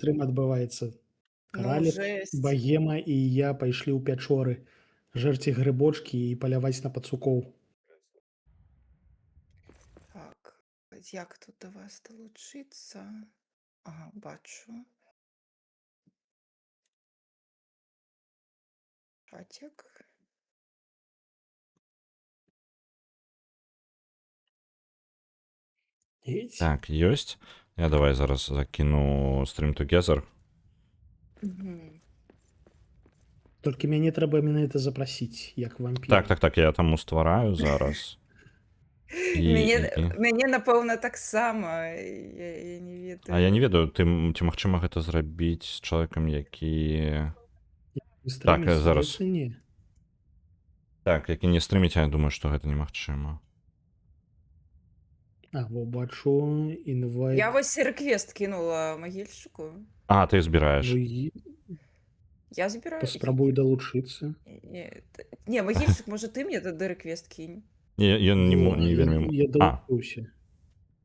стрым адбываецца. Ну, Ралік, жесть. Багема і я пайшлі ў пячоры жэрці грыбочкі і паляваць на пацукоў. Так, як тут до вас долучиться? Ага, бачу. Чатик. Геть. Так, ёсць. Я давай зараз закіну Stream Together. Мгм. Толькі мяне трэба менавіта запрасіць, як Так, вампіра. так, так, я таму ствараю зараз. Мяне, напэўна, таксама. Я не А я не ведаю. ведаю, ці магчыма гэта зрабіць з чалавекам, які... Так, Стрыміць, зараз. здаецца, не. Так, які не стрыміць, я думаю, што гэта немагчыма. А, во, бачу, інвайт. Я вось рэквест кінула магільшчыку. А, ты збіраеш. Ну, і Я збіраю. паспрабую далучыцца. Не, магільшчык, можа, ты мне тады рэквест кінь. Ён Во, не вельмі... Я далучыўся.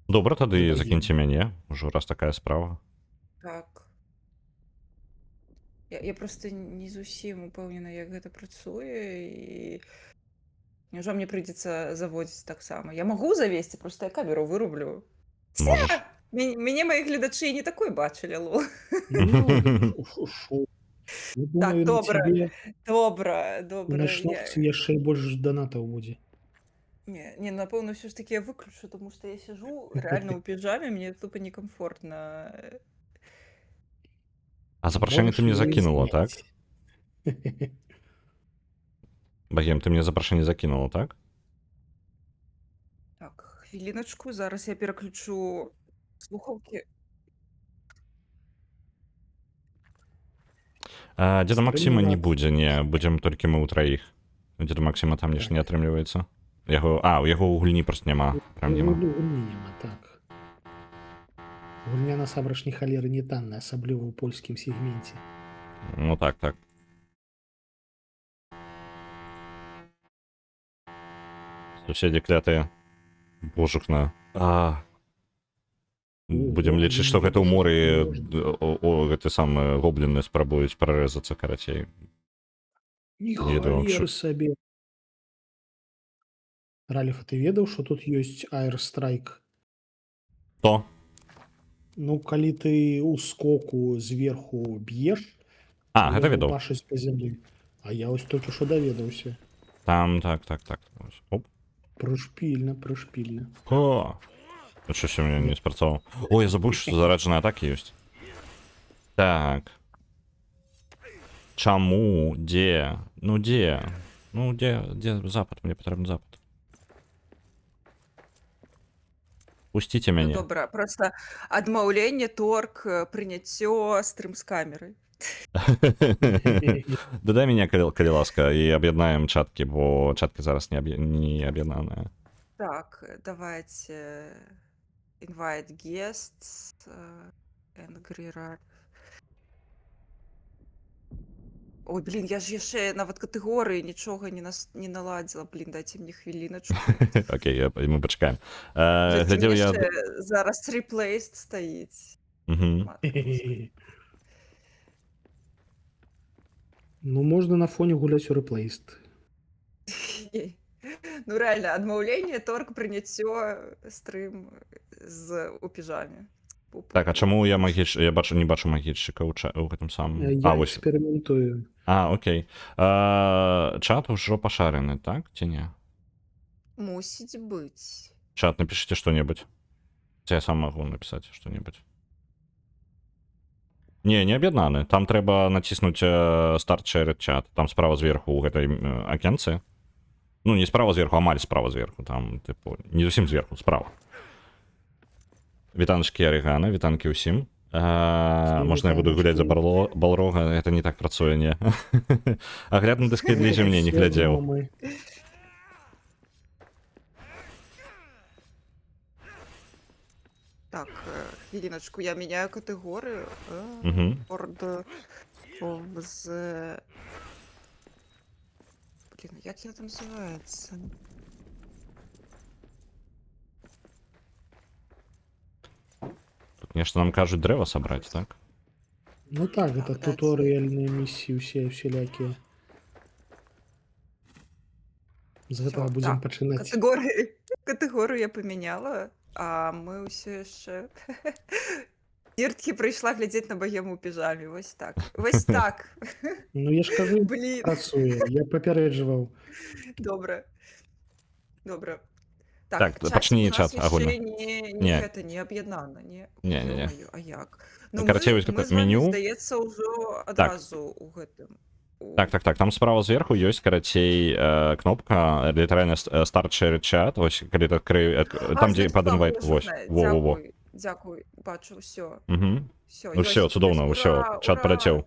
Добра, тады Багем. закіньце мяне, ужо раз такая справа. Так. Я просто не зусім упэўнена, як гэта працуе, і няўжо мне прыйдзецца заводзіць таксама. Я магу завесці, просто я камеру вырублю. Можаш. Мяне мои гледачы не такой бачылі, лол. Ну, шо. Я Так, думаю, на добра, цябе добра. начнуцца яшчэ больш данатаў будзе. Не, напэўна, ўсё ж таки я выключу, тому што я сижу реально ў піжаме, мне тупо некомфортно. А запрашэнне ты мне закінула, так? Багем, ты мне запрашэнне закінула, так? Так, хвіліначку, зараз я пераключу слухаўкі. Дзеда Максіма не Стрымірак. будзе, не, будзем толькі мы ўтраіх. Дзеда Максіма там нешта не Так. атрымліваецца. У яго ў гульні прост няма. Прям няма. Гульні няма, так. Гульня насамрэч ні халеры не танная, асабліва ў польскім сегменце. Ну так, так. Суседзі клятыя. Божухна. Будзем лічыць, што гэта ў моры гэты самы гобліны спрабуюць прарэзацца, карацей. Ні Ведаў, халеры сабе. Раліфа, ты ведаў, што тут ёсць Airstrike? То? Ну, калі ты ў скоку зверху б'еш, Гэта ведаў. пашыць па зямлі. А я ось толькі што даведаўся. Там, так. Оп. Прышпільна. Щось у меня не спрацаваў. Ой, я забыл, што зараджаныя атакі ёсць. Так. Чаму? Дзе? Ну, дзе? Ну, дзе запад? Мне патрэбны запад. Пусціце Ну, мяне. добра, просто адмаўленне, торг, прыняццё, стрым з камерай. Дадай мяне, калі ласка, і аб'яднаем чаткі, бо чаткі зараз не аб'яднаныя. Так, давайте invite guests, angry Ralph. Ой, блин, я ж яшчэ нават катэгорыі нічога не наладзіла. Блин, дайце мне хвіліначку. Окей, мы пачакаем. Глядзеў я... Зараз replaced стаіць. Ну, можна на фоне гуляць у Replaced. Ну, реально, адмаўленне, торг, прыняццё, стрым у піжаме. Так, а чаму я не бачу магільшчыка ў гэтым самым? Я эксперыментую. Окей. Чат ужо пашарены, так? Ці не? Мусіць быць. Чат, напишите што-небудзь. Ці я сам магу напісаць што-небудзь. Не аб'яднаны. Там трэба націснуць старт share чат. Там справа зверху ў гэтай акенцы. Ну, не справа зверху, амаль справа зверху. Там, типу, не зусім зверху, справа. Вітаночкі Арыгана, вітанкі ўсім. Можна я буду гуляць за Балрога, это не так працуе, не. Агляд на дыскет ліжа мне не глядзеў. Так, хвіліначку, я мяняю катэгорыю. Блин, як яна там называецца? Тут нешта нам кажуць дрэва сабраць, так? Ну так, гэта Так, даць. туторыяльныя місіі ўсе усялякія. З гэтага Всё, будзем так. пачынаць. Катэгорыю я памяняла, а мы ўсё яшчэ Дзірткі прыйшла глядзець на багему ў піжаме. Вось так. Вось так. Ну я ж кажу, Блін. працуе. Я папярэджваў. Добра. Добра. Так, Так, чацік у пачні нас чат агульны. яшчэ не Не. гэта, не аб'яднана, не? Не-не-не. Ё-маё, а як? Ну, Карацей, вось мы гэта з вамі, меню. здаецца, ўжо Так. адразу ў гэтым. Так, там справа зверху ёсць, карацей, кнопка, літаральна Start Share Chat, вось, калі ты адкрыю, там, дзе пад інвайт, вось, во-во-во. Дзякуй, бачу, ўсё. Угу. Всё, Ну ўсё, цудоўна, ўсё, чат паляцеў.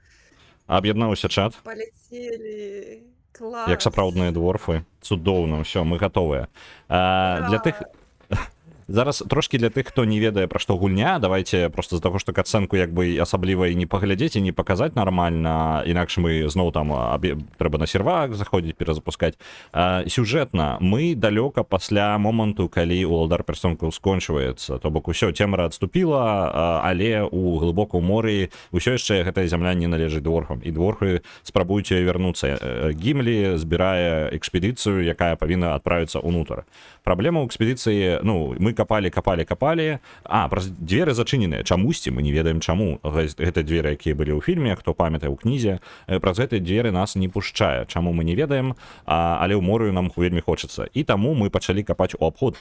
Аб'яднаўся чат, Паляцелі. Клас. як сапраўдныя дворфы. Цудоўна, ўсё, мы гатовыя. Для тых... Зараз трошки для тых, хто не ведае, пра што гульня, давайте просто з таго, што катсцэнку як бы асабліва і не паглядзець і не паказаць нармальна, інакш мы зноў там трэба на сервак заходзіць, перазапускаць. Сюжэтна мы далёка пасля моманту, калі уладар персонкаў скончваецца, то бок усё, цемра адступіла, але у глыбокім моры ўсё яшчэ гэтая зямля не належыць дворфам, і дворфы спрабуюць вярнуцца. Гімлі збірае экспедыцыю, якая павінна адправіцца ўнутр. Праблема ў экспедыцыі, ну, мы капалі, праз дзверы зачыненыя, чамусьці мы не ведаем чаму. Гэта дзверы, якія былі ў фільме, хто памятае ў кнізе, праз гэтыя дзверы нас не пушчае, чаму мы не ведаем, але ў морю нам вельмі хочацца, і таму мы пачалі капаць у абход.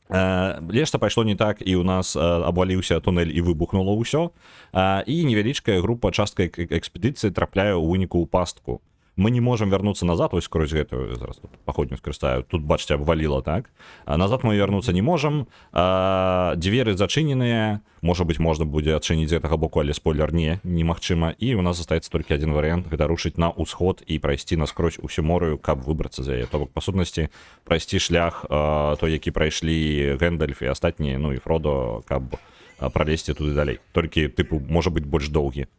Нешта пайшло не так, і ў нас абваліўся тунэль і выбухнуло ўсё, і невялічкая група частка экспедыцыі трапляе ў выніку ў пастку. Мы не можем вярнуцца назад, ось скрозь гэтую, зараз тут паходню скарыстаю, тут, бачыце, абваліла, так? Назад мы вярнуцца не можам, дзверы зачыненыя, можа быць, можна будзе адчыніць з гэтага боку, але спойлер немагчыма, і у нас застаецца толькі адзін варыянт, гэта рушыць на ўсход і прайсці наскрозь усю мораю, каб выбрацца з яе. То бок, па сутнасці, прайсці шлях той, які прайшлі Гэндальф і астатнія, ну і Фродо, каб пралезці туды далей. Толькі, тыпу, можа быць больш доўгі.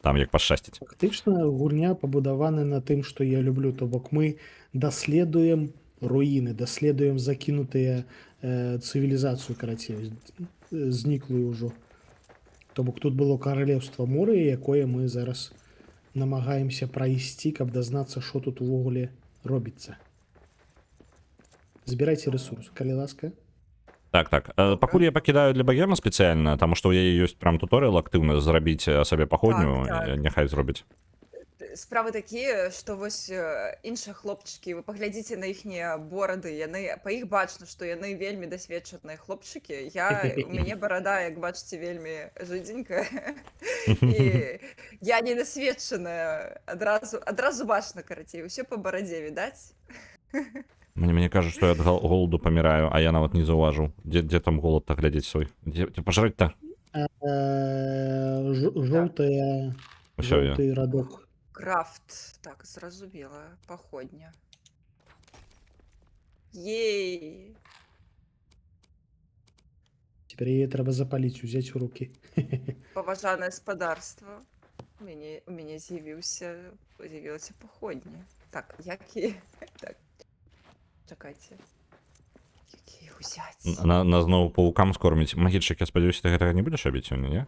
Там як пашчасціць. Фактычна гульня пабудавана на тым, што я люблю, то бок мы даследуем руіны, даследуем закінутыя цывілізацыю, карацей, зніклую ўжо. То бок тут было каралеўства моря, якое мы зараз намагаемся прайсці, каб дазнацца, што тут увогуле робіцца. Збірайце рэсурс, калі ласка. Так. Пакуль я пакідаю для багема спецыяльна, таму што ў яе ёсць прям туторыял актыўна зрабіць сабе паходню, няхай зробіць. Справы такія, што вось іншыя хлопчыкі, вы паглядзіце на іхнія борады, яны па іх бачна, што яны вельмі дасведчаныя хлопчыкі. У мяне барада, як бачыце, вельмі жыдзенькая. І я не дасведчаная, адразу бачна, карацей, усё па барадзе відаць. Мне кажуць, што я ад голаду паміраю, а я нават не заўважыў. Дзе там голад-то глядзець свой? Дзе пажраць-то? Жоўты радок. Крафт. Так, зразумела. Паходня. Ей! Цяпер яе трэба запаліць, узяць у рукі. Паважанае спадарства. У мяне з'явілася паходня. Так, які... Так. Чакайце. Які ўзяць? Нас зноў паукам скорміць. Магічык, я спадзяюся, ты гэтага не будзеш рабіць сёння, не?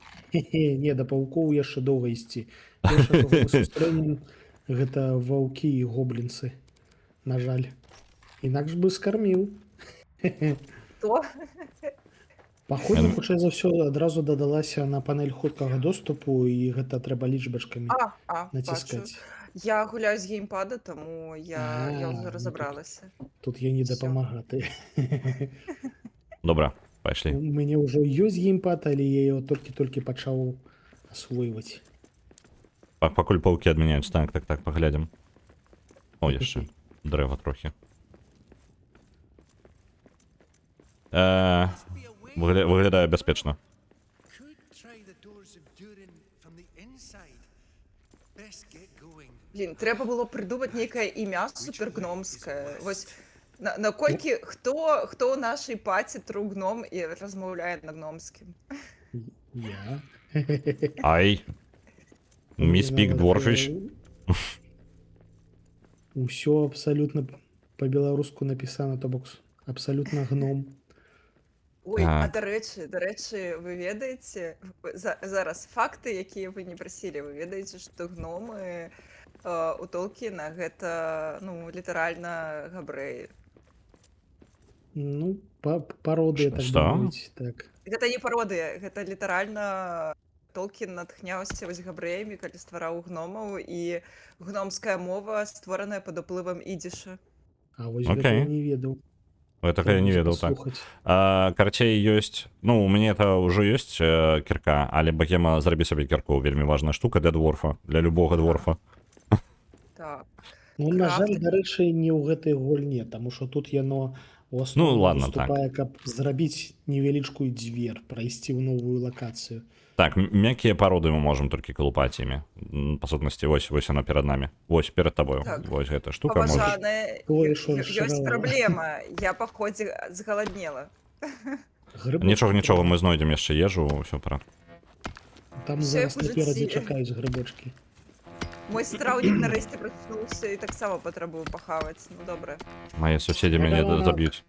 Не, да паукоў яшчэ доўга ісці. Першае, кого мы сустрэнем, гэта ваўкі і гоблінцы. На жаль. Інакш бы скарміў. Хто? Паходня, хутчэй за ўсё, адразу дадалася на панель хуткага доступу, і гэта трэба лічбачкамі націскаць. Я гуляю з геймпада, таму я ўжо разабралася. Тут я не дапамагаты. Добра, пайшлі. У мяне ўжо ёсць геймпад, але я яго толькі пачаў асвойваць. Пакуль паукі адмяняюць, так, паглядзім. О, яшчэ дрэва трохі. Выглядае бяспечна. Блін, трэба было прыдумаць нейкае імя супергномскае. Вось наколькі хто ў нашай паці тругном і размаўляе на гномскім? Я. Ай. Me speak dwarfish. Усё абсалютна па-беларуску напісана, то бок абсалютна гном. Ой, а Так. до речі, ви ведаеце, зараз факты, якія вы не прасілі, вы ведаеце, што гномы у Толкіна гэта, ну, літаральна габрэі. Ну, пародыя, так Што? бы мовіць, так. Гэта не пародыя, гэта літаральна Толкін натхняўся вось габрэямі, калі ствараў гномаў, і гномская мова створаная пад уплывам ідзіша. А вось Окей. гэта я не ведаў. Гэтага я не Трэба ведаў, так. паслухаць. Карацей, ёсць... Ну, у мяне это ўжо ёсць кірка, але багема, зрабі сабе кірку, вельмі важная штука для дворфа, для любога дворфа. Так. Ну, на жаль, Крафт. дарэчы, не ў гэтай гульне, таму што тут яно у Ну, асноўным ладно, так. выступае, каб зрабіць невялічкую дзвер, прайсці ў новую лакацыю. Так, мяккія пароды мы можам толькі калупаць імі. Па сутнасці, вось яно перад намі. Вось перад табою. Так. Вось гэта штука можаш. Паважаныя, Ой, што ёсць расчаравала. праблема. Я па ходзе згаладнела. Нічога, мы знойдзем яшчэ ежу, ўсё парадку. Там Усё зараз як у наперадзе жыцці. чакаюць грыбочкі. Мой страўнік нарэшце прачнуўся і таксама патрабую пахаваць. Ну, добра. Мае суседзі мяне Так. заб'юць.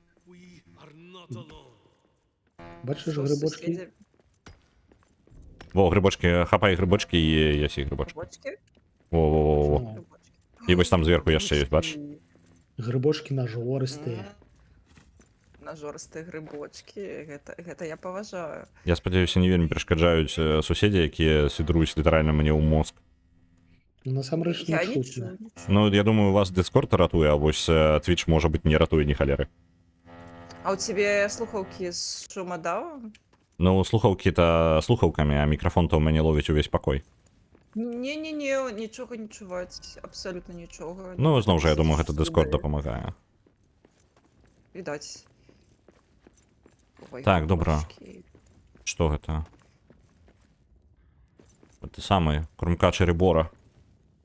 Бачыш Што, грыбочкі? суседзі? Во, грибочки, хапай грибочки і ясі грибочки. Грибочки? Во. Грибочки. І вось там зверху яшчэ ёсць, бачиш? Грыбочкі нажорыстыя. Нажорстыя грибочки. Гэта я паважаю. Я спадзяюся, не вельмі перашкаджаюць суседзі, якія сідруюць літаральна мне ў мозг. Ну, насамрэч не Я не чутна. чую. Ну, я думаю, у вас Discord ратуе, а вось Twitch, можа быць, не ратуе ні халеры. А у тебе слухаўкі з шумадавом? Ну, слухаўкі-то слухаўкамі, а мікрафон-то ў мяне ловіць увесь пакой. Не-не-не, нічога не чуваць, абсалютна нічога. Ну, зноў жа, я думаю, гэта Discord дапамагае. Відаць. Ой, Так, добра. грибочки. Што гэта? Ты самы, крумкач Рыбора.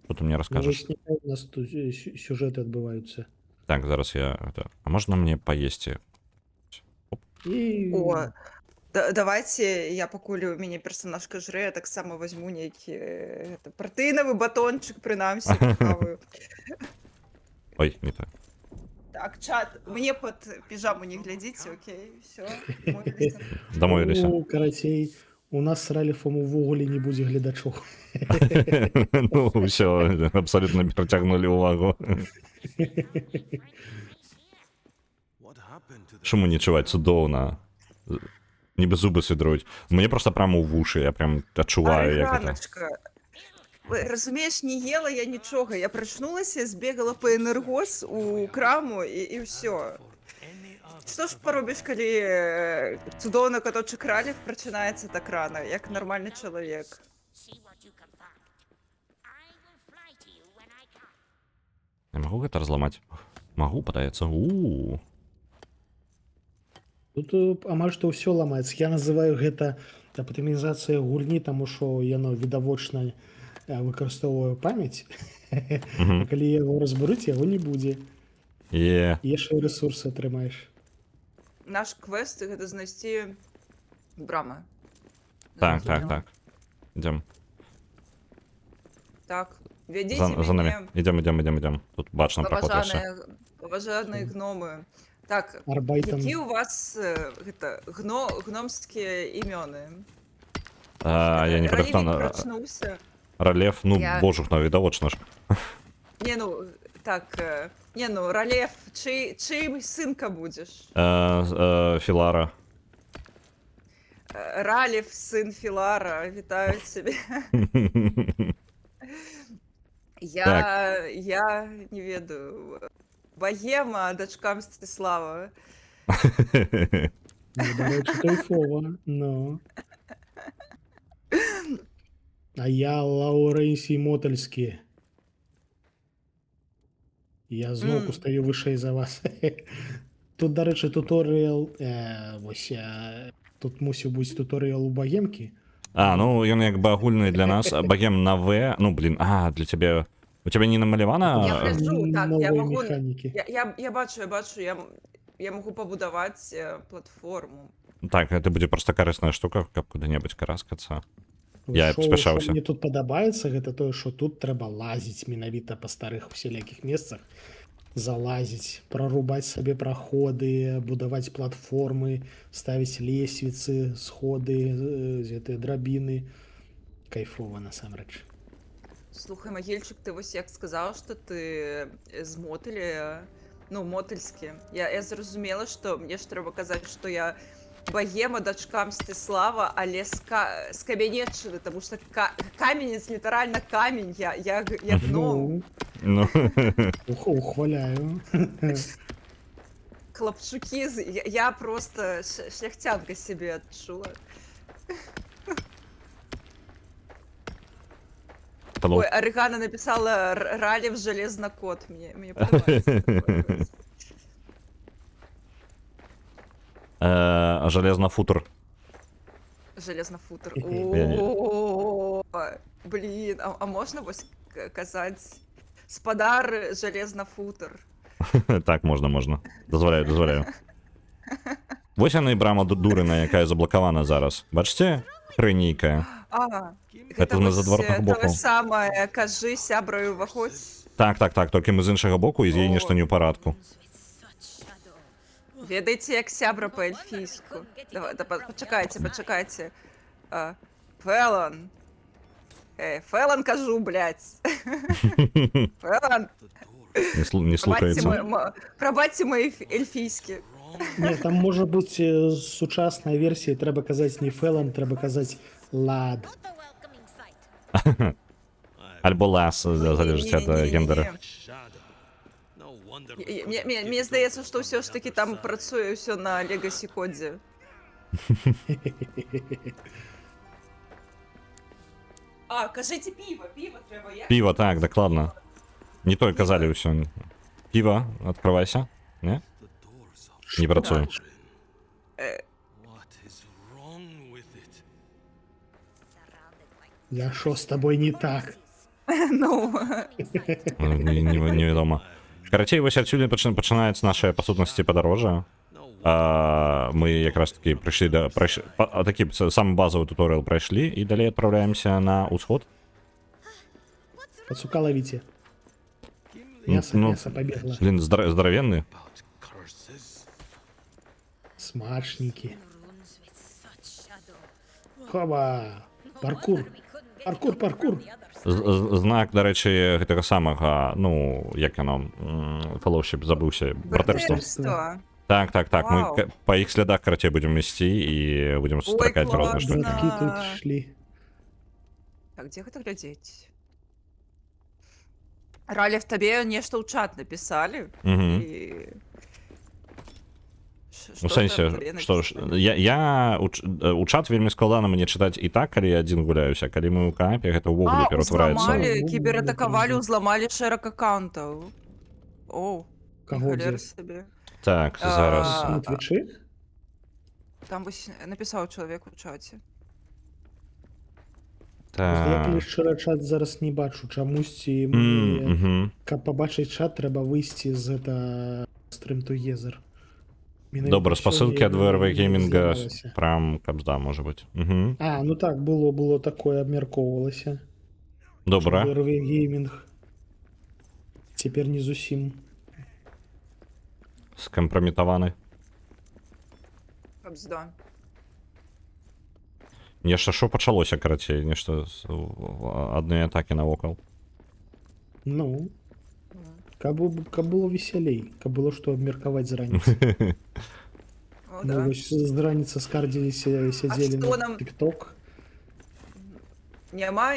Што ты мне Ну, раскажаш? вось няхай у нас тут сюжэты адбываюцца. Так, зараз я... А можна мне паесці? І... О, давайте я пакуль у мяне персонаж кажрэ, я таксама возьму нейкі партыйнавы батончык, прынамсі, пахаваю. Ой, не так. Так, чат, мне под піжаму не глядзіце, окей, все. Дамовіліся. Ну, карацей, у нас з Раліфом увогуле не будзе гледачоў. Ну, ўсё, абсалютна працягнулі ўвагу. Чаму не чуваць цудоўна? Нібы зубы сідруюць. Мне проста прямо ў вушы, я прям адчуваю, як гэта. Ганочка, разумееш, не ела я нічога, я прачнулася, збегала па энергос у краму і ўсё. Што ж паробіш, калі цудоўны каточак Раліф прачынаецца так рана, як нармальны чалавек? Я магу гэта разламаць? Магу, падаецца. Тут амаль што ўсё ламаецца. Я называю гэта аптымізацыя гульні, таму што яно відавочна выкарыстоўвае памяць. Мгм. Калі яго разбурыць, яго не будзе. Яшчэ і рэсурсы атрымаеш. Наш квест гэта знайсці брамы. Так, так, так. Ідзем. Так, вядзіце За нами. мяне, Ідзем. Тут бачна праход яшчэ. паважаныя гномы. Так, Арбайтам. які у вас гэта гномскія імёны? Я не Ралівік падрыхтованы. прачнуўся. Ралеф, ну, Я- божух, ну, відавочна ж. Не, ну, так, Ралеф, чыім сынка будзеш? Філара. Ралеф, сын Філара, вітаю цябе. Я не ведаю. Багема, дачка Мстислава. Ну, дарэчы, кайфова. Ну. А я Лаўрэнсій Мотальскі. Я зноўку стаю вышэй за вас. Тут, дарэчы, туторыял... Вось, тут мусіў быць туторыял у багемкі. Ну, ён як бы агульны для нас. Багем на В. Ну, блин, для цябе... У цябе не Я намалявана? гляджу, так, я Новыя магу... механікі. Я бачу, я магу пабудаваць платформу. Так, гэта будзе проста карысная штука, каб куды-небудзь караскацца. Я Што спяшаўся. мне тут падабаецца, гэта тое, што тут трэба лазіць менавіта па старых усялякіх месцах. залазить, прорубать себе проходы, будовать платформы, ставить лестницы, сходы, эти драбины. Кайфово, насамрэч. Слухай, Магільчик, ти ось як сказав, що ти з Мотелі, ну, мотельські. Я зрозуміла, що мені ж треба казати, що я богема, дочка Мстислава, але з Кам'янеччини, тому що камінець, літерально камінь, я гном. Ну, Ухваляю. Хлопчуки, я просто шляхтянка себе отчула. та ну. Ой, Орегана написала Ралев железнокот. Мне подобається. Железнофутер. Железнофутер. Я О, блін, а можна ось казати? Спадар железнофутер. Так, можна. Дозволяю. Ось яна і брама дурина, яка заблокована зараз. Бачите? Хренійка. Гэта вона з адвертного боку. Те саме, кажи сяброю виходь. Так, тільки ми з іншого боку, і з її ніщо не у парадку. Ведаеце, як сябра по-эльфійску. Давай, почекайте. Фелон. Фелон кажу, блядь. Фелон. Не слухається. Пробачте мої ельфійські. Ні, там може бути сучасна версія, треба казати не Фелон, треба казати Лад. Альбо лас, залежить від гендера. Мені здається, що все ж таки там працює все на Legacy коді. Кажите пиво треба. Пиво, так, докладно. Не то казали все. Пиво, открывайся. Не? Не працює. Я що з тобою не так? Ну, Невідомо. Короче, ось отсюди починається наше, по сутності, подорожжя. Ми якраз таки прийшли до... Такий самий базовий туторіал пройшли, і далі відправляємося на усход. Пацука ловите. Ну, Мясо побегло. Блін, здоровенний. Смачненький. Хоба! Паркур. Паркур. Знак, до речі, гэтага самага, ну, як воно, фellowship, забывся, братерство. братерство. Так. Вау. Мы по их следах, короче, будем вести и будем строкать классно. разные штуки. Братки тут шли. А где гэта глядзець? Ралев, табе нешта ў чат написали. Мгм. І... Ну, в сенсе, что ж, у чат вельмі складана мне читать и так, калі я один гуляюсь, а калі мы у каапе, гэта ўвогуле ператвараецца. Узламали, Ну, кібератакавалі, ну, узламали шэраг аккаунтаў. Оу, Кого ніхалер где? сабе. Так, зараз. На Твиче? Там вось написаў чалавек у чаце. Я Так. калі шчыра чат зараз не бачу. Чамусьці мне, Мгм. каб побачыць чат, трэба выйсці з гэта Stream Together. Менавіта Добра, спасылкі ад сёння VRV не геймінга здавалася. прям кабзда, можа быць. Мгм. А, ну так, было такое, абмяркоўвалася. Добра. VRV геймінг. Цяпер не зусім. Скампраметаваны. Кабзда. Нешта що пачалося, карацей, нешта адной атакі навокал. Ну, каб было весялей, каб было што абмеркаваць з раніцы. О, Мы да. вось з раніцы скардзіліся, сядзелі што на нам- TikTok. Няма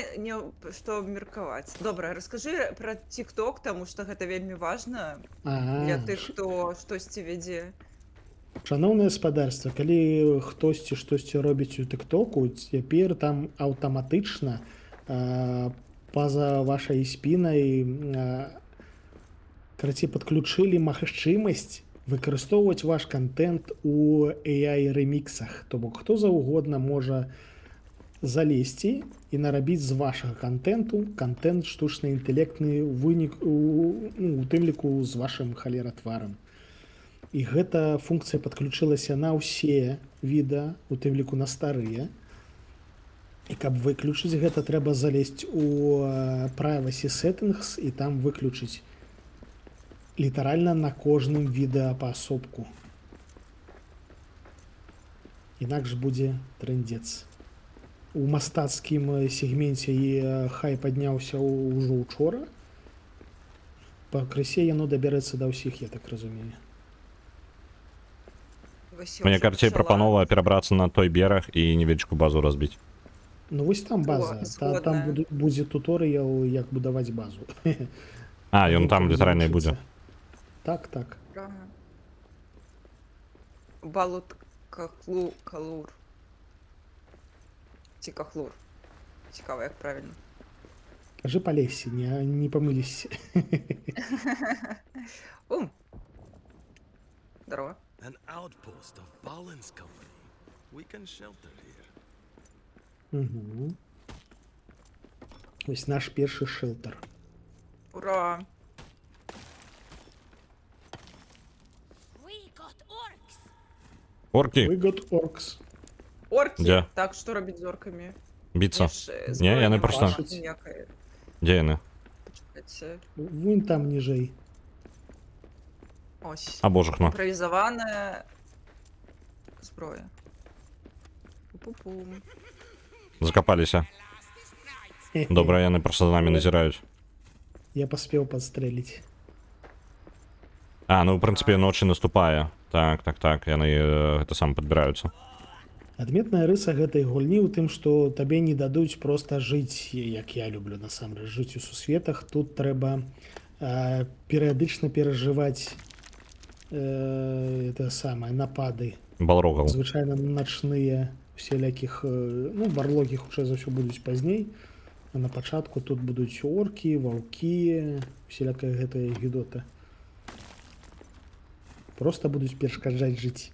што меркаваць. Добра, раскажы пра TikTok, таму што гэта вельмі важна для А, тых, хто штосьці вядзе. шаноўнае гаспадарства, калі хтосьці штосьці робіць у тыктоку, цяпер там аўтаматычна па-за вашай спінай карацей падключылі магчымасць выкарыстоўваць ваш контент у AI рэміксах. То бок хто заўгодна можа залезці і нарабіць з вашага контенту контент штучны інтэлектны вынік у тым ліку з вашым халератварам. І гэта функцыя падключылася на ўсе відэа, у тым ліку на старыя. І каб выключыць гэта, трэба залезть у Privacy Settings і там выключыць Літаральна на кожным відэа паасобку. Інакш будзе трындзец. У мастацкім сегменце хай падняўся ўжо учора. Пакрысе яно дабярэцца да ўсіх, я так разумею. Вось я Мне ўжо карцей пачала. прапанова перабрацца на той бераг і невялічку базу разбіць. Ну вось там база. згодная. Там будзе туторыял, як будаваць базу. А, ён там Каб літаральна і завучыцца. будзе. Так. Ага. Балут калур. Ці кахлур. Цікава, як правильно. Кажы па лесе, не памыліся. Здорово. An outpost of Balin's company. We can shelter here. Угу. Ось наш першы шэлтер. Ура! We got orcs. Оркі, We got orcs. Орки? Дзе? Так, што робіць з оркамі? біцца. Мне ж, Не, яны зброі просто- няма ніякай. Дзе яны? Пачакайце. Вунь там ніжэй. Ось. А божахна. Імправізаваная зброя. Пу-пу-пум. Закапаліся. Добра, яны просто за намі назіраюць. Я паспеў падстрэліць. А, ну, в прынцыпе, ночы наступае. Так, яны гэта сам падбіраюцца. Адметная рыса гэтай гульні ў тым, што табе не дадуць проста жыць, як я люблю насамрэч жыць у сусветах. Тут трэба перыядычна перажываць это самае напады. Балрогаў. Звычайна начныя усялякіх, ну, барлогі хутчэй за ўсё будуць пазней. А на пачатку тут будуць оркі, ваўкі, усялякая гэтая гідота. Просто будуць перашкаджаць жыць.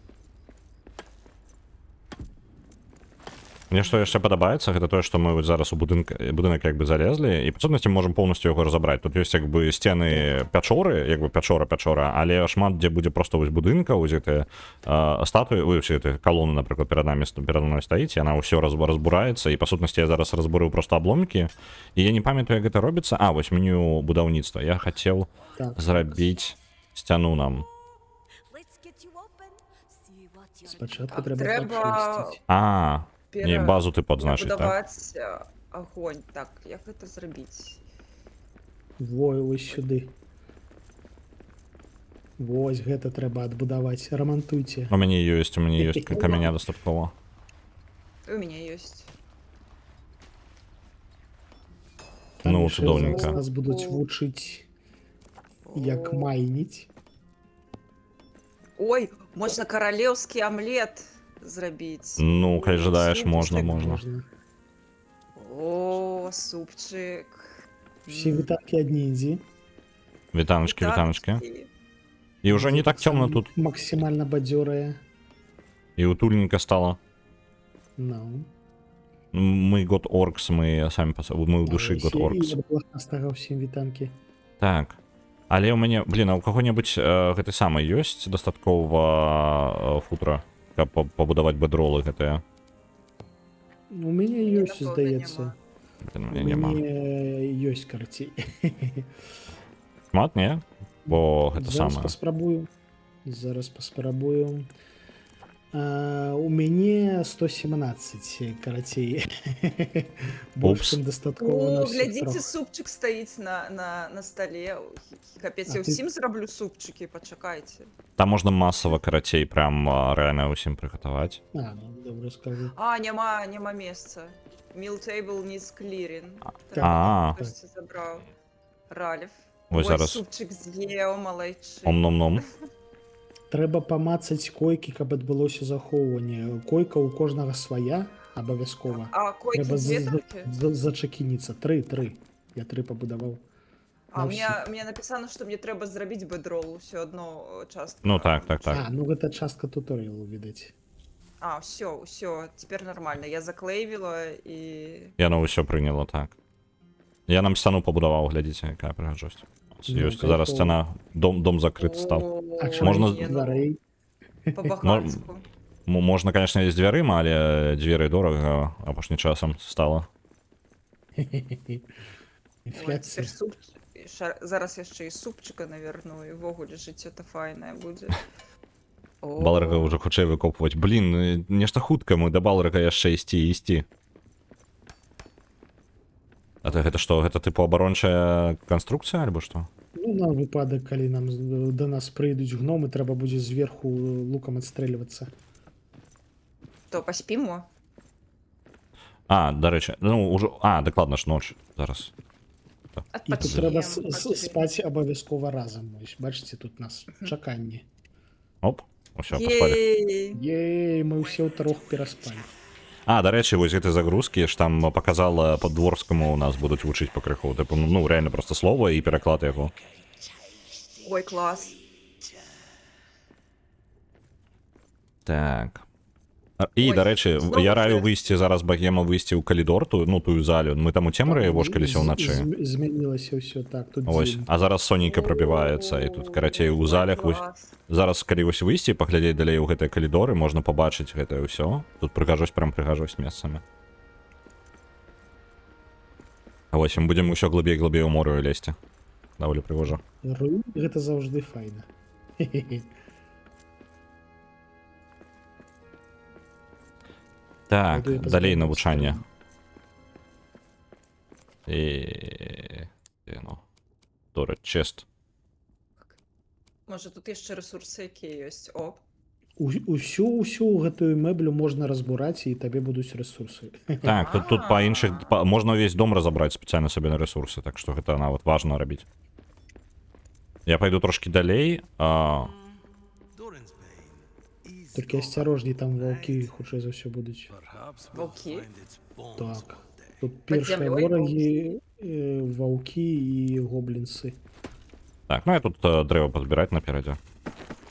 Мне што яшчэ падабаецца, гэта тое, што мы вот зараз у будынак як бы залезлі, і па сутнасці можам поўнасцю яго разабраць. Тут ёсць як бы сцены пячоры, як бы пячора, але шмат дзе будзе проста вось будынка, вось гэтыя статуі, усе гэтыя калоны, напрыклад, перад намі стаіць, яна ўсё разбураецца, і па сутнасці я зараз разбурыў проста абломкі, і я не памятаю, як гэта робіцца. А, вось меню будаўніцтва. Я хацеў Так. зрабіць сцяну нам. Let's get you open. See what you're Спачатку Так, трэба трэба- пачысціць. Не, базу ты падзначыць, так? Будаваць агонь. Так, як гэта зрабіць? Ось сюды. Вось гэта трэба адбудаваць. Рамантуйце. У мяне ёсць каменя дастаткова. І у мяне ёсць. Там Ну, яшчэ цудоўненька. зараз нас будуць вучыць, як майніць. Ой, можна каралеўскі амлет зрабіць. Ну, калі жадаеш, Супчик можна. О, супчик. Усе вітанкі ад ніндзі. Вітаначкі. І ўжо не так цёмна тут. Максімальна бадзёрая. І утульненька стала. Ну. Мы год оркс, мы самі мы ў душы год оркс. Стага ўсім вітанкі. Так. Але ў мяне, блін, а ў каго-небудзь гэты самы ёсць дастаткова футра, каб пабудаваць бэдролы гэтыя? У мяне ёсць, напэўна, здаецца. У У мяне няма. мяне ёсць карцей. Шмат, не? Бо гэта Зараз паспрабую. У мяне 117 карацей. Больш Упс. чым дастаткова на О, ўсіх глядзіце, трох. супчик стаіць на стале. Капец, А я ты- ўсім зраблю супчики, пачакайце. Там можна масава карацей прям рэальна ўсім прыгатаваць. Ну, добра скажу. Няма месца. Meal table needs clearing. А, Хтось забраў. Ральф. Вось Ой, зараз. супчик з'еў, малайчы. Ом-ном-ном. Трэба памацаць койкі, каб адбылося захоўванне. Койка ў кожнага свая, абавязкова. А койкі Трэба дзве толькі? зачакініцца. 3. Я 3 пабудаваў. А на мне напісана, што мне трэба зрабіць бэдрол, усё адно частка. Ну так. Ну гэта частка туторыялу, відаць. А, ўсё, цяпер нармальна. Я заклейвіла і... Яно ўсё прыняла, так. Я нам сцяну пабудаваў, глядзіце, якая прыгажосць. Ну, Ёсць зараз кайфово. сцяна, дом закрыт стаў. О, А Можна- не, ну, дзвярэй? Па-багацку. Можна, канешне, і з дзвярыма, але дзверы дорага апошні часам стала. Ой, Інфляцыя. цяпер зараз яшчэ і супчыка наверну, і ўвогуле жыццё-то файнае будзе. О, Баларга ўжо хутчэй выкопваць. Блін, нешта хутка мы да баларга яшчэ ісці. А ты гэта што, гэта тыпу абарончая канструкцыя альбо што? Ну, на выпадак, калі нам да нас прыйдуць гномы, трэба будзе зверху лукам адстрэльвацца. То паспімо? А, дарэчы, ну ўжо... А, дакладна ж ноч зараз. І тут трэба Адпачнем. спаць абавязкова разам. Вось, бачыце, тут нас чаканне. Оп, усё, паспалі. Ей! Ей, мы ўсе ўтрох пераспалі. А, дарэчы, вось гэты загрузкі ж там паказала па-дворскаму у нас будуць вучыць пакрыху. Тыпу, ну, рэальна проста слова і пераклад яго. Ой, клас. Так. І, Ой, дарэчы, знову я раю ж. выйсці зараз багема выйсці ў калідор, тую залю. Мы там у цемры вошкаліся ўначы. Змянілася ўсё так, тут Вось, дзень. а зараз сонейка прабіваецца, і тут, карацей, у Ой, залях вось... клас. Зараз, калі вось выйсці, паглядзець далей у гэтыя калідоры, можна пабачыць гэтае ўсё. Тут прыгажосць, прям прыгажосць месцамі. А вось, мы будзем усё глыбей ў мору лезці. Даволі прыгожа. Руін гэта заўжды файна. Хе-хе-хе. Так, Буду я далей пазбавляць навучанне. сторону. Ну, Дора, чест. Можа, тут яшчэ рэсурсы, якія ёсць. О, Усю гэтую мэблю можна разбураць, і табе будуць рэсурсы. Так, тут па іншых... Можна ўвесь дом разабраць спецыяльна сабе на рэсурсы, так што гэта нават важна рабіць. Я пайду трошкі далей. Doran's Bane is Толькі асцярожней, там ваўкі хутчэй за ўсё будуць. perhaps we'll Ваўкі? find its bones Так. one day. Тут першыя зямлёй ворагі, ваўкі і гоблінсы. Так, ну я тут дрэва пазбіраць наперадзе.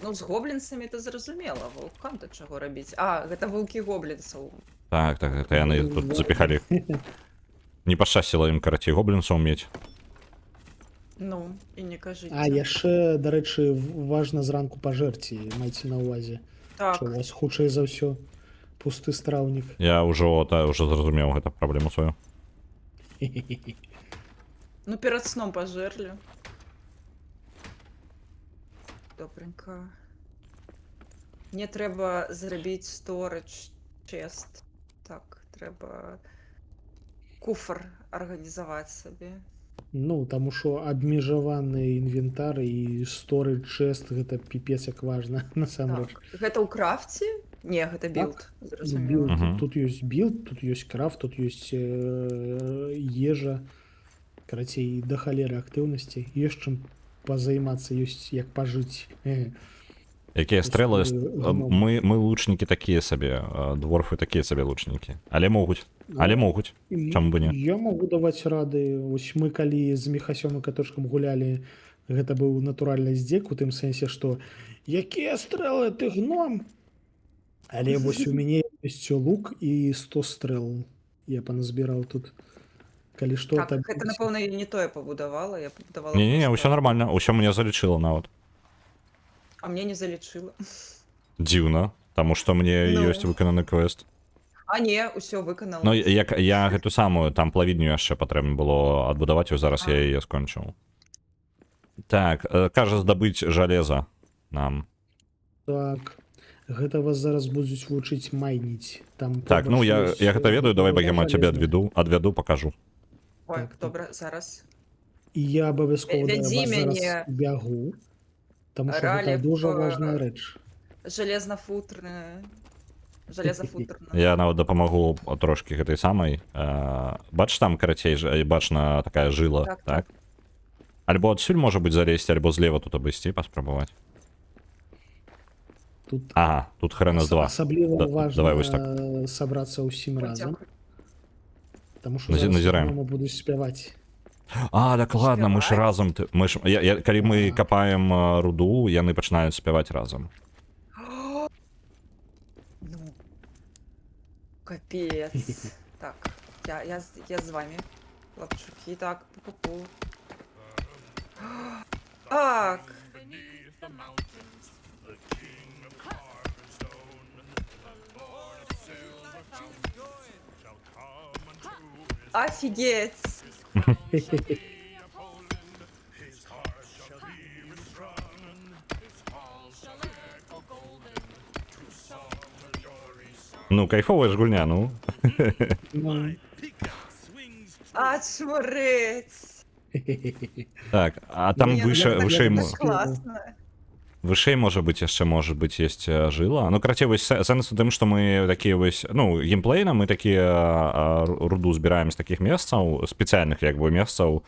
ну з гоблінцамі то зразумела, ваўкам то чаго рабіць. А, гэта ваўкі гоблінцаў. Так, гэта яны тут запіхалі. Не пашчасціла ім, карацей, гоблінцаў мець. Ну, і не кажыце. А яшчэ, дарэчы, важна зранку пажэрці, майце на ўвазе. Так, Што у вас хутчэй за ўсё пусты страўнік. Я ўжо зразумеў гэта праблему сваю. ну перад сном пажэрлі. Добренька. Мне трэба зрабіць storage chest. Так, трэба куфр арганізаваць сабе. Ну, таму што абмежаваны інвентар і storage chest гэта піпец як важна, насамрэч. Так. Гэта ў крафце? Не, гэта білд. Зразумела. Білд. Мгм. Тут ёсць білд, тут ёсць крафт, тут ёсць ежа. Карацей, да халеры актыўнасці. Ёсць чым пазаймацца, ёсць як пажыць. Якія стрэлы... гном. Мы лучнікі такія сабе, дворфы такія сабе лучнікі. Але могуць. Чаму бы не? Я магу даваць рады. Вось мы калі з Міхасём і Катошкам гулялі, гэта быў натуральны здзек у тым сэнсе, што якія стрэлы, ты гном? Але вось у мяне ёсць лук і 100 стрэл. Я паназбіраў тут. Калі што, Так, так гэта, напэўна, я не тое пабудавала, я пабудавала... Не-не-не, проста- ўсё нормально, ўсё мне залічыла нават. А мне не залічыла. Дзіўна, таму што мне Ну. ёсць выкананы квест. А не, ўсё выканала. Ну, я гэту самую, там плавідню яшчэ патрэбна было адбудаваць, і зараз я яе скончыў. Так, кажа здабыць жалеза нам. Так. Гэта вас зараз будуць вучыць майніць. Там Так, ну я гэта ведаю, давай багема цябе адвяду, пакажу. Ой, так, так. добра, зараз. І я абавязкова да вас Вядзі мяне. зараз бягу. Таму што Ралік, гэта дуже важная рэч. Жалезнафутрная. Жалезафутрная. Я нават дапамагу трошкі гэтай самай. Бач там, карацей, бачна такая жыла, Так, так? Альбо адсюль можа быць залезці, альбо злева тут абысці, паспрабаваць. Тут Ага, тут хрена з два. асабліва важна давай вось так. сабрацца ўсім Ой, разам. дзякуй. Таму што Назіраем. зараз будуць спяваць. А, дакладна, мы ж Спяваць? разам... Калі мы капаем руду, яны пачынаюць спяваць разам. Ну, капец. Так, я з вами. Лапчуки, так, пу-пу-пу. Так. Офигеть. Ну, кайфовая ж гульня, ну. Ну, Pickaxe swings А, чмурець! Так, а там Ні, ну выше, так- выше, так ему- ж класна. вышэй можа быць яшчэ можа быць есть жыла. Ну карацей вось сэнс у тым што мы такія вось ну геймплейна мы такія руду збіраем з такіх месцаў спецыяльных як бы месцаў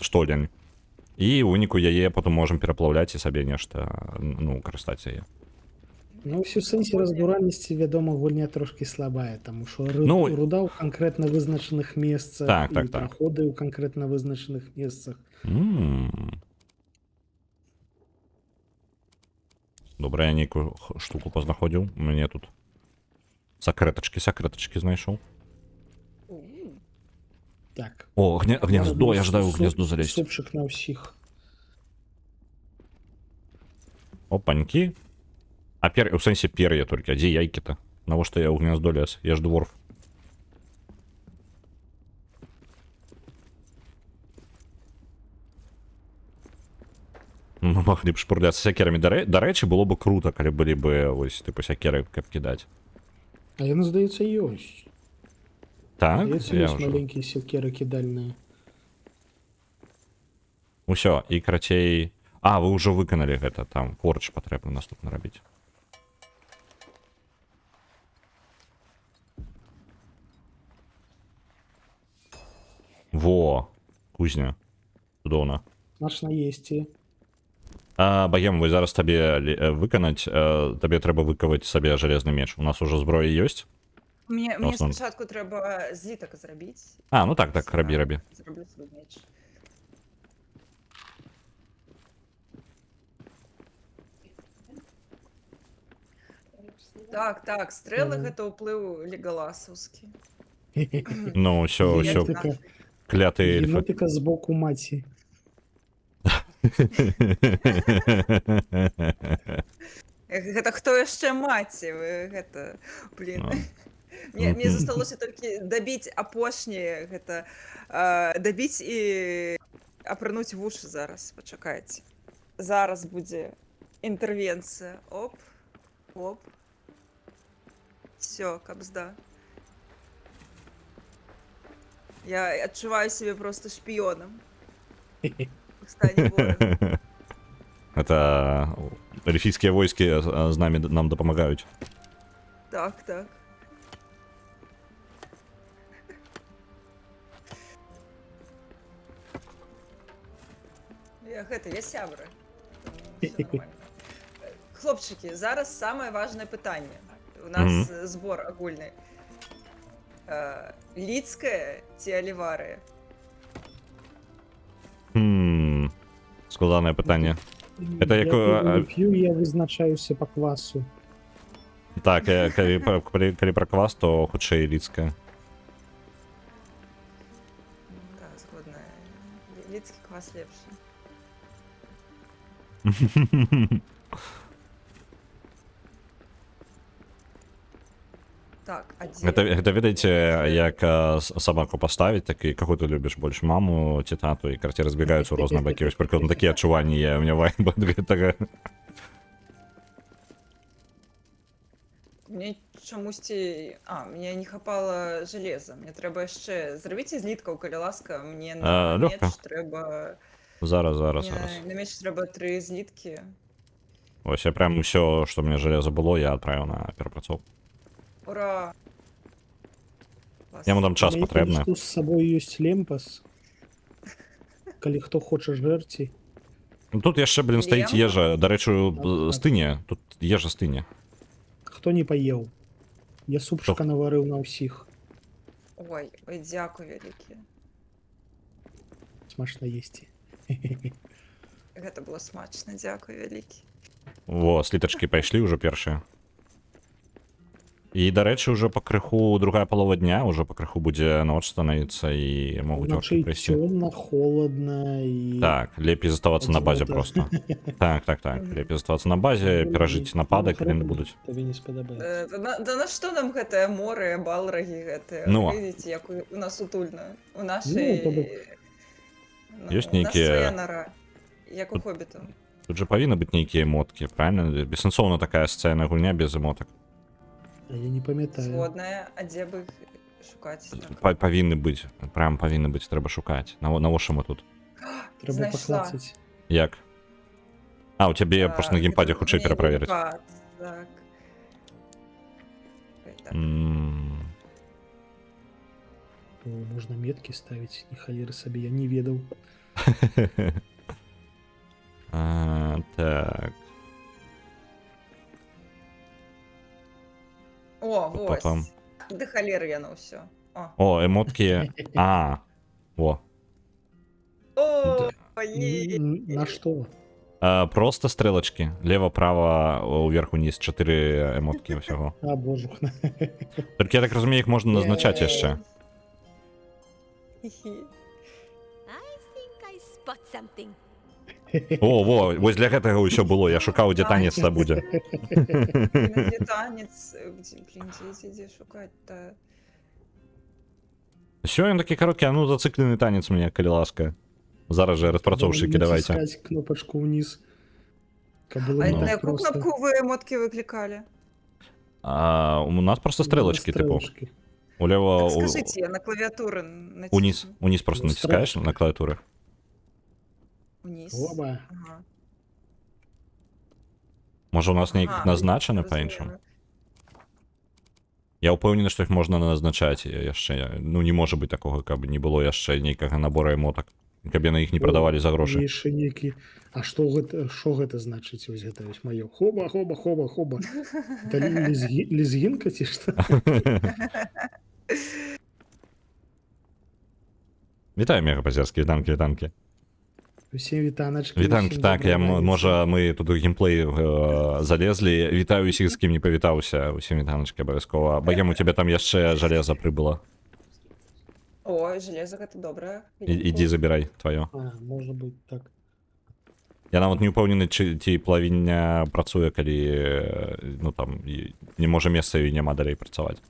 штодзень і ў выніку яе потым можам пераплаўляць і сабе нешта ну карыстаць яе. Ну, ўсё сэнсе разбуральнасці, вядома, гульня трошкі слабая, таму што Ну, руда ў канкрэтна вызначаных месцах Так, і так, так. праходы ў канкрэтна вызначаных месцах. Добра, я нейкую штуку пазнаходзіў у мяне тут сакрэтачкі знайшоў. Так. О, гнездо, я жадаю ў гнездо залезть. Супчик на ўсіх. Опанькі. А у сэнсе пер'я толькі, а дзе яйкі-то? Навошта я ў гнездо лез? Я ж дворф. Мы маглі б шпурляцца сякерамі. Дарэчы, было бы круто, калі былі бы вось тыпу сякеры, каб кідаць. А яны, здаецца, ёсць. Так? Здаецца, Я ёсць ўжо. маленькія сякеры кідальныя. Усё, і карацей... А, вы ўжо выканалі гэта, там корч патрэбна наступна рабіць. Во, кузня. Цудоўна. Смачна есці. Баем, вось зараз табе выканаць, табе трэба выкаваць сабе жалезны меч. У нас ужо зброя ёсць? Мне Основна. спачатку трэба злітак зрабіць. А, ну так, рабі. Зраблю свой меч. Так, стрэлы гэта ўплыў легаласаўскі. Ну, ўсё, Я ўсё, не знаю. кляты эльфы. Генетика з боку маці. Гэта хто яшчэ маці? Вы гэта, блин. Мне засталося толькі дабіць апошняе гэта дабіць і апрануць вушы зараз, пачакайце. Зараз будзе інтэрвенцыя. Оп. Всё, кабзда. Я адчуваю сябе просто шпіёнам. В стане ворага. Это эльфійскія войскі з намі нам дапамагаюць. Так. Я сябры. Всё нормально. Хлопчыкі, зараз самае важнае пытанне. У нас збор агульны. Лідская ці аліварыя? Складанае пытанне. Это як... Я п'ю, я вызначаюся па квасу. Так, калі пра квас, то хутчэй лідская. Да, згодна. Лідскі квас лепшы. Так, а дзе? Гэта ведаеце, як сабаку паставіць, так і каго ты любіш больш, маму ці тату, і карці разбегаюцца ў розныя бакі. Вось прыкладна такія адчуванні я, у меня вайба ад гэтага. Мне чамусьці... мне не хапала жалеза. Мне трэба яшчэ... Зрабіце зліткаў, калі ласка, мне на меч лёгка. трэба... Зараз. На меч трэба 3 зліткі. Вось я прям усё, што мне жалеза было, я адправіў на перапрацоўку. Ура! Клас. Яму там час Але патрэбны. калі што з сабой ёсць лемпас. Калі хто хоча жэрці. Тут яшчэ, блин, стаіць Лемпа? ежа. Дарэчы, стыне. Тут ежа стыне. Хто не паеў. Я супчыка наварыў на ўсіх. Ой, дзякуй вялікі. Смачна есці. Гэта было смачна, дзякуй вялікі. Во, слітачкі пайшлі ўжо першыя. І, дарэчы, ўжо пакрыху другая палова дня, ўжо пакрыху будзе ноч становіцца і могуць Уначы оркі прыйсці. цёмна, холодна і... Так, лепей заставацца на базе Адзінота. просто. Так. Лепей заставацца на базе, перажыць напады, калі не будуць. Табе не спадабаецца. Да на што нам гэтае море, балрагі гэтыя? Ну. Видите, як у нас утульна. У Ну, нашай... то бок. Ёсць У нас нейкія- свая нара. Як у хоббіту. Тут жа павінны быць нейкія эмоткі, правильно? Бессэнсоўна такая сцэна гульня без эмотак. А я не пам'ятаю. Згодная, а де би їх шукати? Так. Повинны бути. Прям повинны бути, треба шукати. На що ми тут? Треба Знайшла. поклацати. Як? А, у тебе просто на Так, геймпаді это хочу мне перепровірити. геймпад, Так. Ой, так. О, можна метки ставити, ні халери собі, я не ведав. Так. О, Потом. ось. Де холєри я на все. О, О, емотки. О. О, є. На що? Просто стрелочки. Лево, право, вверх, вниз. 4 емотки всього. А, боже. Тільки я так розумію, їх можна назначати ще. Хі-хі. I think I spot something. О, ось для гэтага ўсё было. Я шукаў, дзе танец та будзе. Де танець? Блін, де шукати-то? Все, ён такі кароткі, а ну зациклений танец мне, калі ласка. Зараз же распрацоўшчыкі, давайте. Натискать кнопочку вниз. Каб было А не на так яку просто. кнопку ви емотки викликали? У нас просто стрелочки, типу. Стрелочки. Улево, Так скажіть, я на клавіатуру натисну. униз просто Ну, натискаешь на клавиатуре. Вниз. Оба. Ага. Може у нас не Ага, назначені розумію. по-іншому? Я упевнений, що їх можна назначати яшчэ. Ну, не може бути такого, каб не було яшчэ ніякага набора емоток. Каб яны іх не прадавалі за грошы. Яшчэ нейкі. А што гэта значыць? Вось гэта вось маё. Хоба, хоба, хоба, хоба. Это лезгинка ці што? Вітаю, мегапазерські вітанки. Усім вітаначкі. Вітанки, усім так, доброго вечора. можа, мы тут у геймплей залезли. Вітаю усіх, з ким не павітаўся. Усім вітаначкі абавязкова. Багем, у тебе там яшчэ жалеза прыбыла. Ой, железо гэта добрае. Ідзі забірай твоё. А, можа быць так. Я нават не ўпэўнены, ці плавіння працуе, калі ну там не можа месца і няма далей працаваць.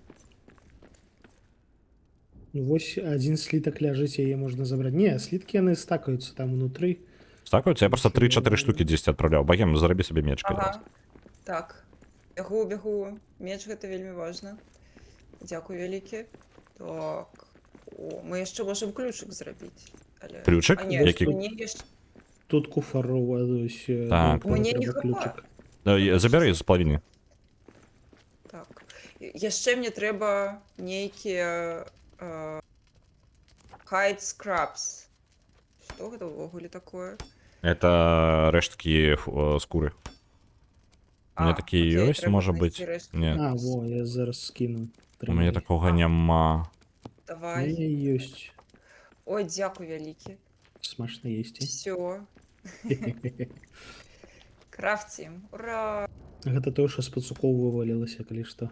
Ну, вось адзін слітак ляжыць, яе можна забраць. Не, сліткі яны стакаюцца там унутры. Стакаюцца? Я просто 3-4 штукі дзесьці адпраўляў. Багем, зарабі сабе меч. Ага. Так. Бягу. Меч гэта вельмі важна. Дзякуй вялікі. Так. О, мы яшчэ можам ключик зрабіць. Але... Ключик? А, не, Які? мне яшчэ... Тут куфарова, ось. Так. Мне не хапае. Забяры з палавіны. Так. Яшчэ мне трэба нейкія hide scraps. Што гэта ўвогуле такое? Это рэшткі скуры. У меня такие окей, ёсць, трэба можа знайсці быць. рэшткі. Не, А, во, я зараз скину. у мяне такога няма. Давай. Не, ёсць. Ой, дзякуй вялікі. Смачна есці. Всё. Крафцім. Ура! Гэта тое, што з пацукоў вывалілася, калі што.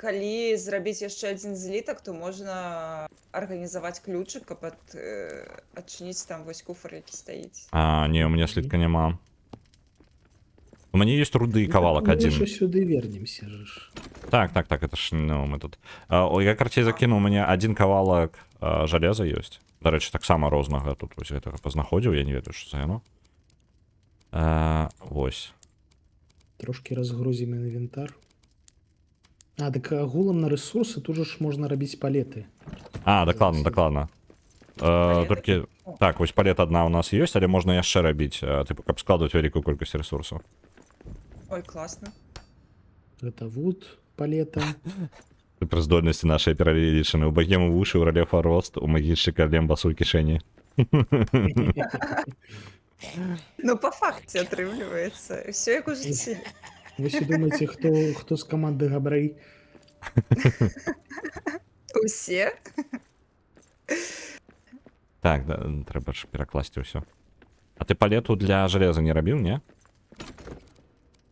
Калі зрабіць яшчэ адзін злітак, то можна арганізаваць ключик, каб адчыніць там вось куфар, які стаіць. Не, у меня слитка няма. У меня есть руды кавалак Мы один. ўжо сюды вернемся ж. Так, это ж, ну, мы тут. Я карцей закинул, у меня один кавалак железа есть. До речі, так само рознага тут ось гэтага познаходзіў, я не ведаю, што за яно. Вось. Трошки разгрузім інвентар. А, так агулам на ресурсы тут же ж можна рабіць палеты. Дакладна. Толькі, так, вось палет одна у нас ёсць, але можна яшчэ рабіць, типу, каб складваць вялікую колькасць ресурсаў. Ой, класна. Гэта вуд палета. Пры здольнасці нашай пералічаны. У багему вушы, у рэлефа рост, у магіччыка лембасу ў кішэні. Ну, па факце атрымліваецца. Усё як у жыцці. Вы си думаеце, хто з каманды Габрэй? Усе? Так, да, трэба ж перакласці ўсё. А ты палету для жалеза не рабіў, не?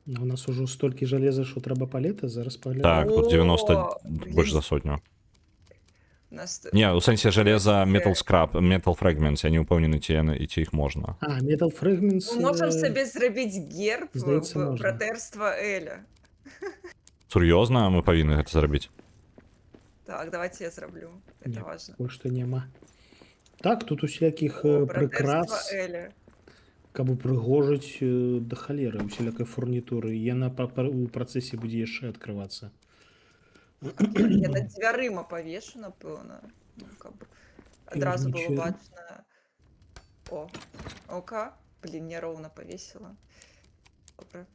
У нас ужо столькі жалеза, што трэба палеты, зараз паглядаю. Так, тут 90, О, больш за сотню. У нас... Не, у сэнсе жалеза Metal Scrap, Metal Fragments, я не ўпэўнены, ці іх можна. А, Metal Fragments... Мы можам сабе зрабіць герб здаецца, можна. братэрства Эля. Сур'ёзна, мы павінны гэта зрабіць. Так, давайте я зраблю. Это важно. Больш што няма. Так, тут усякіх Братэрства прыкрас. Эля. каб упрыгожыць да халеры усялякай фурнітуры. Яна у працэсе будзе яшчэ адкрывацца. Я над дзвярыма павешу, напэўна. Ну, каб адразу было Піўнічэр. бачна. О, ока. Блін, няроўна павесіла. Добра.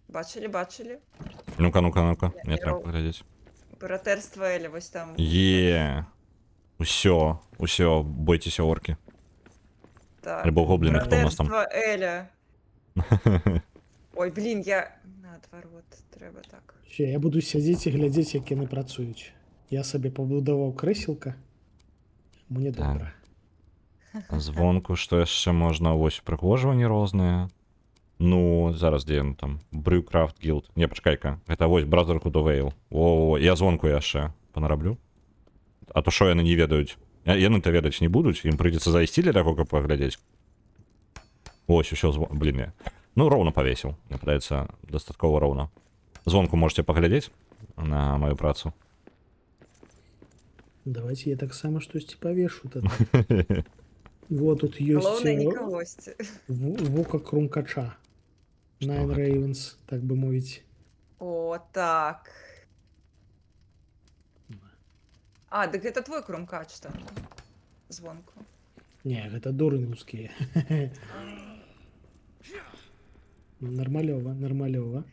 Бачылі? Ну-ка, ну-ка, ну-ка. Я Мне не треба роб- поглядеть. Братэрства Эля, вось там. Усё, бойтеся орки. Так. Альбо гобліни, хто у нас там. Братэрства Эля. Ой, блін, я наадварот, трэба так. Все, я буду сядзець і глядзець, як яны працуюць. Я сабе пабудаваў крэселка. Мне Так. добра. Звонку, што яшчэ можна? Вось упрыгожванні розныя. Ну, зараз дзе ён там? Brewcraft Guild. Не, пачакай-ка. Гэта вось Brotherhood of Ale. О, я звонку яшчэ панараблю. А то што яны не ведаюць? Яны-то ведаць не будуць, ім прыйдзецца зайсці для таго, каб паглядзець. Ось, усё, блін, я. Ну, роўна павесіў. Мне падаецца, дастаткова роўна. Звонку можете паглядзець на маю працу. Давайте я таксама штосьці павешу тады. Вот тут ёсць Галоўнае не кагосьці. вока крумкача. Nine гэта? Ravens, так бы мовіць. О, так. А, дык гэта твой крумкач там. Звонку. Не, гэта дурынгускія. Нармалёва.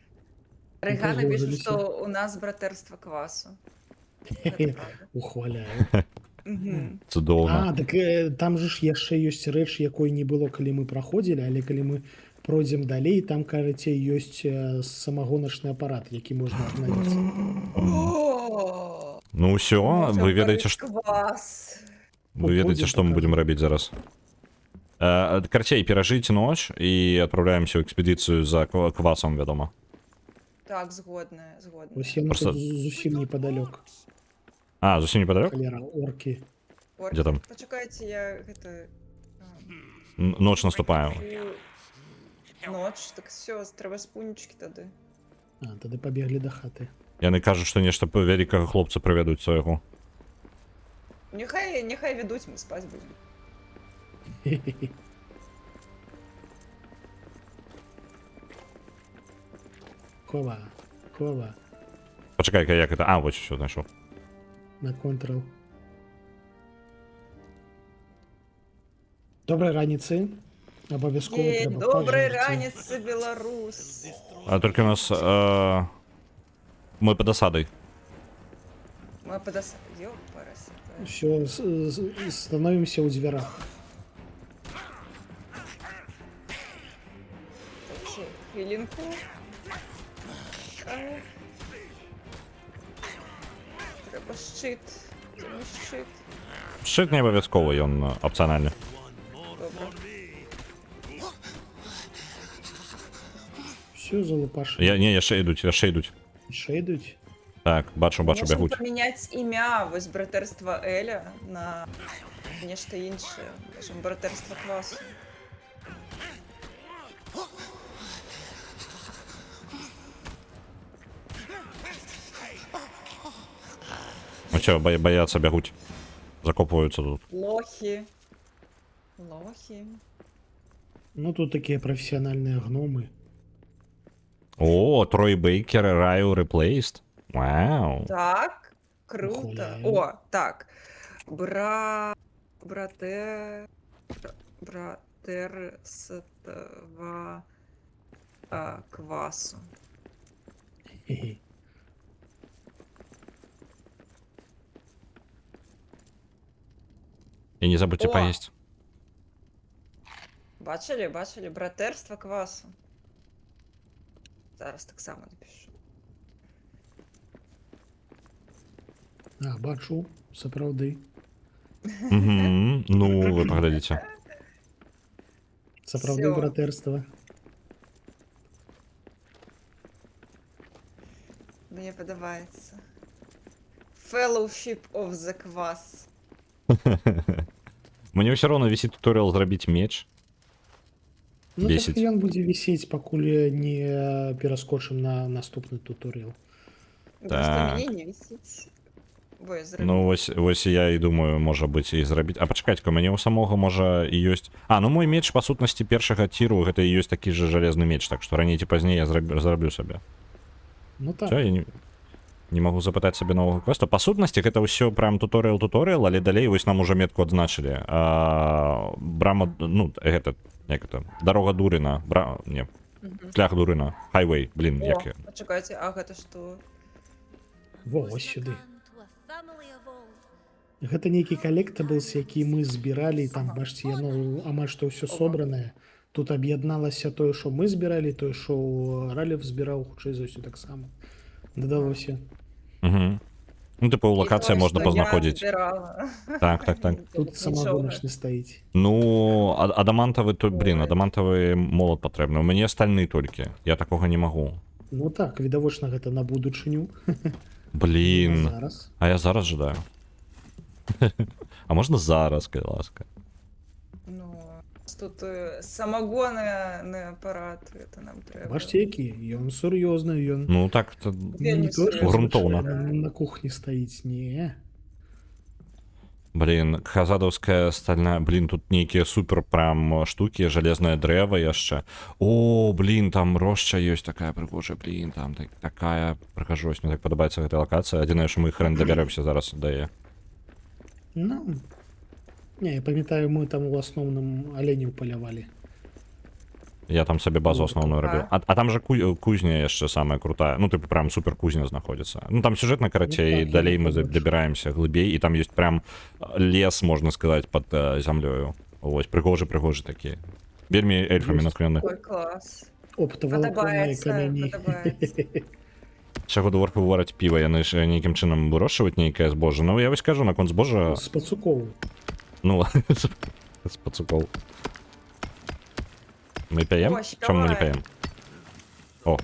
Райгана піша, Упрыгожыліся. што у нас братэрства квасу. Гэта правда. Ухваляю. Мгм. Цудоўна. Так там же ж яшчэ ёсць рэч, якой не было, калі мы праходзілі, але калі мы пройдзем далей, там, кажаце, ёсць самагоначны апарат, які можна абнавіць. О, Ну ўсё, можна вы ведаеце, паліць што квас. вы ведаеце, што мы будзем рабіць зараз. Карцей, перажыць ноч і адпраўляемся ў экспедыцыю за квасам, вядома. Так, згодная. Вось яно Просто- тут зусім непадалёк. А, зусім непадалёк? Халера, оркі. Оркі. Дзе там? Пачакайце, я гэта... Ноч наступае. Ноч, так все, трэба спунечкі тады. Тады пабеглі да хаты. Яны кажуць, што нешта вялікага хлопца прывядуць свайго. Няхай ведуць, мы спаць будзем. Хова. Пачакай-ка, як гэта? А, вось усё знайшоў. На контрол. Добрай раніцы. Абавязкова Ей, трэба добрай пажарці. раніцы, Беларус. А толькі у нас мы пад асадай. Мы падас... Ёпарасіта. Все, становимся ў дзвярах. Хвілінку. Трэба шчыт. Дзе мой шчыт? Шчыт не абавязкова, ён апцыянальны. Добра. Все залупаш. Яшчэ ідуць. Яшчэ ідуць. Так, бачу, Можем бягуць. памяняць імя вось братэрства Эля на нешта іншае. Скажем, братэрства квасу. Ну чё, баяцца бягуць. Закопваюцца тут. Лохі. Ну тут такія прафесіянальныя гномы. О, Трой Бейкер, Раю Replaced. Вау. Так, круто. Ухваляю. О, так. Братэрства квасу. Хе-хе. І не забудьте О! паесці. Бачылі, братэрства квасу. Зараз таксама напишу. Бачу, сапраўды. Ну, вы паглядзіце. Сапраўды Всё. братэрства. Мне падабаецца. Fellowship of the Квас. Мне ўсё роўна вісіць туторыял зрабіць меч. Ну, 10. так ён будзе вісець, пакуль не пераскочым на наступны туторыял. Просто Так. мяне не вісіць. Во, зрабіў. Ну вось я і думаю, можа быць і зрабіць. А пачакайце, у мяне ў самога можа і ёсць. А, ну мой меч па сутнасці першага тіру гэта і ёсць такі же жалезны меч, так што раней ці пазней я зраблю сабе. Ну так. Всё, я не магу запытаць сабе новага квеста. Па сутнасці гэта ўсё прям туторыял, але далей вось нам уже метку адзначылі. Брама, ну, гэта, як это, дарога Дурына, не, шлях Дурына, хайвей, блін, О, як я. пачакайце, а гэта што? Во, ось сюды. To a family of old. Гэта нейкі калектабылс, які мы збіралі, і там, бачыце, яно амаль што ўсё собранае. Тут аб'ядналася тое, што мы збіралі, тое, што Ралеф збіраў, хутчэй за ўсё таксама. Дадалося. Угу. Ну, типу, локацыя можна пазнаходзіць. Так. Тут самагоначны стаіць. Ну, адамантавы, то, блін, адамантавы молот патрэбны. У мяне стальны толькі. Я такога не магу. Ну так, відавочна гэта на будучыню. Блін. Зараз. А я зараз жадаю. А можна зараз, калі ласка. Ну, тут самогонны апарат, это нам трэба. Бачце, які? Ён сур'ёзны, ён Ну, так, то Вельмі то, што грунтоўна. звычайна на кухні стаіць. Не. Блін, хазадаўская стальная, блін, тут нейкія супер прям штукі, жалезнае дрэва яшчэ. О, блін, там роща ёсць такая прыгожая, блін, там такая прыгажосць. Мне так падабаецца гэтая лакацыя. Адзінае, што мы хрен дабярэмся зараз дае. Ну, не, я памятаю, мы там у асноўным аленяў палявалі. Я там сабе базу асноўную рабіў. А там жа кузня яшчэ самая крутая. Ну, типу, прям супер кузня знаходзіцца. Ну, там сюжэтна, карацей, Ну, так, далей я мы памятаю. дабіраемся глыбей, і там ёсць прям лес, можна сказаць, пад зямлёю. Вось, прыгожы такі. Вельмі эльфамі Ёсць. натхнёны. Ой, клас. Оптавалаконныя Падабаецца, камяні. падабаецца. Чаго дворфы вараць піва, яны ж нейкім чынам вырошчваюць нейкае збожжа. Ну, я вось кажу, наконт збожжа, З пацукоў. ну, з пацукоў. Мы пяем? О, Чаму мы не спявай. пяем? О,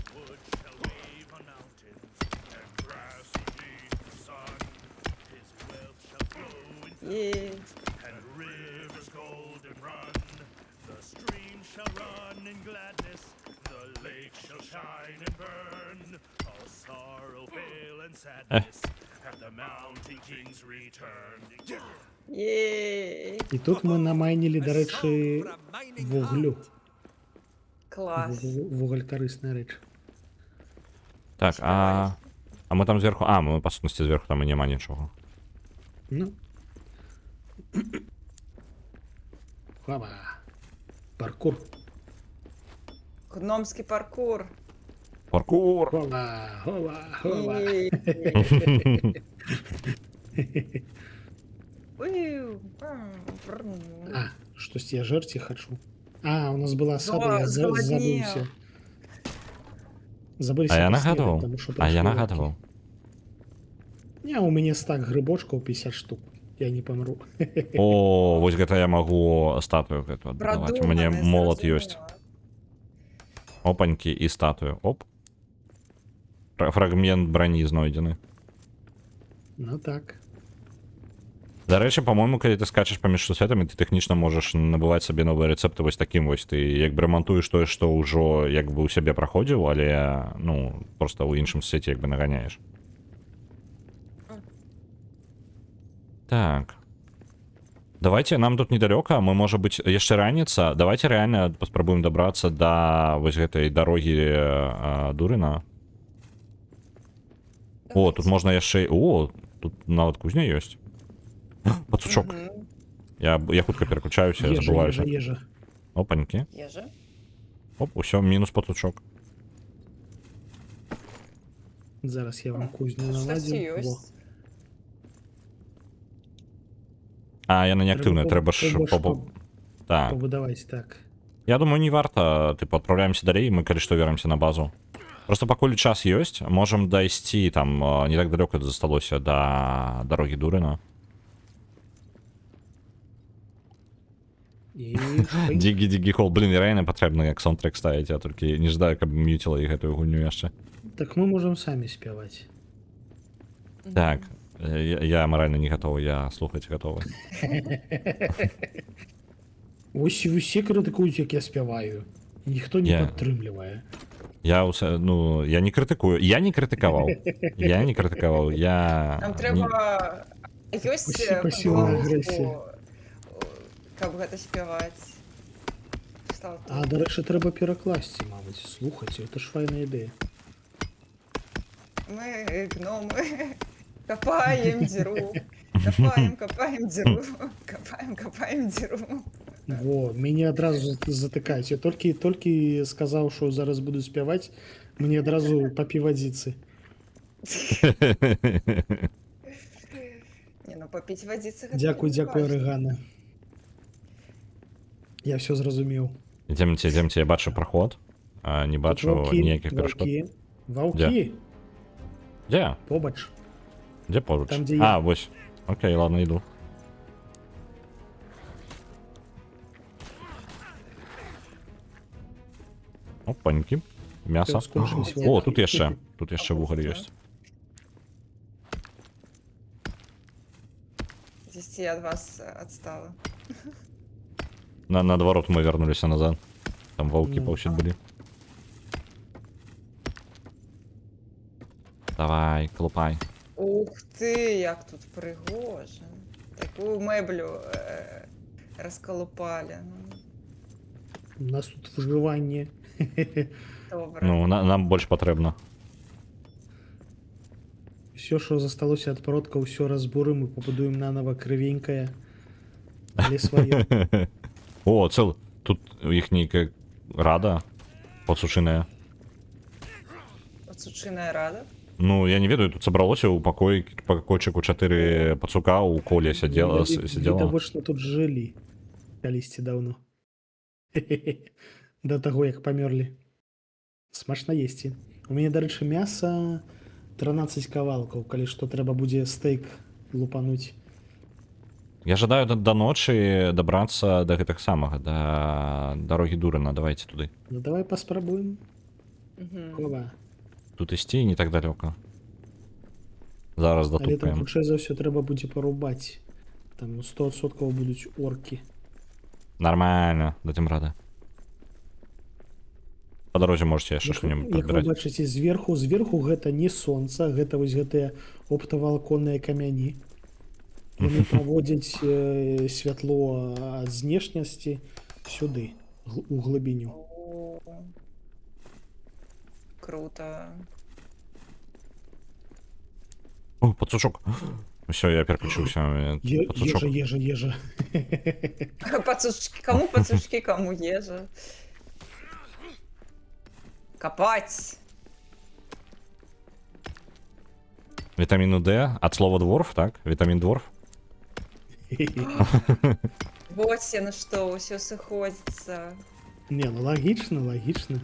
Є. And rivers golden run. The stream shall run in gladness. The lake shall shine and burn. All sorrow, fail, and sadness. And the mountain kings return. Є. І тут ми намайнілі, до речі, вуглю. Клас. Вуголь корисна реч. так, а мы там зверху... А, мы, па сутнасці, зверху там і няма нічого. Ну. Хава. Паркур. Гномський паркур. Паркур! Хова. Є. Уиу. А, штось я жерти хочу. А, у нас была сада, Да, я зголоднел. забылся. Забылся. А я поснедать, нагадывал. потому что А я прошли нагадывал. руки. Не, у меня стак грибочков 50 штук. Я не помру. О, вось гэта я магу статую гэту адбудаваць. У мяне молот ёсць. Опанькі і статую. Оп. Фрагмент брані знойдзены. Ну так. Дарэчы, па-мойму, калі ты скачаш паміж сусветамі, ты тэхнічна можаш набываць сабе новыя рэцэпты вось такім вось. Ты як бы рамантуеш тое, што ўжо як бы ў сябе праходзіў, але, ну, проста ў іншым свеце як бы наганяеш. Так. Давайте, нам тут недалёка, мы, можа быць, яшчэ раніца. Давайте реально паспрабуем дабрацца да вось гэтай дарогі Дурына. О, тут можна яшчэ... О, тут нават кузня ёсць. Пацучок. Я хутка пераключаюся, я забываюся. Ежа. Опанькі. Є же? Оп, усё, мінус пацучок. Зараз я вам кузню Щось наладзю. Во. ёсць. А, яна не актыўная, трэба ж... побольше Так. Побудаваць так. Я думаю, не варта, типу, отправляемся далей, мы, калі што, вернемся на базу. Просто пакуль час ёсць, можам дайсці, там, не так далёка засталося да дарогі Дурына. І Диги хол, блин, реально патрэбна як саундтрек ставіць, я толькі не ждаю, каб мьютила і гэтую гульню яшчэ. так мы можам самі спяваць. Так, я морально не готовы, я слухаць готовы. Ось усе критикують, як я спяваю. Ніхто не Я- підтримлює. Ну, я не критикую. Я не критикував. Я не критикував. Нам Ні. трэба ёсць Пассіўная агрэсія. каб гэта спяваць. Што А, тут? до речі, треба перекласти, мабуть. Слухайте, це ж файна ідея. Мы гномы копаем дыру. Копаем дыру. Копаем дыру. Во, мяне адразу затыкаюць. Я толькі сказаў, што зараз буду спяваць, мне адразу папі вадзіцы. Не, ну попіць вадзіцы гэта Дзякуй, вельмі дзякуй, важна. Арыгана. Я все зразумеў. Ідемце, я бачу проход. Не бачу ніякіх перешкод. Ваўкі. Де? Побач. Де поруч? Там, де я. Ось. Окей, ладно, йду. Опаньки. Мясо. Всё, скончились О, ваўкі. тут яшчэ вугаль ёсць. Здесь я от вас отстала. Наоборот, мы вернулись назад. Там волки Ну. паўсюль былі. Давай, клупай. Ух ты, як тут пригожа. Такую меблю расколупали. У нас тут выживанне. Добре. Ну, нам больш патрэбна. Все, що засталося ад продкаў, ўсё разбурым і пабудуем нанова крывенькае. Але сваё. О, тут у іх нейкая рада подсушыная. Сучиная рада. Ну, я не ведаю, тут сабралося ў пакойчыку 4 пацука ў коле сядзела. Відавочна тут жылі. Калісьці даўно. Да таго, як памёрлі. Смачна есці. У мяне, дарэчы, мяса 13 кавалкаў, калі што трэба будзе стейк лупануць. Я жадаю да ночы дабрацца да гэтых самых, да дарогі Дурана. Давайте туды. Ну давай паспрабуем. Мгм. Кова. Тут ісці не так далёка. Зараз Але там датупаем. хутчэй за ўсё трэба будзе парубаць. Там 100% будуць оркі. Нормально, дадзім рады. Па дарозе можете яшчэ што-небудзь Як вы падбіраць. бачыце, зверху гэта не сонца, гэта вось гэтыя оптавалоконныя камяні. Яны праводзяць святло ад знешнасці сюды, у глыбіню. О, круто. О, пацучок. Усё, я переключыўся. Ежа, ежа, ежа. Пацушки, кому пацушки, кому ежа. Копать. Вітаміну Д ад слова дворф, так? Вітамін дворф. Вот на что все сыходится. Не, ну лагічна, лагічна.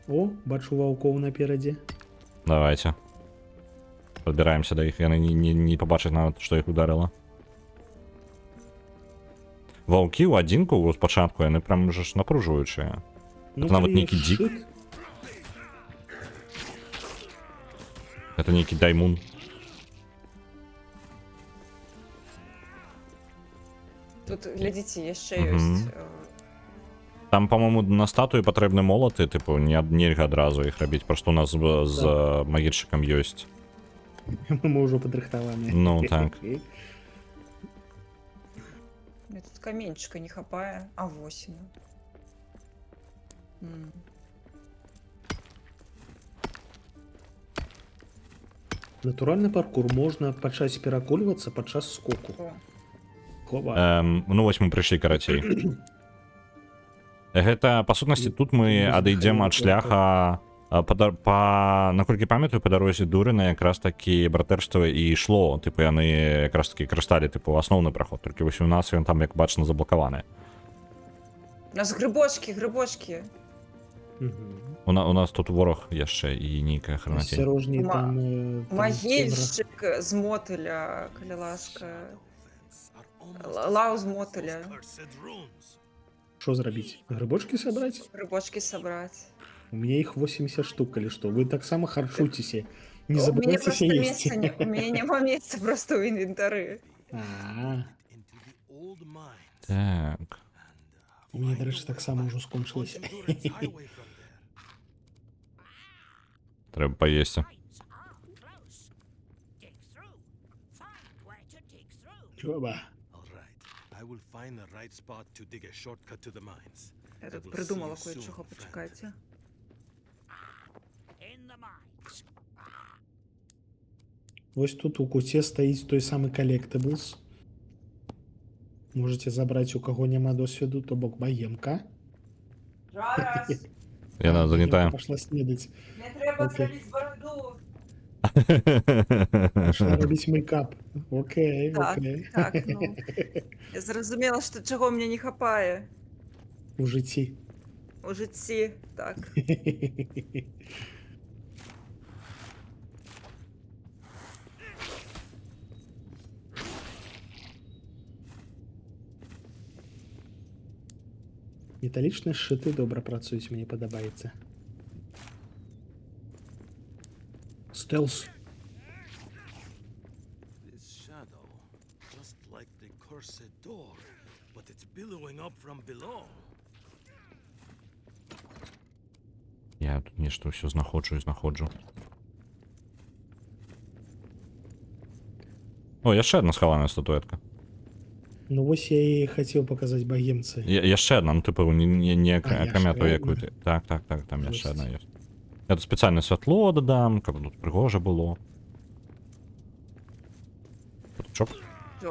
О, бачу ваўкоў наперадзе. Давайте. Подбираемся до іх. Яны не побачаць нават, што іх ударыла. Ваўкі ў адзінку спачатку, яны прям уже ж напружваючыя. Ну, нават калі нейкі дзік. шык, Это нейкі даймун. Тут, глядите, еще Мгм. есть. Там, по-моему, на статуі патрэбны молаты, типу, нельга адразу іх рабіць, просто у нас з магільшчыкам ёсць. Мы ўжо падрыхтаваныя. Ну, так. Мне тут каменчика не хапае. А 8. Натуральны паркур можна пачаць перакульвацца падчас скоку. О, Хова. Ну, вось мы прыйшлі карацей. Гэта, па сутнасці, тут мы адыдзем ад шляха. Наколькі памятаю, па дарозе Дурана якраз такі братэрства і ішло. Типу, яны якраз такі карысталі, типу, асноўны праход. Толькі вось у нас ён там, як бачна, заблакаваны. у нас грибочки. Мгм. У нас тут ворог яшчэ і нейкая хранацень. Асцярожней, Ма- там... там цебра. Могильщик з мотиля, коли ласка. Лау з мотиля. Cursed runes. Що зрабіць? Грибочки сабраць? Грибочки собрать. У меня их 80 штук, калі што. Вы таксама харчуйцеся. Не У меня забывайцеся просто есці. места не, у меня нема места просто у инвентары. А, Into the old mines. Так. У меня, до речі, так само вже скончилося. Треба поїсти. Mines are close. Dig through. Find where to dig through. Чоба. All right. I will find the right spot to dig a shortcut to the mines. Я I тут will придумала see you кое-чого, soon, friend. почекайте. In the mines. Ось тут у куце стоїть той самий Collectibles. Можете забрати у кого нема досвіду, то бок баємка. Зараз! Я на занятая. Пошла снідать. Не треба Окей. зробити бороду! Пошла робити мейкап. Окей, Так, окей. так, ну. Я зрозуміла, що чого мені не хапає У житті. у житті. Так. Металічні щити добре працюють, мені подобається. Стелс. This shadow, just like the cursed door, but it's billowing up from below. Я тут нічого все знаходжу і знаходжу. О, є ще одна схована статуетка. Ну ось я і хотів показати богемці. Є ще одна, ну типу, не я окремя ще тої, одна. яку ти. Так, там є ще Ось. одна є. Я тут спеціальне світло додам, щоб тут пригоже було. Патучок. Все.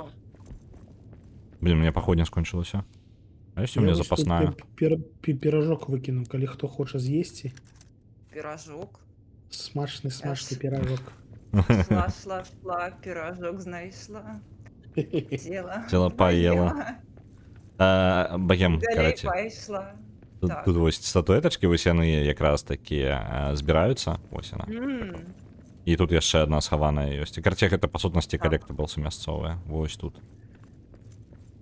Блін, у мене походня скончилася. А якщо у мене ось тут запасна? пірожок викинув, коли хто хоче з'їсти. Пірожок. Смачний пірожок. Шла, пірожок знайшла. Тіла. Тіла поїла. Богем, Далі короче. пішла. Тут, Так. тут ось статуеточки весняні якраз такі збираються. Ось вона. І тут є ще одна схована. І ось ці картеки це по сутності Так. колектиблси місцеві. Ось тут.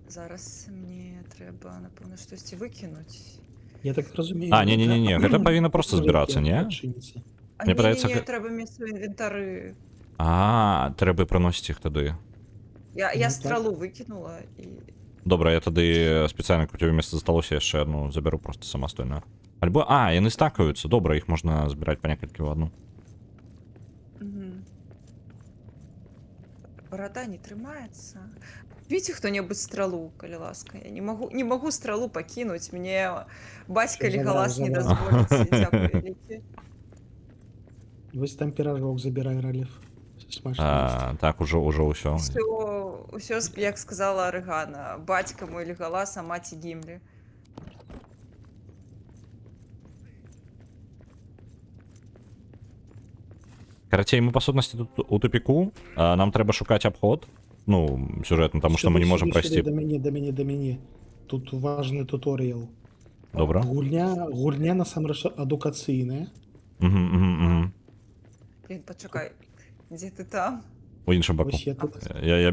Зараз мені треба, напевно, щось викинути. Я так розумію. А, ні, це повинно просто збиратися, ні? Відчиниться. А Мені подається, ні, ка- треба місце інвентари. А, треба приносити їх тоді. Я так. стралу викинула і. Добре, я тоді спеціально крутив місце здалося, я ще одну заберу просто самостійно. Або, і вони стакаються, добре, їх можна збирати по некілька в одну. Мгм. Борода не тримається. Купите кто-нибудь стралу, коли ласка. Я не могу стралу покинуть. Мне батька Всё, Леголас не забрал. дозволит. Дякую велике. Ось там пірожок забирай, Ралів. Смачно їсти. Так, уже усе. Усё, як сказала Орегана. Батька мой Леголас, а мать Гімлі. Короче, ми по сутності тут у тупіку, нам треба шукати обход. Ну, сюжетно, тому що ми не Сюди, можемо сюди, сюди, пройти. до мене. Тут важний туторіал. Добре. Гульня насамрэч адукацыйная. Угу. Блін, почекай. Де ти там? У іншому боку. Ось я тут.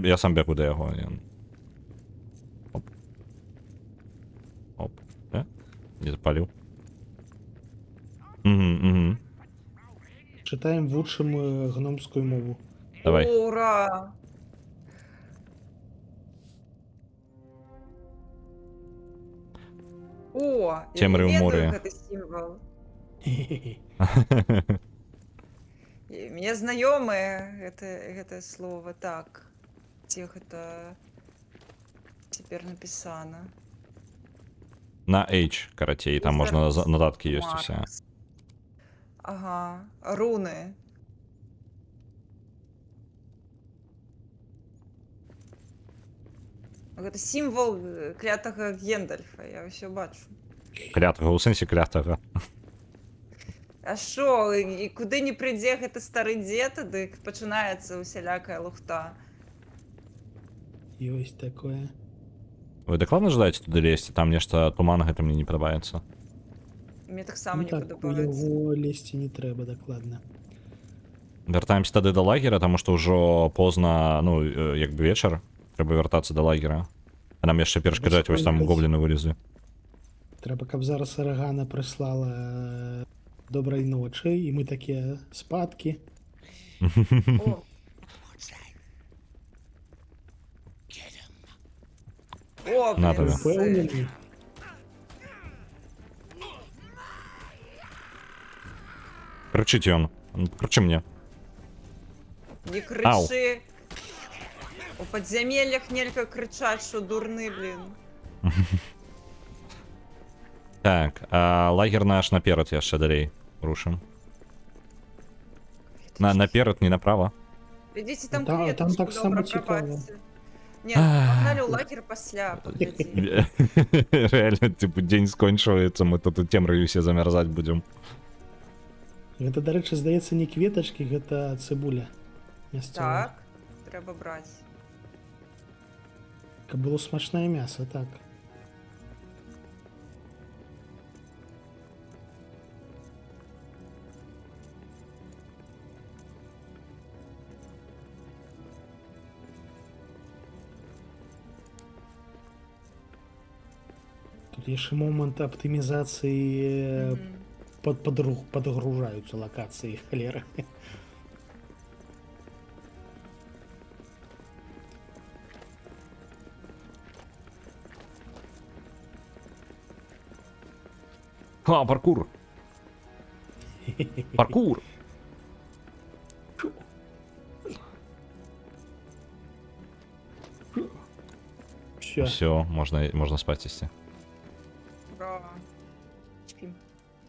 Я сам бігу до його. Оп. Оп. Не запалив. Угу. Читаємо вучимо гномську мову. Давай. Ура! О, Темры в ведаю море. гэты сімвал. І мне знаёмае гэта слово. Так. Дзе гэта цяпер напісана? На H, карацей, там можна нотатки ёсць усе. Маркс. Ага, руны. Гэта сімвал клятага Гендальфа, я ўсё бачу. Клятага, у сэнсе клятага. А що, і куди не прийде гэты стары дзед, дык пачынаецца усялякая лухта. Ёсць такое. Вы дакладна жадаеце туды лезці? Там нешта туман гэта мне не падабаецца. Мне таксама Ну не так, у падабаецца. яго лезці не трэба дакладна. Вяртаемся тады да лагера, таму што ўжо позна, ну, як бы вечар. Трэба вяртацца да лагера. А нам яшчэ перашкаджаць, вось там гобліны вылезлі. Трэба, каб зараз Арагана прыслала добрай ночы, і мы такія спадкі. О, О, На блін, тобі. це- Упэўнены. Кричить ён. Кричи мне. Не кричи. У подземельях нельга кричать, что дурны, блин. Так, лагер наш наперад яшчэ далей рушым. Наперад, не направо. Идите там Там кветочку так само добра цікаво. пробачьте. Нет, погнали у лагерь пасля, погоди. Реально, типу, день скончується, ми тут у темряві все замерзать будем. Гэта, дарэчы, здаецца, не кветачкі, гэта цыбуля. Мясцовая. Так, треба брать. Каб было смачнае мяса, так. Тут яшчэ момант аптымізацыі падгружаюцца лакацыі, халера. Паркур! Паркур! Все. Все, можна спать ісці. Ура. Спим.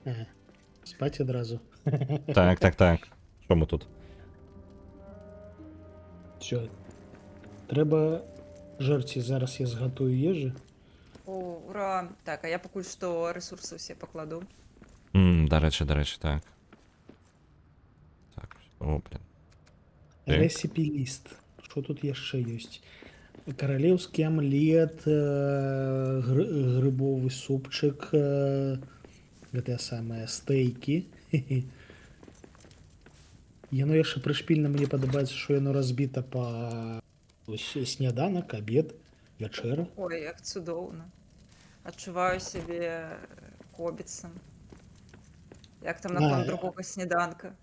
Ага. Спать одразу. Так. Що ми тут? Все. Треба жерці, зараз я зготую їжі. О, ура. Так, а я покуль что ресурсы все покладу. До речі, так. Так, о, блін. Так. Ресіпі-ліст. Що тут яшчэ ёсць? Каралеўскі амлет, грыбовы супчык, гэтыя самыя стейкі. Яно яшчэ прышпільна, мне падабаецца, што яно разбіта па сняданак, абед, вячэра. Ой, як цудоўна. Адчуваю сябе кобіцам. Як там наконт другога сніданка?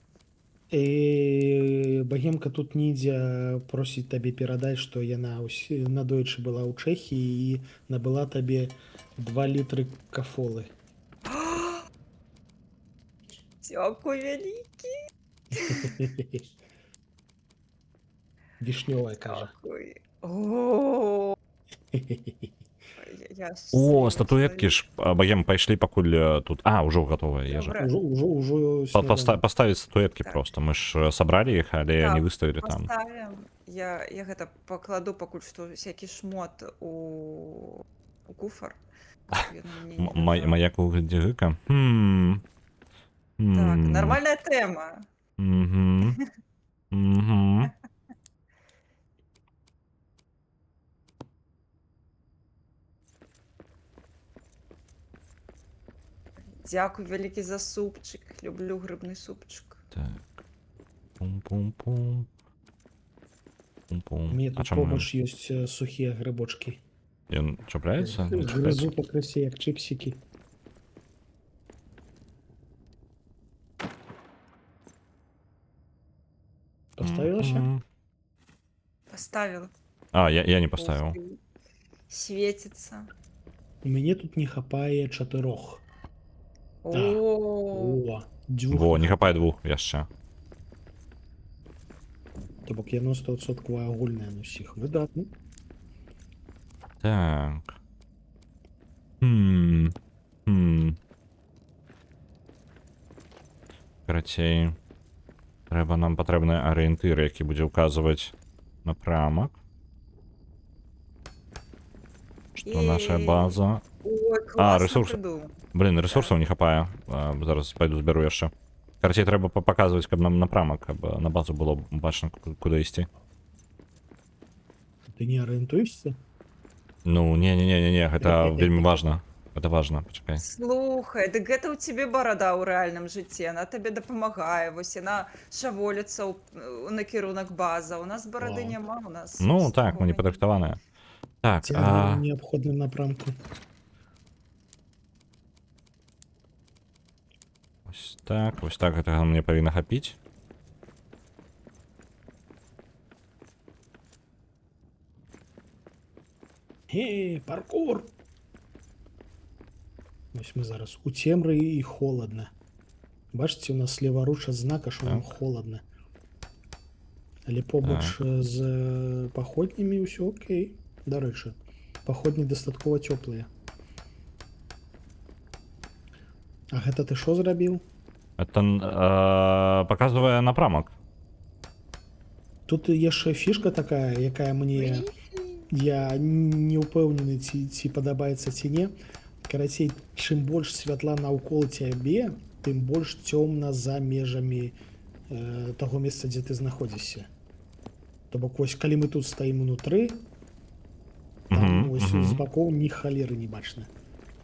Багемка тут нідзе просіць табе перадаць, што яна надойчы была ў Чэхіі і набыла табе 2 літры кафолы. Дзякуй вялікі. Вішнёвая, кажа. Дзякуй. О, О, статуэткі ж, багем, пайшлі пакуль тут... ўжо гатовая ежа. Добра. Ужо снедана. Паставіць статуэткі просто. Мы ж сабралі іх, але Так, не выставілі там. Поставим. Я гэта пакладу пакуль што всякі шмот у куфар. Маяк у выглядзе гыка. Так, нормальная тэма. Дзякуй вялікі за супчык. Люблю грыбны супчык. Так. Пум-пум-пум. Пум-пум. Мне тут побач ёсць сухія грыбочкі. Ён чапляецца? Грызу па красе, як чыпсікі. Поставілася? Поставила. Я не поставіў. Светится. У мяне тут не хапае 4. О, О, 2. Во, не хапае 2 яшчэ. То бок яно 100% агульнае на ўсіх. Выдатна. Так. Карацей. Трэба нам патрэбны арыентыр, які будзе ўказваць напрамак. Што наша база. ой, класна ресурсы. придумал. Блін, ресурсаў не хапае. Зараз пайду збяру яшчэ. Карацей, трэба паказваць, каб нам напрамак, каб на базу было бачна, куды ісці. Ты не арыентуешся? Ну, не, гэта вельмі важна. Гэта важна, пачакай. Слухай, дык гэта ў цябе барада ў рэальным жыцці, она табе дапамагае, вось яна шаволіцца ў накірунак база. У нас барады Вау. няма, у нас. Ну, так, мы не такога падрыхтаваныя. Так, Цягнем у неабходным напрамку. Вось так, гэтага мне павінна хапіць. Паркур! Вось мы зараз у цемры і холадна. Бачите, у нас леворуч ад знака, що нам холодно. Але побач з паходнямі ўсё окей. Дарэчы, паходні дастаткова цёплыя. А гэта ты што зрабіў? Это показывае напрамак. Тут яшчэ фішка такая, якая мне... Я не ўпэўнены, ці падабаецца, ці не. Карацей, чым больш святла наўкол цябе, тым больш цёмна за межамі таго месца, дзе ты знаходзішся. То бок, вось, калі мы тут стаім унутры, там ось з бакоў ні халеры не бачна.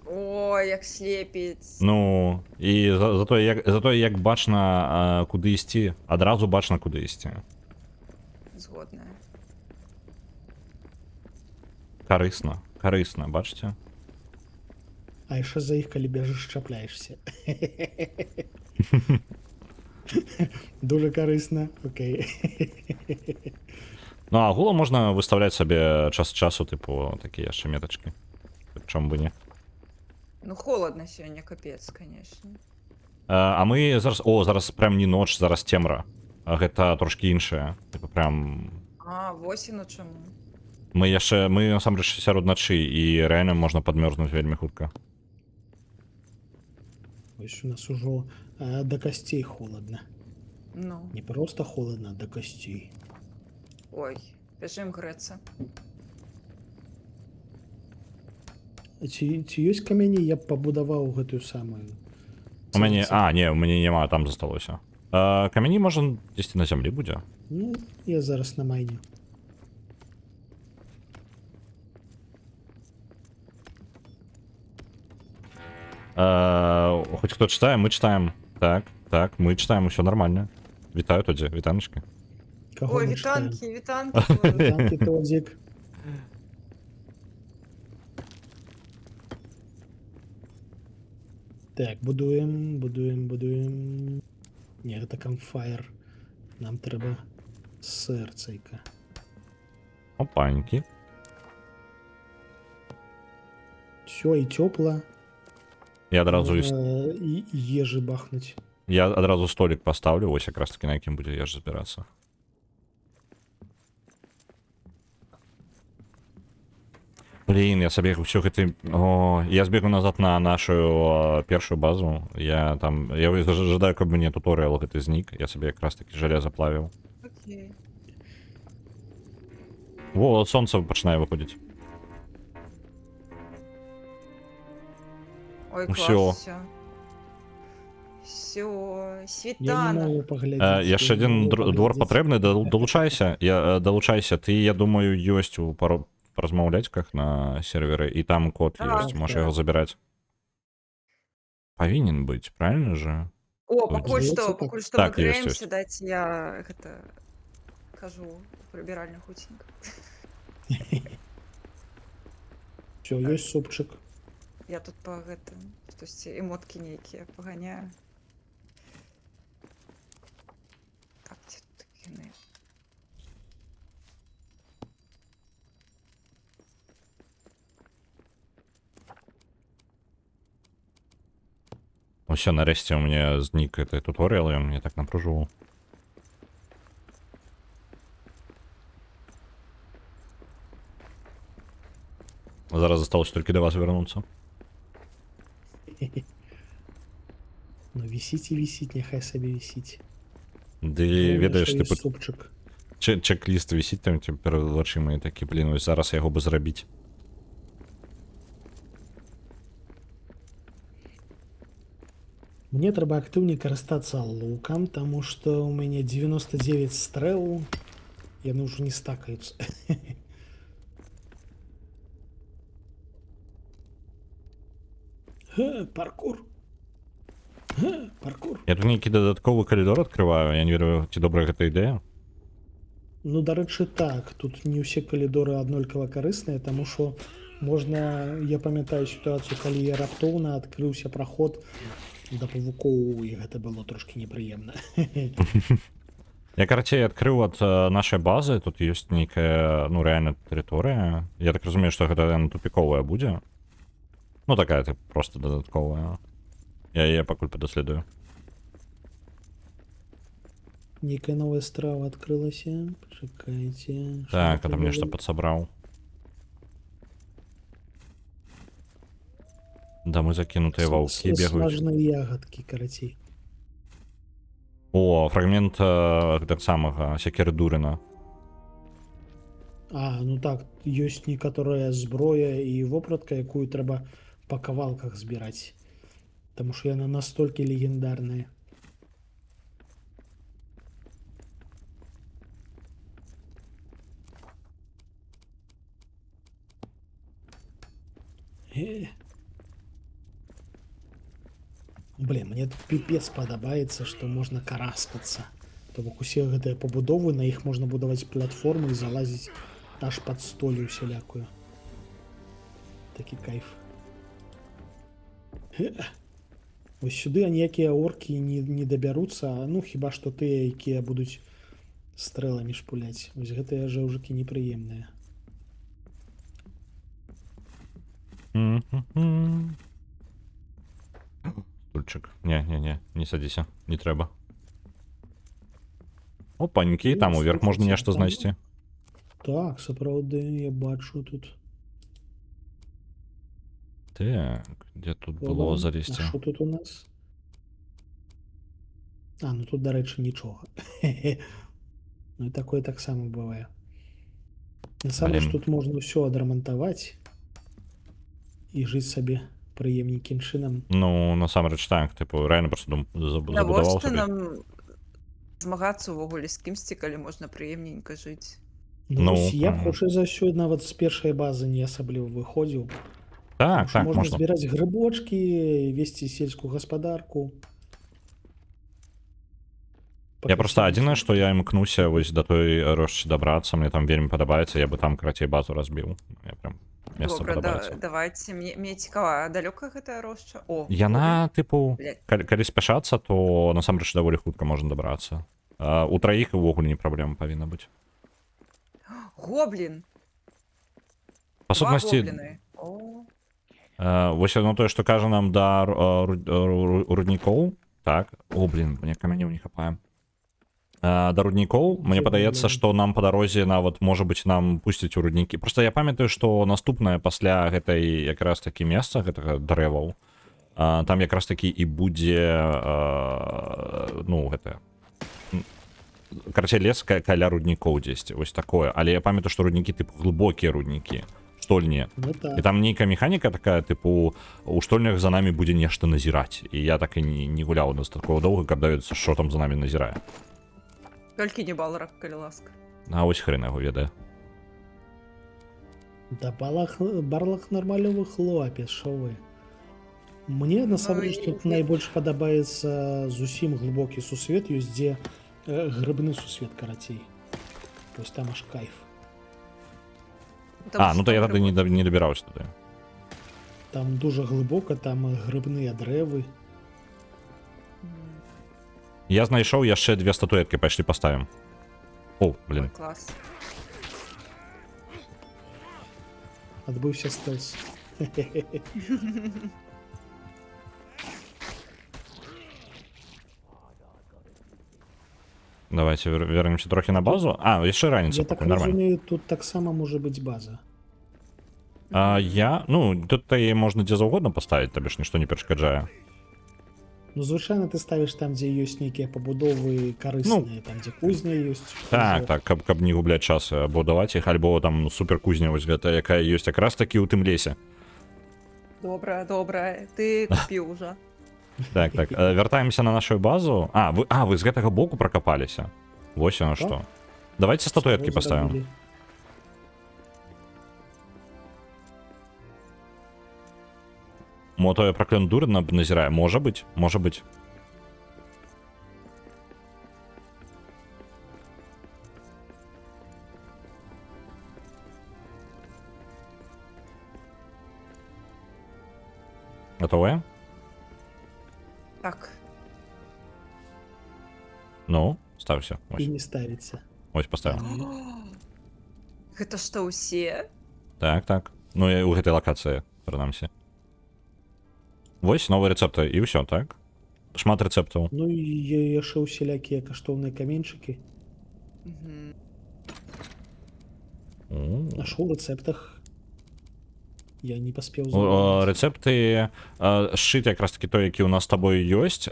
Ой, як слепіць. Ну, і затое як бачна, куды ісці, адразу бачна, куды ісці. Згодная. Карысна, бачыце? А яшчэ за іх, калі бежыш, чапляешся. Дуже карысна, окей. Ну, а агулам можна выставляць сабе час часу, типу, такія яшчэ метачкі. Чому бы не? Ну, холодно сёння, капец, конечно. А мы зараз... О, зараз прям не ноч, зараз цемра. А гэта трошкі іншае. Типу, прям... А, восень, чаму? Мы насамрэч сярод начы, і рэальна можна падмёрзнуць вельмі хутка. Вось у нас ужо да касцей холодно. Ну, Не просто холодно, а до костей. ой, бежим грэцца. Ці ёсць камяні, я б пабудаваў гэтую самую. У мяне... А, не, у мяне няма, там засталося. Камяні, можа, дзесьці на зямлі будзе? Ну, я зараз на майне. Хоць хто чытае, мы чытаем. Так, мы чытаем, усё нормально. Вітаю тоді, вітаночки. Каго Ой, мы читаем? вітанки. Вітанки, Тодзік. Так, будуем. Не, гэта камфайр. Нам трэба сэрцайка. Опаньки. Всё, і цёпла. Я адразу І ежы бахнуць. Я адразу столик поставлю, ось якраз таки на якім будзе еш збірацца. Блин, я сабе ўсё гэты... О, я збегу назад на нашу першую базу. Я жадаю, каб мне туторыял гэты знік. Я сабе якраз таки жалеза плавіў. Окей. Во, сонца пачынае выходзіць. Ой, Ну, клас, всё. Всё, Я не світана. могу паглядзець. Яшчэ я не адзін могу двор паглядзець. патрэбны, далучайся. Далучайся. Ты, я думаю, ёсць у размаўляцьках на сервере, і там код Так, ёсць, можаш так. яго забіраць. Павінен быць, правильно же? О, Ой, пакуль здаецца, што, так. пакуль што Так, мы ёсць, грэемся, ёсць. дайце я гэта кажу прыбіральня хуценька. Всё, ёсць супчык. Я тут па гэта, штосьці эмоткі нейкія паганяю. Так, ці тут яны? Усё, нарэшце у мяне знік гэты туторыял, ён мне так напружваў. Зараз засталось толькі да вас вярнуцца. Ну, вісіць і вісіць, няхай сабе вісіць. Ды ведаеш, Яшчэ типу, ёсць супчык. чек-ліст вісіць там перад вачыма і такі, блін, ось зараз яго бы зрабіць. Мне трэба актыўней карыстацца лукам, таму што ў мяне 99 стрэл, яны ўжо не стакаюцца. Паркур. Паркур. Я тут нейкі дадатковы калідор адкрываю, я не ведаю, ці добрая гэта ідэя. Ну, дарэчы, так, тут не ўсе калідоры аднолькава карысныя, таму што можна, я памятаю сітуацыю, калі я раптоўна адкрыўся праход да павукоў, і гэта было трошки непрыемна. Я, карацей, адкрыў ад нашай базы, тут ёсць нейкая, ну, рэальна тэрыторыя. Я так разумею, што гэта тупіковая будзе. Ну, такая, ты просто дадатковая. Я яе пакуль падаследую. Некая новая страва открылась. Почекайте. Что Так, а это там нешта было? падсабраў. Да мы закінутыя ваўкі бегаюць. Смажные ягодки, карацей. О, фрагмент так самага сякеры Дурина. А, ну так, ёсць некаторая зброя і вопратка, якую трэба па кавалках збіраць. Таму што яна настолькі легендарная. Блин, мне тут піпец падабаецца, што можна караскацца. То бок усе гэтыя пабудовы, на іх можна будаваць платформы і залазіць аж пад столю усялякую. Такі кайф. Вось сюды ніякія оркі не дабяруцца, ну хіба што тыя, якія будуць стрэламі шпуляць. Вось гэтыя жаўжыкі непрыемныя. Стульчик. Не садзіся, не трэба. Опанькі, там уверх можна нешта знайсці. Так, сапраўды, я бачу тут. Так, дзе тут Опа, было а залезці? што тут у нас? А, ну тут, дарэчы, нічога. Ну і такое таксама бывае. Насамрэч Блін. тут можна ўсё адрамантаваць і жыць сабе прыемненькім чынам. Ну, насамрэч так, типу, рэальна проста забудаваў Навошта сабе. нам змагацца ўвогуле з кімсьці, калі можна прыемненька жыць? Ну, Ну, вось я б ага. хутчэй за ўсё нават з першай базы не асабліва выходзіў. Так, так, Можна можна. збіраць грыбочкі, весці сельскую гаспадарку. Я просто адзінае, што я імкнуся вось да той рошчы дабрацца, мне там вельмі падабаецца, я бы там карацей базу разбіў. Я прям месца Добра, падабаецца. давайце, мне цікава, а далёка гэтая роща? О, Яна, типу, Блядь. калі спяшацца, то насамрэч даволі хутка можна дабрацца. У траіх увогуле не праблема павінна быць. гоблін! Па Два сутнасці, гобліны. О, вось яно тое, што кажа нам да руднікоў, так, о, блин, мне камянёў не хапае. Да руднікоў, мне Дзе падаецца, блін? што нам па дарозе нават, можа быць, нам пусціць у руднікі. Просто я памятаю, што наступнае пасля гэтай якраз такі месца, гэтага дрэваў, там якраз такі і будзе, ну, гэтае, карацей, лес каля руднікоў дзесьці, вось такое. Але я памятаю, што руднікі, тыпу, глыбокія руднікі, штольні. Ну І так. там нейкая механіка такая, тыпу, у штольнях за намі будзе нешта назіраць. І я так і не гуляў дастаткова доўга, каб даведацца, што там за намі назірае. толькі не балрак, калі ласка. А вось хрен яго ведае. Да барлах нармалёвы хлопец, шо вы. Мне насамрэч і- тут найбольш падабаецца зусім глыбокі сусвет, ёсць дзе грыбны сусвет карацей. Вось там аж кайф. Ну то я тады не дабіраўся туды. Там дуже глыбока, там грыбныя дрэвы. Я знайшоў яшчэ 2 статуэткі, пайшлі паставім. О, блин. Клас. Адбыўся стэлс. Давайте вернемся трохи на базу. А, яшчэ раніца, Я так пакуль нормально. разумею, тут таксама можа быць база. Ну, тут і можна дзе заўгодна паставіць, табе ж нішто не перашкаджае. Ну, звычайна ты ставіш там, дзе ёсць нейкія пабудовы карысныя, там, дзе кузня ёсць. Так, так, каб не губляць час, або даваць іх, альбо там суперкузня вось гэта, якая ёсць якраз такі ў тым лесе. Добра, добра, ты купіў ужо. Так, так, вяртаемся на нашу базу. Вы з гэтага боку пракапаліся. Вось яно што. Давайте статуэткі Што паставім. зрабілі? Мо тое праклён дурна назірае, можа быць, можа быць. Готовыя? Так, Ну, ставься. І Ось, не ставіцца. ось поставив. гэта што ўсе? Так, так. Ну, і у гэтай лакацыі, прынамсі. Вось новыя рэцэпты, і ўсё, так? Шмат рэцэптаў. Ну і яшчэ усялякія каштоўныя каменьчыкі. Мгм. А що у рецептах? Я не паспеў Рэцэпты шчыт якраз таки той, які ў нас з табою ёсць,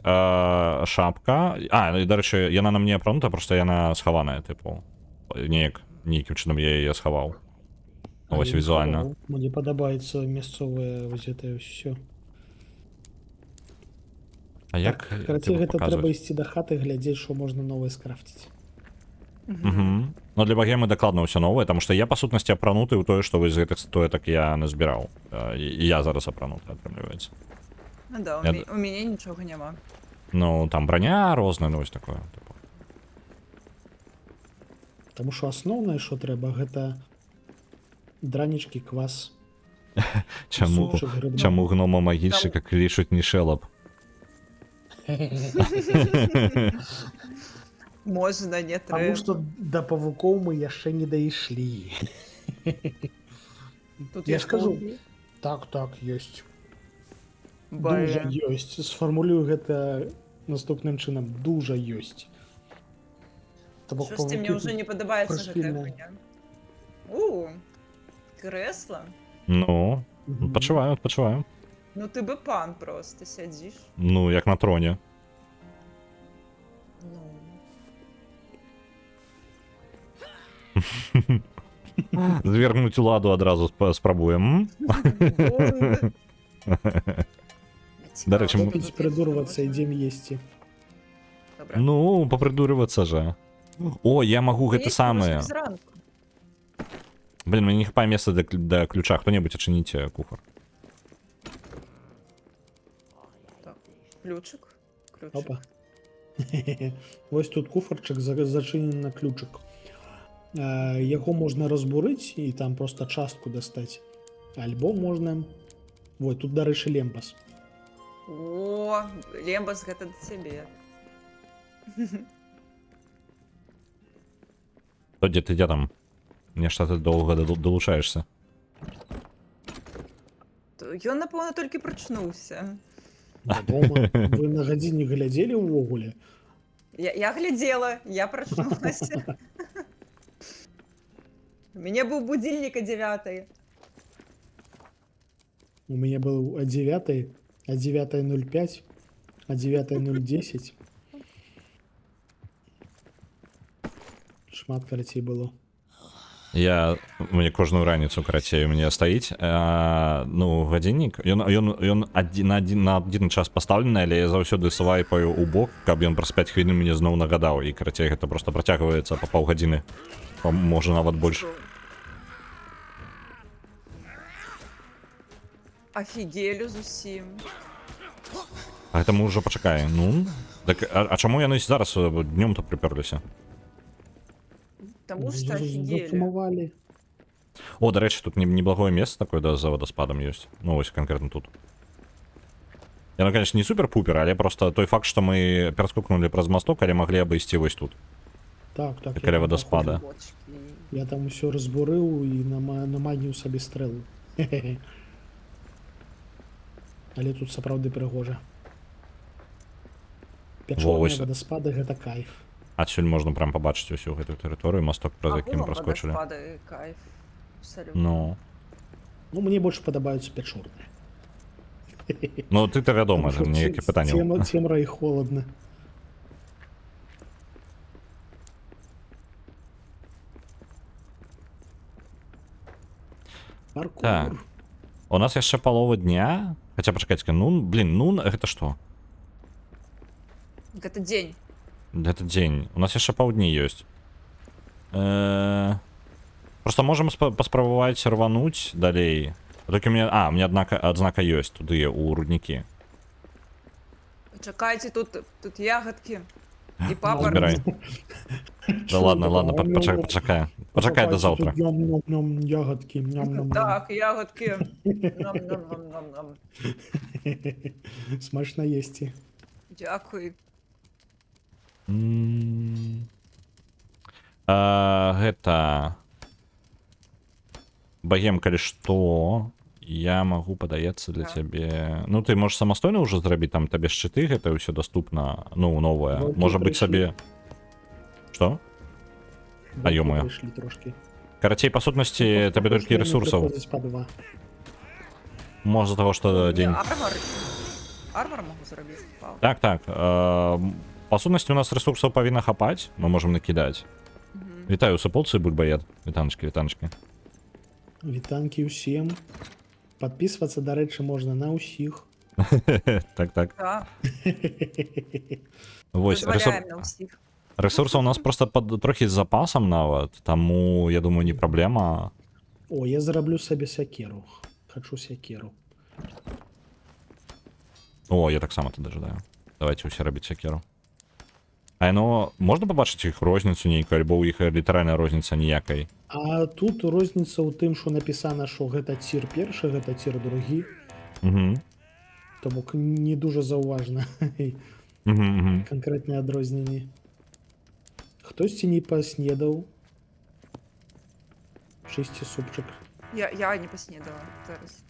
шапка. І дарэчы, яна нам не апранута, просто яна схаваная, тыпу. Нейкім чынам я яе схаваў. Вось візуальна. Мне падабаецца мясцовае вось гэтае ўсё. А як Карацей, гэта трэба ісці да хаты, глядзець, што можна новае скрафціць. Ну для багемы дакладна ўсё новае, таму што я па сутнасці апрануты ў тое, што вось з гэтых стоятак я назбіраў. І я зараз апрануты, атрымліваецца. Ну да, Я- у мяне нічога няма. Ну там броня розная, ну вось такое. Типу. Таму што асноўнае, што трэба, гэта дранічкі, квас. супчык грыбны. Чаму гнома магічніка клічуць не шэлап? Можна, не Таму трэба. што да павукоў мы яшчэ не дайшлі. Тут Я є ж кажу, пауки. так, ёсць. Бля. Дужа ёсць. Сфармулюю гэта наступным чынам. Дужа ёсць. То бок Щось мне павукі вже не подобається прышпільныя. гэтая хуйня. Кресло. Ну, Мгм. адпачываю. Ну ты бы пан просто сядзіш. Ну, як на троне. Ну. Звергнуць уладу адразу спрабуем. Бонда. Да рэчы, Цікаво, Тут тут прыдурвацца, є ідзем есці. Добре. Ну, папрыдурвацца жа. О, я магу гэта Є самае. можна зранку. Блин, мне не хапае месца да ключа. Хто-небудзь адчыніце куфар. Так. Ключик. Ключик. Опа. Вось тут куфарчык зачынены на ключык. Яго можна разбурыць і там просто частку дастаць. Альбо можна... Вой, тут, дарэчы, лемпас. О, Лембас, гэта да цябе. То дзе ты, дзе там? Нешта ты доўга далучаешься. Ён, напэўна, толькі прачнуўся. Вядома, вы на гадзіне глядзелі ўвогуле? Я глядзела, я прачнулася. У мяне быў будильник о 9. У мяне быў о 9, о 9:05, о 9:010. Шмат карацей было. Мне кожную раніцу, карацей, у мяне стаіць. Ну, гадзіннік. Ён на адзін час пастаўлены, але я заўсёды свайпаю ў бок, каб ён праз 5 хвілін мяне зноў нагадаў. І, карацей, гэта просто працягваецца па паўгадзіны. Можа, нават больш. Офігелю зусім. А гэта мы ўжо пачакаем. Ну, так, а чаму яны зараз днём-то прыпёрліся? Таму што офігелю. Засумавалі. О, дарэчы, тут неблагое месца такое да за вадаспадам ёсць. Ну, вось канкрэтна тут. Яно, конечно, не супер-пупер, але просто той факт, што мы пераскокнули праз масток, але маглі абысці вось тут. Так. Каля вадаспада. Бочки. Я там усё разбурыў і наманіў сабе стрэлу. Але тут сапраўды прыгожа. Пячорныя вось. вадаспады гэта кайф. Адсюль можна прям пабачыць усю гэтую тэрыторыю, масток, праз які мы праскочылі. Вадаспады, кайф. Абсолютно. Ну, Ну, мне больш падабаюцца пячорныя. ну ты-то вядома, Таму што ніякі пытанняў. Цемра і холодна. Паркур. Так. У нас яшчэ палова дня. Хаця, пачакайце, нун, гэта што? Гэта дзень. Гэта дзень. У нас яшчэ паўдні ёсць. Просто можам паспрабаваць рвануць далей. Толькі мне... у мне адзнака ёсць туды, у руднікі. Чакайце, тут ягадкі. І Збірай. папароткі. Да ладно, пачакай. Пачакай до заўтра. Ням-ням-ням, ягодки. Ням-ням-ням. Так, ягодки. Нам-нам-нам-нам-нам. Смачно есці. Дякую. Гэта... Багем, калі што... Я магу, падаецца, для Так. цябе. Ну, ты можаш самастойна ўжо зрабіць, там табе шчыты, гэта ўсё доступна, ну, новае. Ваўкі Можа быць прыйшлі. сабе. Што? Ваўкі ё-моё. прыйшлі трошки. Карацей, па сутнасці, табе толькі ресурсаў. Прыходзіць па 2. Можа таго, што дзень. Армор могу зрабіць. Вау. Так, так. Па сутнасці у нас ресурсаў павінна хапаць, мы можам накідаць. Вітаю, суполцы, бульбаед. Вітаночки, вітаночки. Вітанкі ўсім. Падпісвацца, дарэчы, можна на ўсіх. Так, так. Так, Вось, дазваляем на ўсіх. ресурсаў у нас просто трохі з запасам нават, таму, я думаю, не праблема. О, я зараблю сабе сякеру. Хачу сякеру. О, я таксама тады жадаю. Давайте усе рабіць сякеру. А яно, можна пабачыць іх розніцу нейкую, альбо ў іх літаральная розніца ніякай? А тут розніца ў тым, што напісана, што гэта цір першы, гэта цір другі. Угу. То бок не дуже заўважна Угу. канкрэтныя адрозненні. Хтосьці не паснедаў. Чысці супчык. Я не паснедала зараз.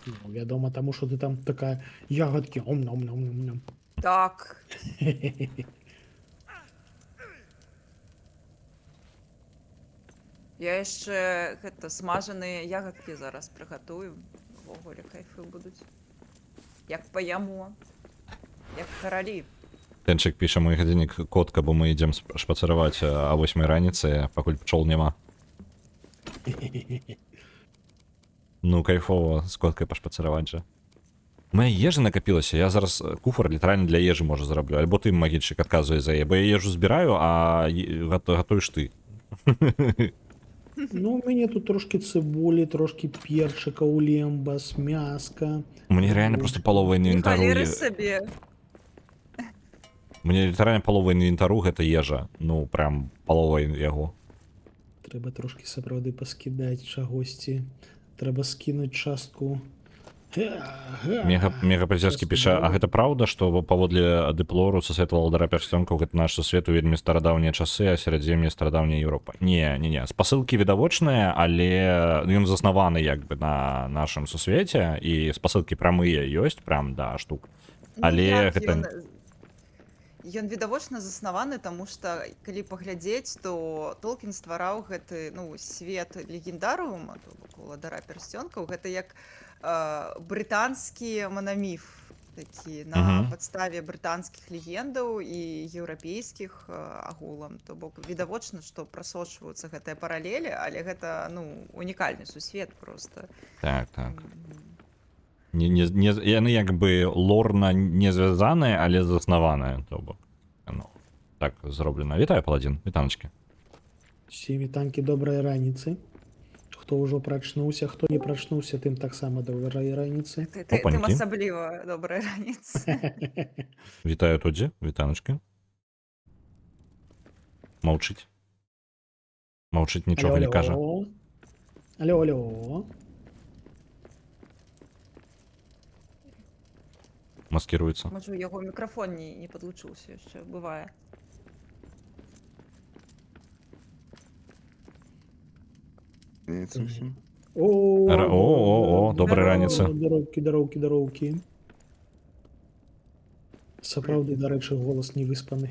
Ну, вядома, таму што ты там такая ягадкі ом-ном-ном-ном. Так. Я яшчэ гэта смажаныя ягадкі зараз прыгатую. Увогуле кайфы будуць. Як па яму. Як каралі. Тэнчык піша мой гадзіннік котка, бо мы ідзем шпацыраваць а 8 раніцы, пакуль пчол няма. Ну, кайфова, з коткай пашпацыраваць жа. Моя ежа накапілася, я зараз куфар літаральна для ежы можа зраблю, альбо ты, магільчык, адказвае за яе, бо я ежу збіраю, а гатуеш ты. Ну, у мяне тут трошки цыбулі, трошки перчыка, улембас, мяска. Мне реально просто палова інвентару. Халеры сабе. Мне літаральна палова інвентару гэта ежа. Ну, прям палова яго. Трэба трошки сапраўды паскідаць чагосьці. Трэба скінуць частку. Мега пазерскі піша, а гэта праўда, што паводле дыплору сусвет валадара пярсцёнкаў гэта наш сусвет у вельмі старадаўнія часы, а сярэдзем'е старадаўняя Еўропа. Не. Спасылкі відавочныя, але ён заснаваны як бы на нашым сусвеце, і спасылкі прамыя ёсць прям да штук. Але гэта... Ён відавочна заснаваны, таму што калі паглядзець, то Толкін ствараў гэты свет легендарыума, то бок уладара пярсцёнкаў, гэта як брытанскі манаміф такі на падставе брытанскіх легендаў і еўрапейскіх агулам. То бок відавочна, што прасочваюцца гэтыя паралелі, але гэта унікальны сусвет проста. Так. Яны як бы лорна не звязаныя, але заснаваныя, то бок. Ну, так зроблена. Вітаю, паладзін, вітаночки. Всі вітанкі, добрай раніцы. Хто ўжо прачнуўся, хто не прачнуўся, тым таксама добрай раніцы. Тым асабліва добрай раніцы. Вітаю, Тодзі, вітаночки. Маўчыць. Маўчыць, нічога не кажа. Алло. Маскіруецца. Можа, яго мікрафон не падлучыўся яшчэ, бывае. О, добрай раніцы. Дароўкі. Сапраўды, дарэчы, голас не выспаны.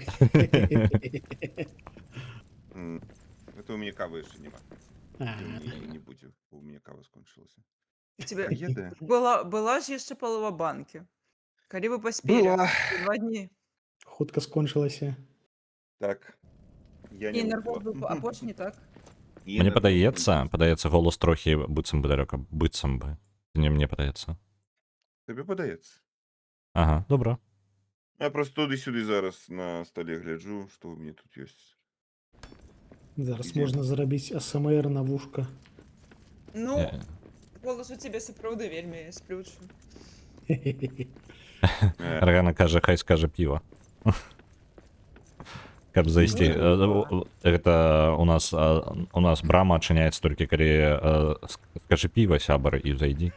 Это у меня кавы еще нема. Не будем, у меня кава скончилась. Была ж яшчэ палова банкі. Калі вы паспелі? 2 дні. Хутка скончылася. Так. Я І не энергол быў апошні, так? Мне падаецца голос трохі быццам бы далёка, быццам бы. Мне падаецца. Тебе падаецца? Ага, добра. Я просто туды-сюды зараз на столе гляджу, што у меня тут ёсць. Зараз можна зрабіць АСМР на вушка. Ну, голас у цябе сапраўды вельмі сплючы. Рагана кажа, хай скажа піва. Каб зайсці. Гэта у нас брама адчыняецца толькі калі скажы піва, сябар, і зайдзі.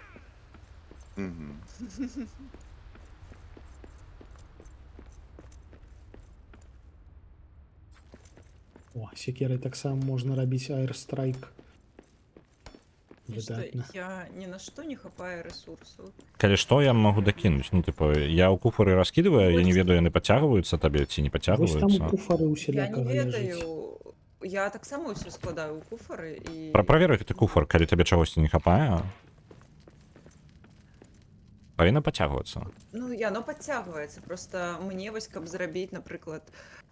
О, секерай таксама можна рабіць аэрстрайк. Выдатна. Я ни на что не хапаю ресурсов. Калі што я могу дакінуць, ну типа я ў куфары раскидываю, я не Вось. ведаю, яны пацягваюцца табе ці не Вось там пацягваюцца. куфары Я не усялякага ляжыць. ведаю. Я таксама ўсё складаю ў куфары і... Праверь гэты куфар, калі табе чагосьці не хапае. Павінна пацягвацца. Ну, яно подцягваецца. Просто мне вось, каб зрабіць, напрыклад,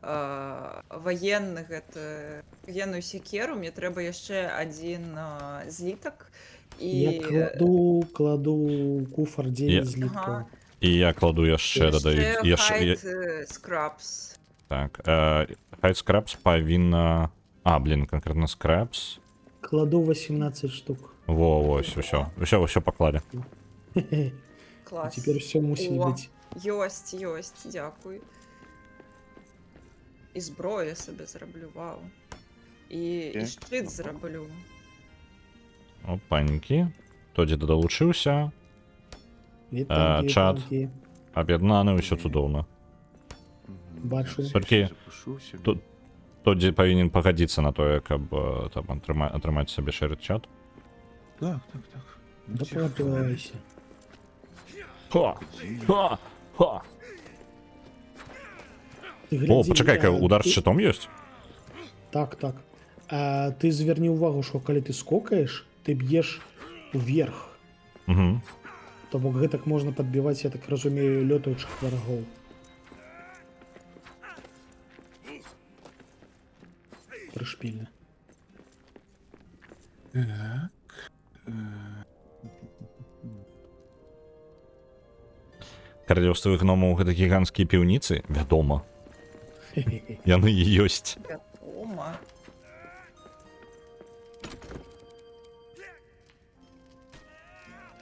ваенны ваенную секеру, мне трэба яшчэ адзін злітак. Я кладу ў куфар 9 зліткаў. І я кладу яшчэ дадаю Хайт скрабс. так. Хайт скрабс павінна. А, блін, канкрэтна скрабс. Кладу 18 штук. Во, ўсё паклалі. Клас. Теперь все мусить О. быть. Ёсць, дзякуй. І зброю я сабе зраблю, вау. І шчыт зраблю. Опанькі. Тоді далучыўся. Вітанки, чат. вітанки. Аб'яднаны, ўсё цудоўна. Бачу. Толькі Запишуся. тут- Тоді павінен пагадзіцца на тое, каб там атрымаць сабе шэры чат. Так. Докладывайся. Ха! Ха! Ха! Ты О, глядзі, пачакай-ка, удар з щитом ёсць? Так. А ты зверні увагу, що коли ти скокаєш, ти б'єш вверх. Угу. То бок гэтак можна падбіваць, я так разумею, лётаючых варагоў. Прышпільна. Так. Каралеўствы гномаў гэта гіганцкія піўніцы, вядома. Яны і ёсць. Вядома.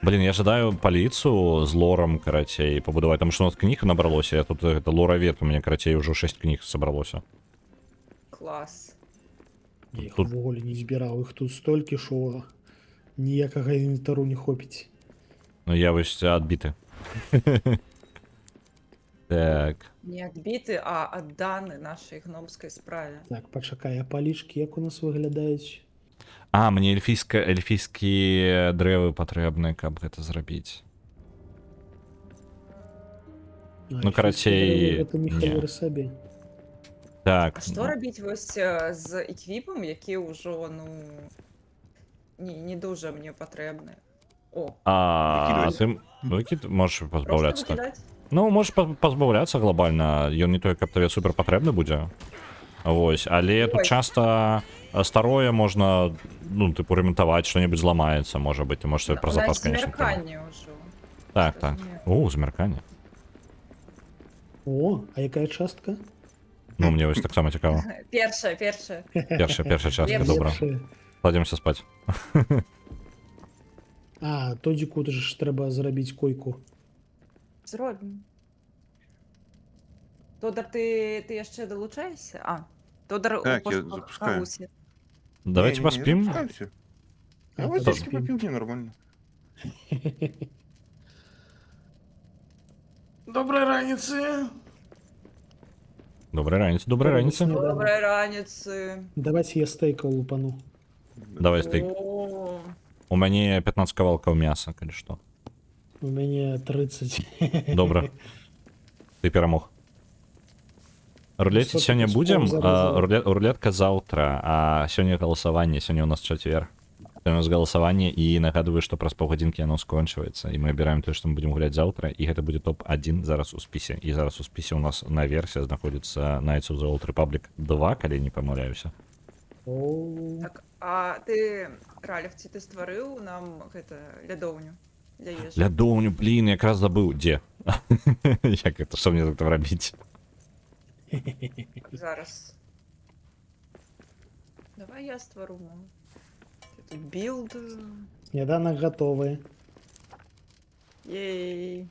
Блін, я жадаю паліцу з лорам, карацей, пабудаваць, таму што у нас кніг набралося, я тут гэта лоравет, у мяне, карацей, ўжо 6 кніг сабралося. Клас. Я іх Тут- увогуле не збіраў, іх тут столькі, що ніякага інвентару не хопіць. Ну я вось адбіты. Так. Не адбіты, а адданы нашай гномскай справе. Так, пачакай, а палічкі як у нас выглядаюць? А, мне эльфійскія дрэвы патрэбны, каб гэта зрабіць. Ну, карацей, Это не. Михаил сабе. Так. А што рабіць вось з эквіпам, які ўжо, ну, не дуже мне патрэбны? О, А ты можаш просто пазбаўляцца так. выкідаць? Ну, можаш пазбаўляцца глобальна, ён не той, каб табе супер патрэбны будзе. Вось, але тут Ой. часта старое можна, ну, тыпу ремонтаваць, што-небудзь зламаецца, можа быць, ты можаш сабе пра запас, конечно. Змярканне ўжо. Так. Змярканне. О, а якая частка? Ну, мне вось таксама цікава. Першая. Першая частка, Лепш. добра. Лепшая. Кладземся спаць. А, Тодзіку ж трэба зрабіць койку. Зробім. Тодар, ты яшчэ далучаешся? А, Тодар Так, у я пошуках запускаю. Харусе. Давайте паспім. А, Водички поспим. попил, мне нормально. Доброй раніцы. Добрай раніцы, добрай раніцы. Добрай раніцы. Давайте я стейка лупану. Давай стейк. О, У мяне 15 кавалкаў мяса, калі што. У мяне 30. Добра. Ты перамог. Рулеціць сёння будзем, рулетка заўтра, а сёння галасаванне, сёння ў нас чацвер. Сёння у нас галасаванне і нагадваю, што праз паўгадзінкі яно скончваецца і мы абіраем тое, што мы будзем гуляць заўтра і гэта будзе топ-1 зараз у спісе. І зараз у спісе у нас на версія знаходзіцца Knights of the Old Republic 2, калі не памыляюся. О, так, а ты, Ралев, ці ты стварыў нам гэта лядоўню для ежы? Лядоўню, блін, якраз забыў, дзе? Як гэта, што мне тут рабіць? Зараз. Давай я ствару. Тут білд. сняданак гатовы. Ей.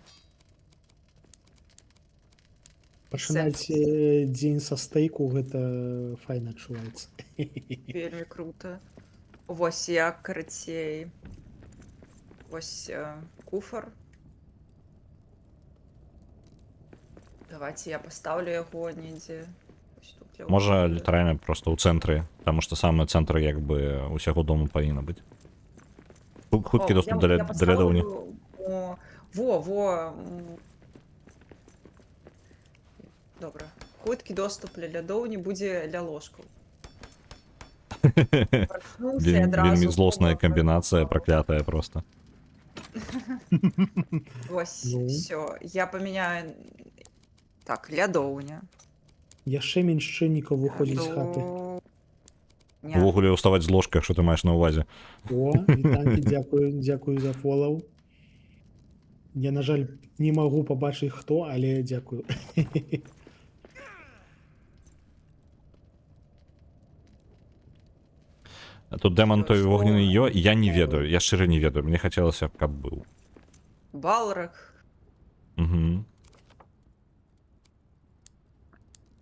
Пачынаць дзень са стейку, гэта файна адчуваецца. Вельмі круто. Вось як карацей. Вось куфар. Давайте я поставлю яго недзе. Вось тут для Можа, ўгляду. літаральна проста ў цэнтры, таму што самы цэнтр як бы усяго дому павінна быць. Хуткі О, доступ я до лядовні. поставлю, во. Добре. Хуткі доступ ля лядоўні будзе ля ложкаў. Прачнуўся і адразу Вельмі злосная побачыў. камбінацыя, праклятая просто. Вось, Ну. всё. Я памяняю. Так, лядоўня. Яшчэ менш чыннікаў выходзіць з хаты. Не. Увогуле ўставаць з ложках, што ты маеш на ўвазе. О, вітанкі, дзякую за фоллоу. Я, на жаль, не магу пабачыць хто, але дзякую. А тут дэман той Што? вогненны ё, я не ведаю, я шчыра не ведаю. Мне хацелася б, каб быў. Балрак. Угу.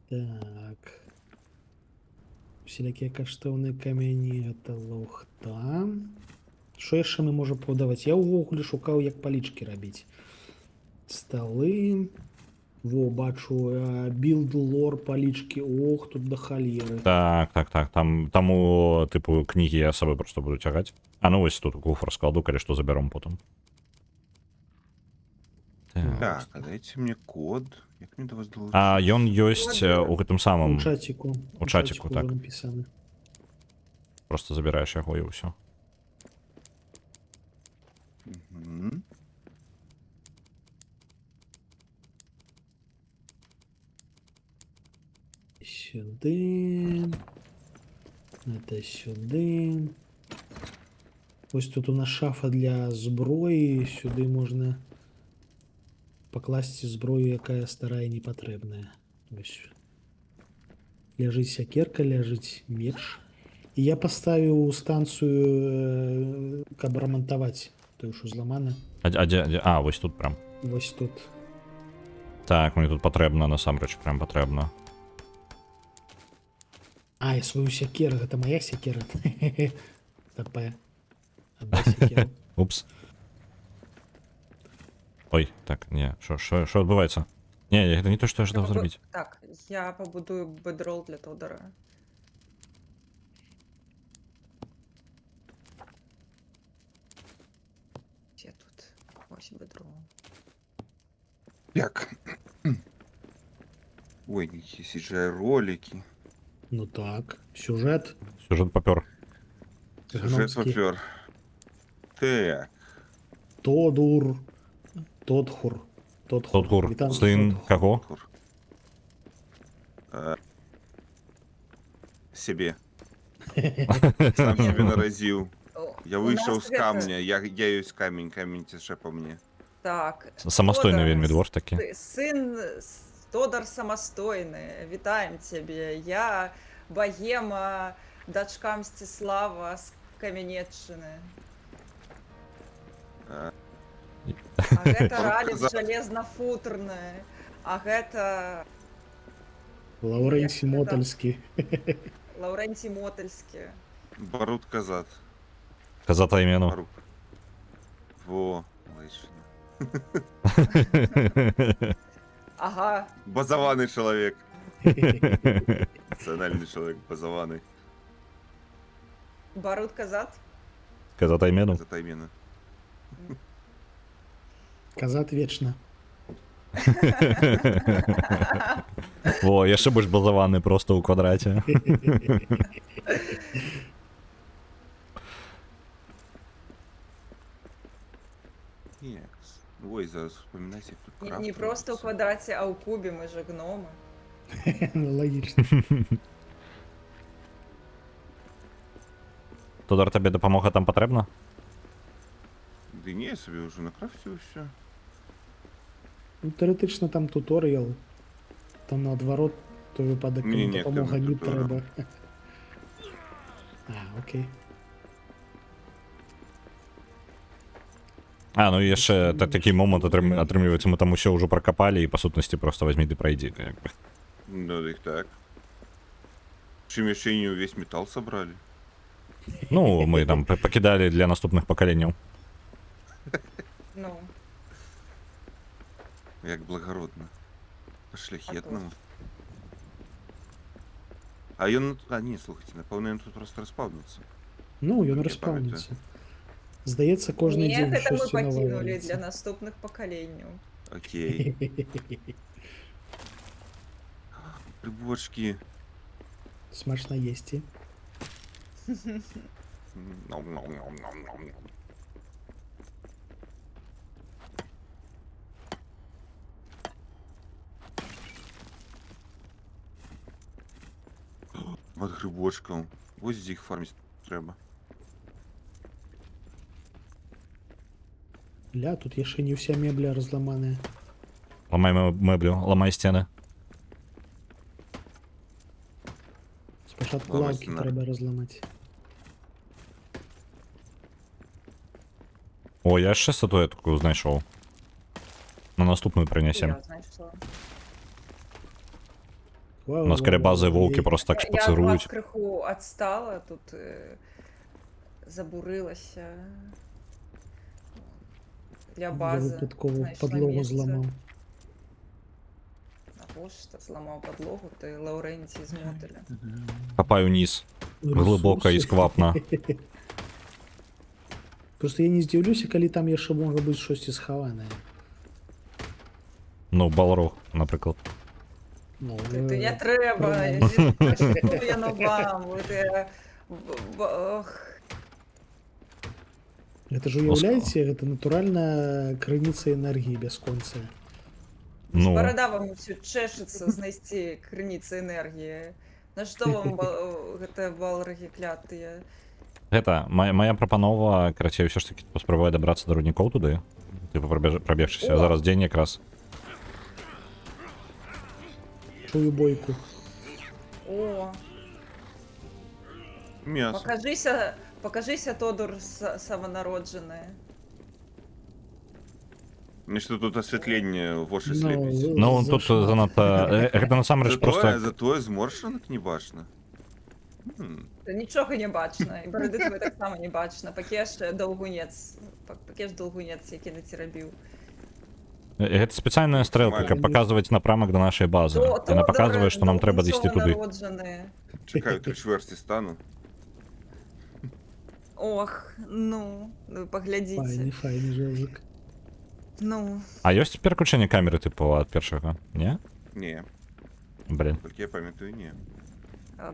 Так. Усялякія каштоўныя камяні, гэта лухта. Што яшчэ мы можам пабудаваць? Я ўвогуле шукаў, як палічкі рабіць. Сталы. Во, бачу, билд лор палічкі. Ох, тут да халеры. Так. Таму, типу, кнігі я сабой просто буду цягаць. А ну вось тут куфар складу, калі што забяром потым. Так, а дайте мне код. Як мне до вас долучиться? А ён ёсць у гэтым самым. У чаціку. У чаціку, так. напісаны. Просто забіраеш яго і ўсё. Мгм. Сюди. Это сюди. Ось тут у нас шафа для зброї. Сюди можна покласти зброю, якая старая і непотрібна. Ось. Ляжить сякерка, ляжить меч. І я поставив станцію, каб ремонтувати тою, що зламана. А, вось тут прям. Ось тут. Так, мені тут патрэбна, насамрэч, прям патрэбна. А, і свою сякеру, гэта моя сякера. ТП. Одна сякера. Упс. Ой, так, не, що адбываецца? Не, гэта не то, што я жадаў зрабіць. Так, я пабудую бедрол для Тодора. Где тут? Ось бедрол. Так. Ой, какие CGI ролики. Ну так, сюжет. Сюжет папёр. Сюжет Гномский. попер. Так. Тодур. Тодхур. Тодгур, Вітанки, сын Тодхур. каго? Себе. Сам себе наразил. О, Я у вышел нас с гэта- камня. Я есть камень тяжэ по мне. Так. Самастойны Тодор, вельмі двор такі. Сын Тодор самастойны. Вітаем цябе. Я богема, дачка Мсціслава з Камянеччыны. А. А гэта Он Ралец каза- жалезна-футрны. А гэта Лаўрэнсі Як гэта? Мотальскі. Лаўрэнці Мотальскі. Барут казат. Казата імену. Барут. Во. Лайшина. Ага. Базованный человек. Национальный человек, базованный. Барут Казат. Казата імену. За таймена. Казат вечна. Во, яшчэ больш базаваны просто ў квадраце. Екс. Ой, зараз вспоминайте, як тут Не, крафт не просто ў робиться. квадраце, а ў кубе, мы же гномы. Ну, лагічна. Тодар, табе дапамога там патрэбна? Да не, я собі вже накрафтив все. Ну, теоретично там туторіал. Там наадварот, той випадок, Ні, коли ні, допомога там не туторіал. треба. А, окей. А, ну і яшчэ такі момант атрымліваецца, мы там усё ўжо пракапалі і па сутнасці просто возьмі ды прайдзі. Як бы. Ну, дык так. Чым яшчэ і не ўвесь метал собрали. Ну, мы там пакідалі для наступных пакаленняў. Ну, Як благородна. По-шляхетнаму. А ён... А, не, слухайте, напэўна, ён тут просто распаўнуцца. Ну, ён Я распаўніцца. Здається, кожен Нет, день это мы щось нове покинули для виявляється. наступных поколений. Окей. Грибочки. Смачно їсти. Ном-ном-ном-ном-ном-ном. От грибочком. Ось їх фармити треба. Ля, тут є ще не вся мебля розламана. Ламай меблю, ламай стіни. Спочатку Ламай лавки стіна. треба розламати. О, я ще статуетку знайшов. На наступну принесем. Я, знаешь, что? У нас бази вовки просто так Я от вас шпацирують. криху отстала, тут забурилася. Для Я бази. випадково знайшла подлогу місце. зламав. Або ж ти зламав подлогу, ти Лауренцій з мотеля. Копаю низ. Глибоко і Ресурси. сквапно. Просто я не здивлюся, коли там ще може бути щось і сховане. Ну, балрог, наприклад. Ну, Ти не е, треба, Прямо. я на вам. Ох. Це ж уявляєте, це натуральна криниця енергії бесконця. Ну, Борода вам все чешется знайти криницы энергии. На что вам гэта балраги клятые? гэта, моя прапанова, карацей, ўсё ж таки паспрабую дабрацца да руднікоў туды. Типа пробегшыся. О! Зараз дзень якраз. Чую бойку. О, М'ясо. покажися, Тодор самонароджене. Мне что тут освітлення в очі Ну, сліпить. Ну, За тут що? занадто... Гэта насамрэч просто... Зато зморшенок не бачно. Та нічого не бачно, і бороди твої так само не бачно. Пакеш долгунець, який не ці робив. Гэта спецыяльная стрэлка, каб Максимально. паказваць напрамак да нашай базы. Яна паказвае, што нам трэба дайсці туды. Чекаю, 3/4 стану. Ох, ну, Файний, паглядзіце. файний жожик. Ну, А ёсць пераключэнне камеры, типу, ад першага? Не? Не, Блин. так я памятаю, не.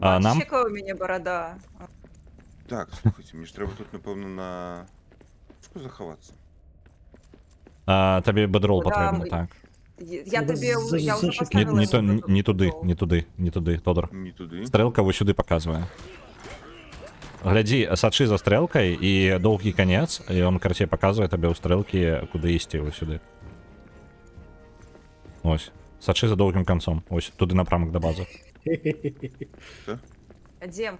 нам? бачиш, яка у мене борода? Так, слухайте, мені ж треба тут, напевно, на... Що заховатися? Табе бедрол Да, патрэбны, мы- так. Я Треба тобі, я вже зашити. Не, поставила не, то, йому не туди, протокол. не туди, Тодор. Не туди. Стрелка вось сюди показує. Глядзі, сачы за стрелкай і доўгі канец, і он, карацей, паказвае табе ў стрэлкі, куды ісці вось сюды. Ось. Сачы за доўгім канцом. Ось туды напрамак да базы.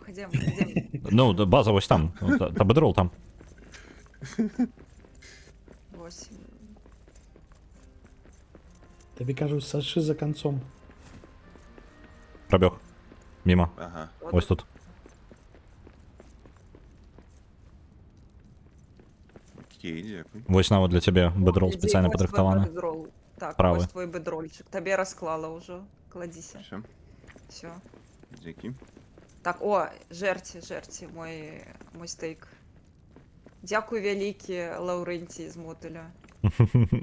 Ходім. Ну, база вось там. Та бедрол там. Ось. Тобі кажуть, саши за концом. Пробег. Мимо. Ага. Ось тут. Окей, дякую. Вось нават для цябе бедрол Іди, спецыяльна ось твій падрыхтаваны. бедрол. Так, Правий. ось твій бедрольчик. Тебе розклала уже. Кладіся. Все, Все. дякую. Так, о, жерці, мой стейк. Дякую великі Лаурентій з мотеля.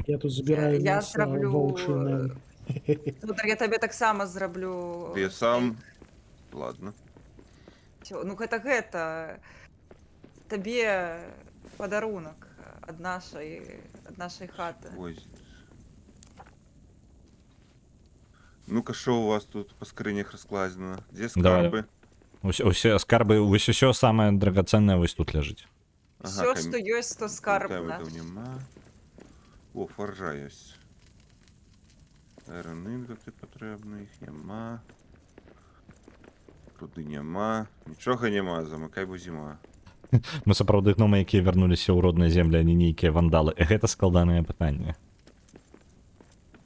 Я тут збираю Я м'ясо зроблю, вовчине. Тодор, я тебе так само зроблю. Я сам... Ладно. Всё, ну гэта табе подарунок ад нашай хаты. Ой. Ну-ка, що у вас тут по скринях розкладено? Де Давай. скарби? Усе скарби, вось усё самае драгацэннае вось тут ляжыць. Все, що ёсць, то скарбна. Каменів нема. О, фаржа есть. Аеронинкоти потрібно, їх нема. Руди нема. Нічого нема, замикай, бо зима. Мы сапраўды гномы, якія вярнуліся ў родныя землі, а не нейкія вандалы. Гэта складанае пытанне.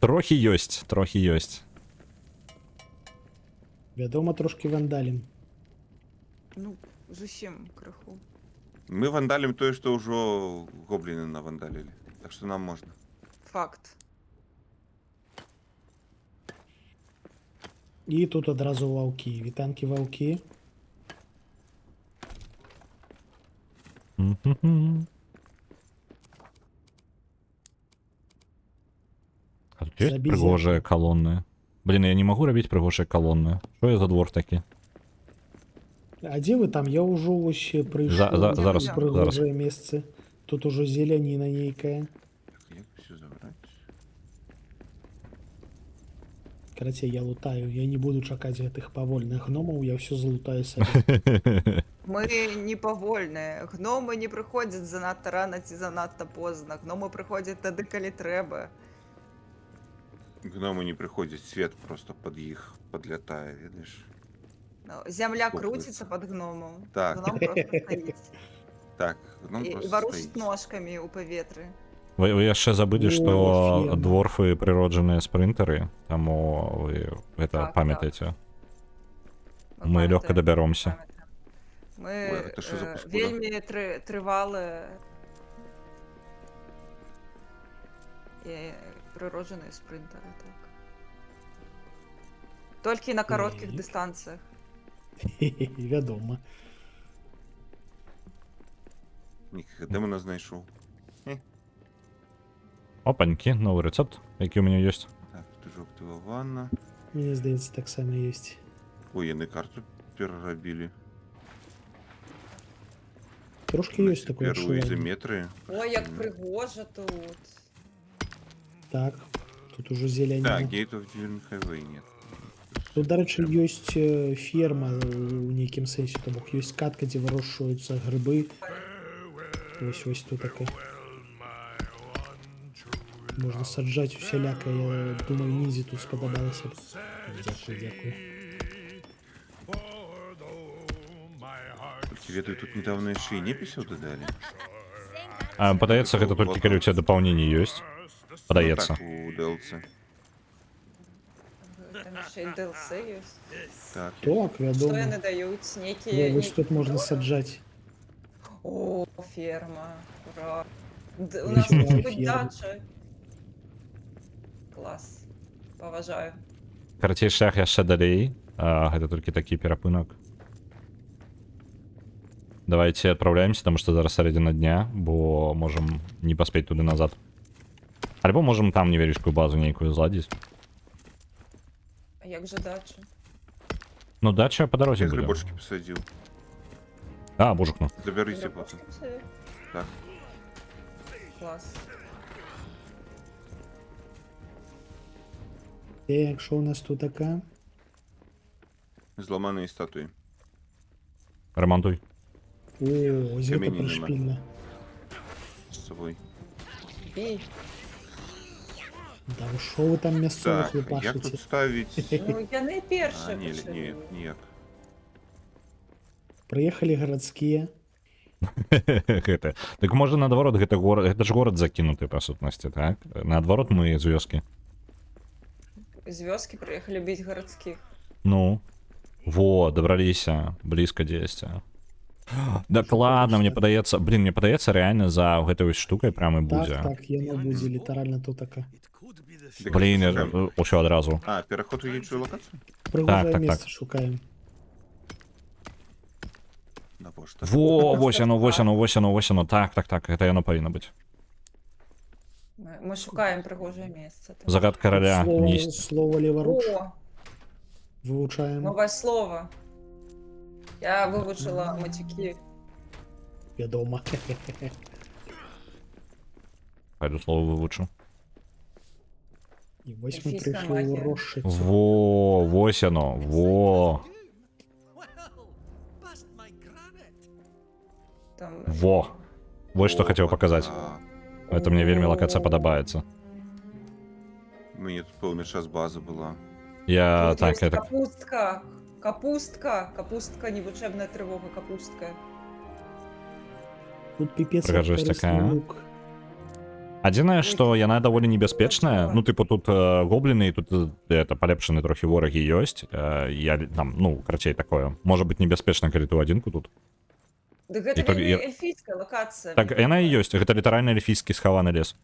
Трохі ёсць. Вядома, трошки вандалім. Ну, зусім крыху. Мы вандалим тое, што ўжо гобліны навандалілі. Так што нам можна. Факт. І тут одразу ваўкі. Вітанкі ваўкі. Есть За пригожие безерком. колонны? Блин, я не могу робить пригожие колонны. Что я за двор таки? А де ви там? Я уже вообще За- прийшов зараз, у зараз. пригожее місце. Тут уже зеленіна нейкая. Як все забрати? Короче, я лутаю. Я не буду чакаць гэтых павольных гномаў, я все залутаю сабе. Мы не павольныя. Гномы не прыходзяць занадта рана ці занадта позна. Гномы прыходзяць тады, калі трэба. Гномы не приходят, свет просто под их подлетая, видишь? Ну, зямля Слухаецца. круціцца пад гномом. Так. Гном просто стаіць. Так, гном І просто варушыць стоит. ножкамі ў паветры. Вы яшчэ забылі, О, што ферма. дворфы прыроджаныя спрынтары, таму вы гэта Так, памятаеце. Мы лёгка памятаем, дабяромся. памятаем. Ой, Мы гэта що за паскуда? вельмі трывалыя і прыроджаныя спрынтары, так. Толькі на кароткіх Ні. дыстанцыях. Вядома. Де мене знайшов? Опанькі, новы рэцэпт, які ў мяне ёсць. Так, тут активована. Мне здаецца, так само есть. Ой, яны карту перерабілі. Трошки есть такое Первые адчуванне. изометры. Ой, як прыгожа тут. Так, тут уже Так, зеляніна. Gate of Dune Highway нет. Тут, дарэчы, ёсць ферма у нейкім сэнсе, то бок ёсць катка, дзе вырошчваюцца грыбы. Вось тут такая. Можна саджаць усяляка, я думаю, Нізі тут спадабалася б. Дзякуй. Ведаю, тут недавно яшчэ і непісяў дадалі. Падаецца, гэта толькі калі ў цябе дапаўненне ёсць. Падаецца. Ну, так, у DLC. Там ще й DLC ёсць. Так, Так, Што яны вядома. даюць? Во, Нейкія... вось тут можна саджаць. О, ферма. Ура. У Я нас чую может быть ферму. дача. Клас. Паважаю. Карацей, шлях яшчэ далей. Гэта толькі такі перапынак. Давайте отправляемся, потому что зараз середина дня, бо можем не поспеть туды назад. Альбо можем там невеличкую базу нейкую зладзіць. А як же дача? Ну, дача по дороге я буде. грибочки посадил. А, божукну. Заберите потом. Так. Клас. Так, що у нас тут така? Зламані статуї. Ремонтуй. О, ось гэта Камені нема. прышпільна. З собою. Бій. Да ви що ви там мясцовых Так, як лупашыце? тут ставить? Ну, яны А, першыя не, пачалі. не, ніяк. Прыехалі гарадскія. Гэта. Так можа наадварот, гэта город, гэта ж город закінуты па сутнасці, так? Наадварот мы з вёскі. З вёскі прыехалі біць гарадскіх. Ну. Во, дабраліся. Блізка дзесьці. Дакладна, мне падаецца, блин, мне падаецца рэальна за гэтай вось штукай прямо і будзе. Так, яно будзе літаральна тут така. It could be the Так, Блін, шукаем. усё адразу. А, переход у іншую локацію? Прыгожае так, месца так. шукаем. Навошта? Во, вось яно, вось яно, вось яно, вось яно. Так, так, так, гэта яно павінна быць. Мы шукаем прыгожае месца. там. Загад караля нісць. Слово леваруч О, вывучаем. новае слово. Я вывучыла матюкі. Вядома. Пайду слово вывучу. І вось мы Эльфійская прыйшлі ў магія. рошчыцу. Во, вось яно, во, Well, past my granite. Там во. Вось што хацеў паказаць. Это мне вельмі лакацыя падабаецца. Мені тут пэўны час база была. Я тут так, ёсць это... капустка. Капустка, не вучэбная трывога, капустка. Тут піпец Прыгажосць корысны такая. лук. Адзінае, што яна даволі небяспечная. Ну, типу, тут гобліны, тут это палепшаны трохі ворагі ёсць. Я там, ну, карацей, такое. Можа быць небяспечна, калі ты ў адзінку тут. Дык гэта І то- вельмі я- эльфійская лакацыя. Так, яна і ёсць. Гэта літаральна эльфійскі схаваны лес.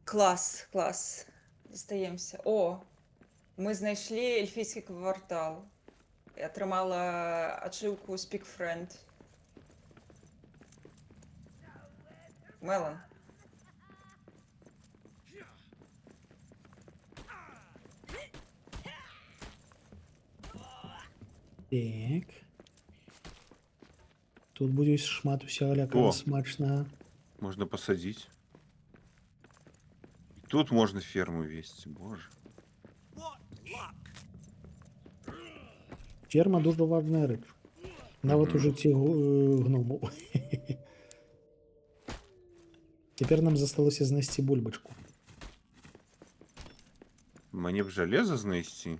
Клас, клас. Застаемся. О, мы знайшлі эльфійскі квартал. І атрымала ачыўку Speak Friend. Мелан. Так. Тут будет шмат усялякага О. смачнага. Можно посадить. Тут можно ферму вести, боже. What luck! Ферма дуже важная рэч. Нават у жыцці гномаў. Цяпер нам засталося знайсці бульбачку. Мне б железо знайсці.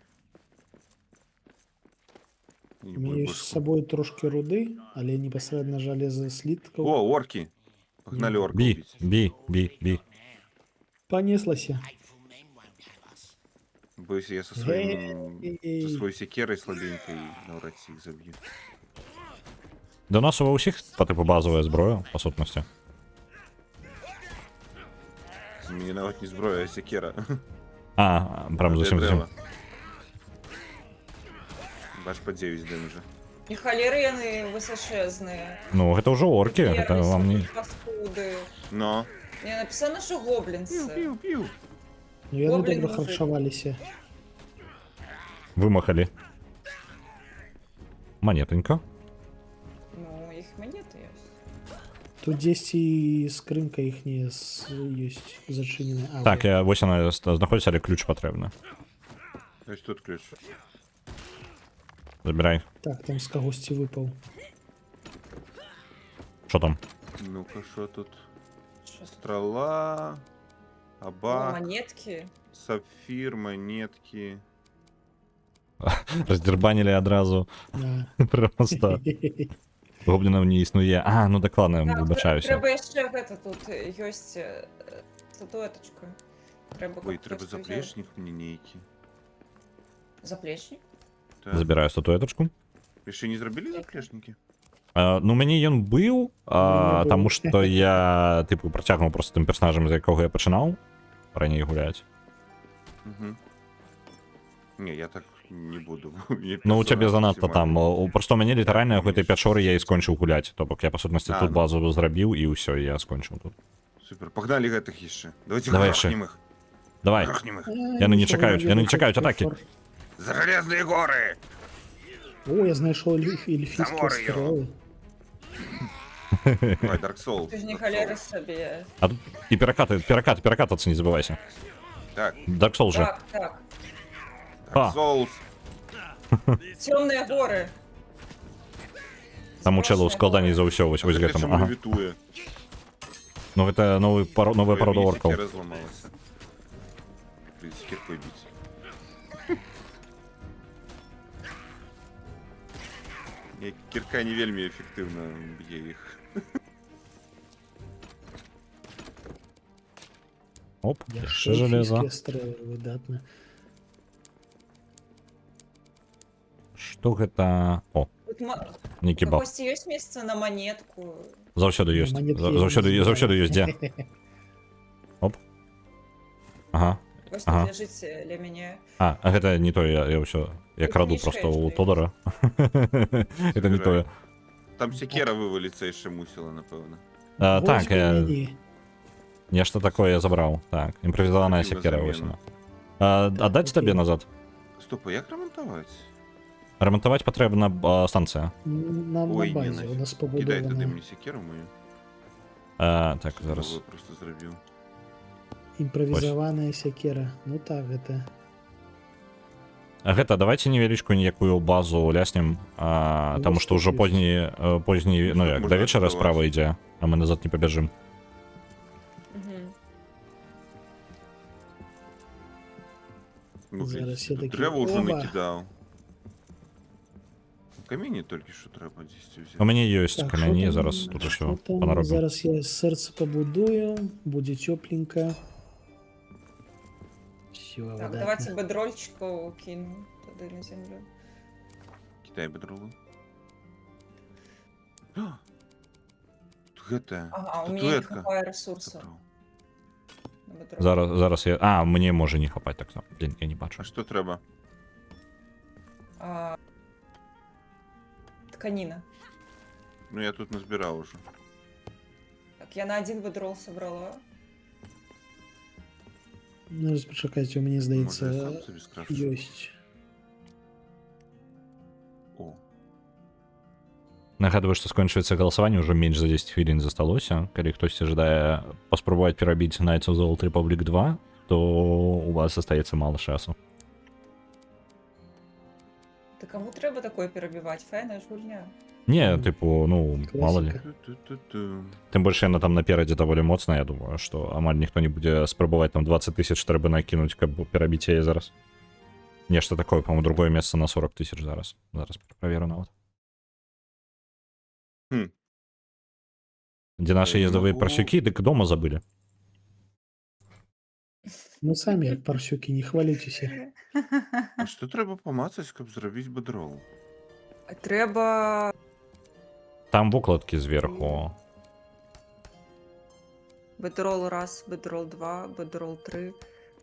І У меня есть з бульбашку. сабой трошки руды, але непасрэдна жалеза сліткаў. О, орки. Погнали орка Бі, убить. бі. Панеслася. Боюсь, я со своей секерой слабенькой навряд их забью. Да у нас у усіх по типу базовая зброя, по сутності. Мне навіть не зброя, а секера. А, прям зовсім. Бач по 9 демеджа. І халеры яны высашэзныя. Ну, гэта ўжо оркі, гэта вам не... Паскуды. Но. Не написано, що гоблінці. Пиу-пиу-пиу. Ну яны Гоблін добра мужик. харчаваліся. Вымахалі. Монетонька. Ну, їх монети є. Тут дзесьці скрынка іхняя ёсць зачыненая. А, Так, вось яна знаходзіцца, але ключ патрэбны. То есть тут ключ. Забірай. так, там з кагосьці выпаў. Що там? Ну-ка, что тут? Що це? Стрела. О, Абак. монетки. Сапфир, монетки. Роздербанили одразу. Да. Просто. Гоблінів не існує. А, ну так ладно, Так, вибачаюся. треба ще гэта тут ёсць статуэточка. Треба Ой, каб треба хтось взяв. заплечник мне нейкий. Заплечник? Так. Забираю статуэточку. Ви ще не зробили заплечники? Ну, мені він був, Мені тому був. що я, типу, протягнув просто тим персонажем, з якого я починав раніше гуляти. Угу. Не, я так не буду. Ну, у тебе занадто там. Просто мені літерально в этой пячорі я і скончив гуляти. Тобто я, по сутності, А, тут ну. базу зробив, і все, я скончив тут. Супер, погнали гэтых еще. Давайте Давай грохнем их. Давай. Грохнем их. Яны не чекають, яны не чекають атаки. За железные горы! О, я знайшов ельфійські Заморю його. стріли. Давай, Dark Souls. Ти ж не Dark халери Souls. собі. А тут і перекататься не забувайся. Так, Dark Souls же. Так, так. Dark А. Souls. Темные горы. Там у чела у складанні за ўсё, вось Это гэтым. чему Ага. левитуя? Ну гэта новая Ой, порода мені орков. секера зламалася. Блин, секеркой бить. Кирка не вельми ефективно б'є їх. Оп, Яшчэ ще железо. эльфійскія стрелы, выдатна. Што гэта? О, Тут нейкі баф. Кості ёсць месца на монетку. Заўсёды ёсць. Монетки я не Заўсёды ёсць дзе. Ага. Кості Ага. лежыць ля мяне. А, гэта не тое, я ўсё. Я Тут краду книжка просто у яшчэ Тодора. Это не тое. Там секера вывалиться ще мусила, напевно. Так, Возьми нешта такое я забраў. Так, імправізаваная Хотів на секера заміну. вось яна. Аддаць табе назад? Стоп, а як ремонтувати? Ремонтаваць патрэбна станцыя. Нам на Ой, не, базе, нафіг. у нас Кидай туди побудована мені секеру мою. Так, зараз. Нову просто зробив. імправізаваная сякера. Ну так, гэта. Гэта давайте невялічкую ніякую базу ляснем, таму што ўжо позні, ну як, да вечара справа ідзе, а мы назад не пабяжым. Мгм. Ну, блін, Зараз я такі, Древо вже оба. накидав. Каміння тільки що треба десь взяти. У мяне ёсць Так, камяні, що зараз там? тут Що усё там? панаробім. Зараз я сэрца пабудую, будзе цёпленька. Всё, Так, давайте бедрольчиков кину туди на землю. Кидай бедролу. Гэта, Ага, у меня не статуэтка. хватает ресурсов Забрав. на бедроль. Зараз я... А, мне можа не хапаць так само. Блін, я не бачу. А що треба? А, тканина. Ну я тут назбирав уже. Так, я на один бедрол собрала. Ну, зараз пачакайце, у мяне, Може, здаецца, я сам собі скрашу. ёсць. О, Нагадываю, што скончваецца галасаванне, ўжо менш за 10 хвілін засталося. Калі хтосьці жадае паспрабаваць перабіць Knights of the Old Republic 2, то у вас астаецца мала часу. Та кому трэба такое перабіваць? Файная ж гульня. Не, типу, ну, мало ли. Класіка. Ту-ту-ту. Тым больш яна там наперадзе даволі моцна, я думаю, што амаль ніхто не будзе спрабаваць там 20 тысяч трэба накінуць, каб перабіць яе зараз. Нешта такое, по-моему, другое месца на 40 тысяч зараз. Зараз праверу нават. Хм. Дзе нашы Я не ездавыя магу. парсюкі, дык дома забылі. Ну самі як парсюкі, не хваліцеся. А што трэба памацаць, каб зрабіць бэдрол? Трэба... Там вокладкі зверху. Бедрол 1, бедрол 2, бедрол 3,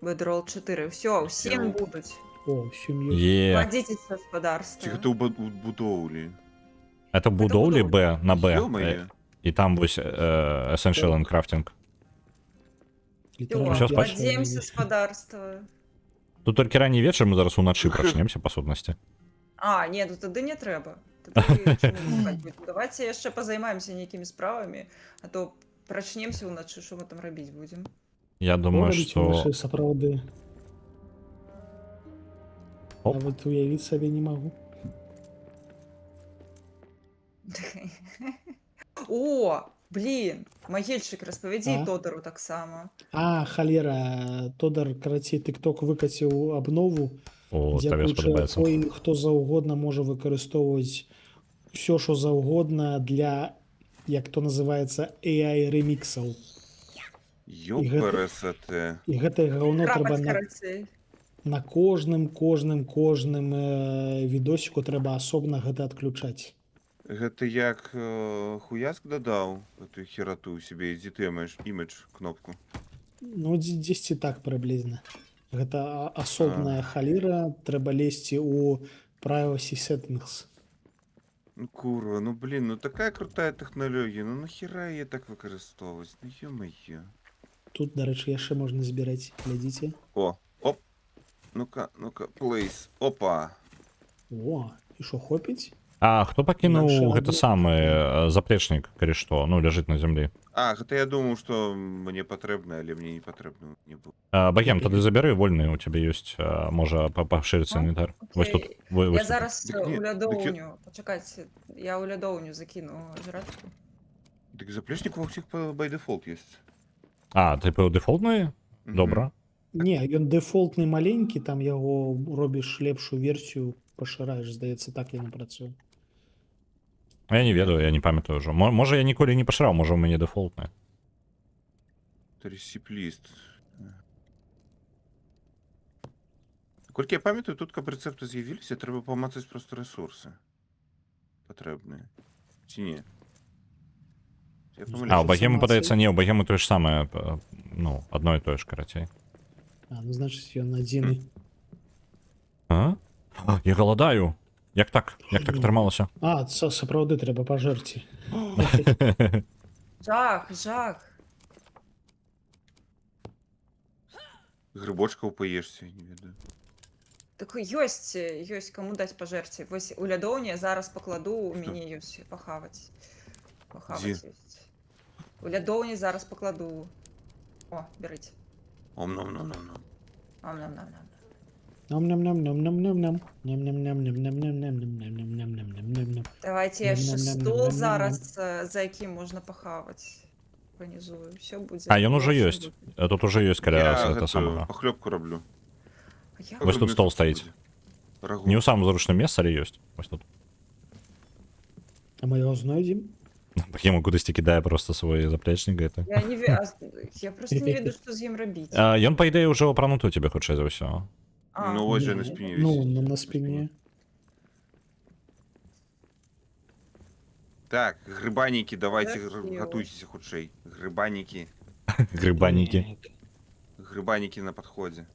бедрол 4. Все, 7 будуць. О, сім'ю. Е, Вадзіце Ці гаспадарства. гэта ў будоўлі? это будоўлі будоўля. Б на Б. Ё-мае. І там вось Essential and Crafting. Літаральна Щас першая бачу. Вадзімся вещь. гаспадарства. Тут толькі ранні вечар, мы зараз уначы прачнемся, па сутнасці. А, не, ну тады не трэба. Тады чаму пускаць будзем? Давайте яшчэ пазаймаемся нейкімі справамі, а то прачнемся ўначы, што мы там рабіць будзем. Я думаю, Робіць што... нашы сапраўды. Оп. Нават уявіць сабе не магу. О, блин, магільчык, распавядзі А? Тодару таксама. А, халера, Тодар, карацей, тык-ток выкаціў абнову, О, табе спадабаецца. той, хто заўгодна можа выкарыстоўваць ўсё, што заўгодна для, як то называецца, AI-реміксаў. Ёпрст. І гэтае гаўно трэба Крапаць, на, карацей. на кожным відосіку трэба асобна гэта адключаць. Гэта як хуяск дадаў эту херату сябе, ідзі ты імідж кнопку. Ну, дзесьці так прыблізна. Гэта асобная халера, трэба лезці ў privacy settings. Ну курва, ну блин, ну такая крутая тэхналогія, ну нахера яе так выкарыстоўваць? Ну ё-маё. Тут, дарэчы, яшчэ можна збіраць, глядзіце. О, оп. Ну-ка, плейс. Опа. О, і што, хопіць? А хто пакінуў Наша гэта адна- самы заплечнік, калі што, ну, ляжыць на зямлі. А, гэта я думаў, што мне патрэбна, але мне не патрэбна не было. Багем, тады забяры вольны, у цябе ёсць, можа пашырыцца інвентар. Вось тут. Я зараз Дык не, у дык лядоўню. Пачакайце, я ў лядоўню закіну жрачку. Дык заплечнік ва ўсіх by default ёсць. А, типу дэфолтны? Мгм. Добра. Не, ён дэфолтны маленькі, там яго робіш лепшую версію, пашыраеш, здаецца, так яно працуе. Я не ведаю, я не памятаю ўжо. Можа, я ніколі не пашыраў, можа, у мяне дэфолтны. Ресіпліст. Колькі я памятаю, тут, каб рэцэпты з'явіліся, трэба памацаць проста рэсурсы. Патрэбныя. Ці не? Я А, у памыляюся. багему, Інфармацыі. падаецца, не, у багему тое ж самае, ну, адно і тое ж, карацей. А, ну, значыць, ён адзіны. А? Я галадаю. Як так? Як так атрымалася? А, сапраўды трэба пажэрці. Жах, жах. Грыбочкаў паешся, не ведаю. Так ёсць каму даць пажэрці. Вось у лядоўні зараз пакладу, у мяне ёсць пахаваць. Дзе? Ёсць. У лядоўні зараз пакладу. О, бярыце. Ом-ном-ном-ном-ном. Ам-нам-нам-нам. Ням-ням-ням-ням-ням-ням. Ням-ням-ням-ням-ням-ням-ням-ням-ням-ням-ням. Давайте яшчэ стол Ням-ням-ням-ням-ням-ням. зараз, за якім можна пахаваць. Панізую, ўсё будзе. А, ён ужо Зовсім ёсць. будзе. Тут ужо ёсць Я каля гэта гэтую самага. пахлёбку раблю. А я... Вось тут стол стаіць. Рагу. Не ў самым зручным месцы, але ёсць. Вось тут. А мы яго знойдзем? Багему кудысьці кідае просто свой заплечнік гэта. Я просто не ведаю, што з ім рабіць. Ён, па ідэі, ўжо апрануты у цябе, хутчэй за ўсё. А, Ну, ось жа на Не, спине ну, висит. на спине. Так, грибанікі, давайте Красиво. гатуйцеся хутчэй. Грибанікі. Грибанікі. Грибанікі на падходзе.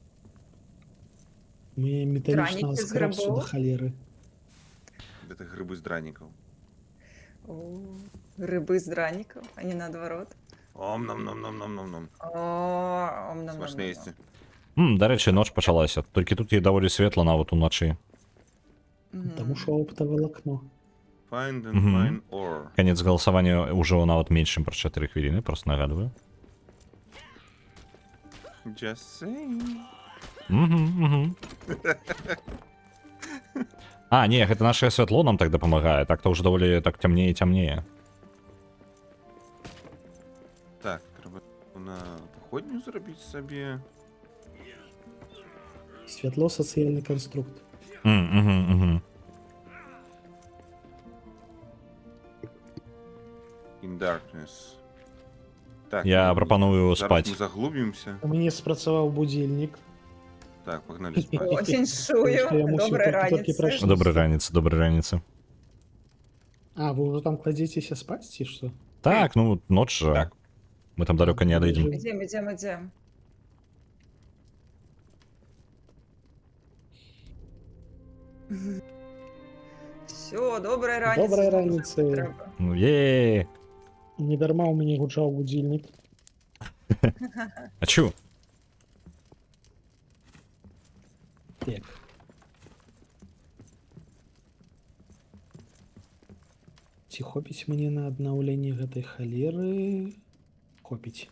Мне металлічнага Дранікі з скрабсу грибоў? да халеры. Гэта грыбы з дранікаў. О, грибы з дранікаў, а не наадварот. Ом-ном-ном-ном-ном-ном-ном. О, Смачна есці. Дарэчы, ноч пачалася. Толькі тут є даволі светла нават уначы. Таму што оптавалакно. Find and Мгм. mine ore. Конец голосавання ўжо нават менш, чым праз 4 хвіліны, просто нагадваю. Just saying. Угу. А, не, гэта наше святло нам так дапамагае, так-то ўжо даволі так цямнее і цямнее. Так, треба на походню зробити собі. Святло соціальний конструкт. Угу. In darkness. Так, Я ну, прапаную зараз спаць. ми заглубимося. У мене спрацював будильник. Так, погнали спать. О, Тому що я фіншую. мусив Доброї тільки раніці. пройшов. Доброй раніцы. А, вы уже там кладетесь спать, чи что? Так, ну, ноч же. Так. Мы там далеко не отойдем. Ідем. Все, доброї раніці. Доброї знову раніці. жити треба. Ну, е. Не дарма у меня гучал будильник. А чё? Так. Ці хопіць мне на аднаўленне гэтай халеры. Хопіць.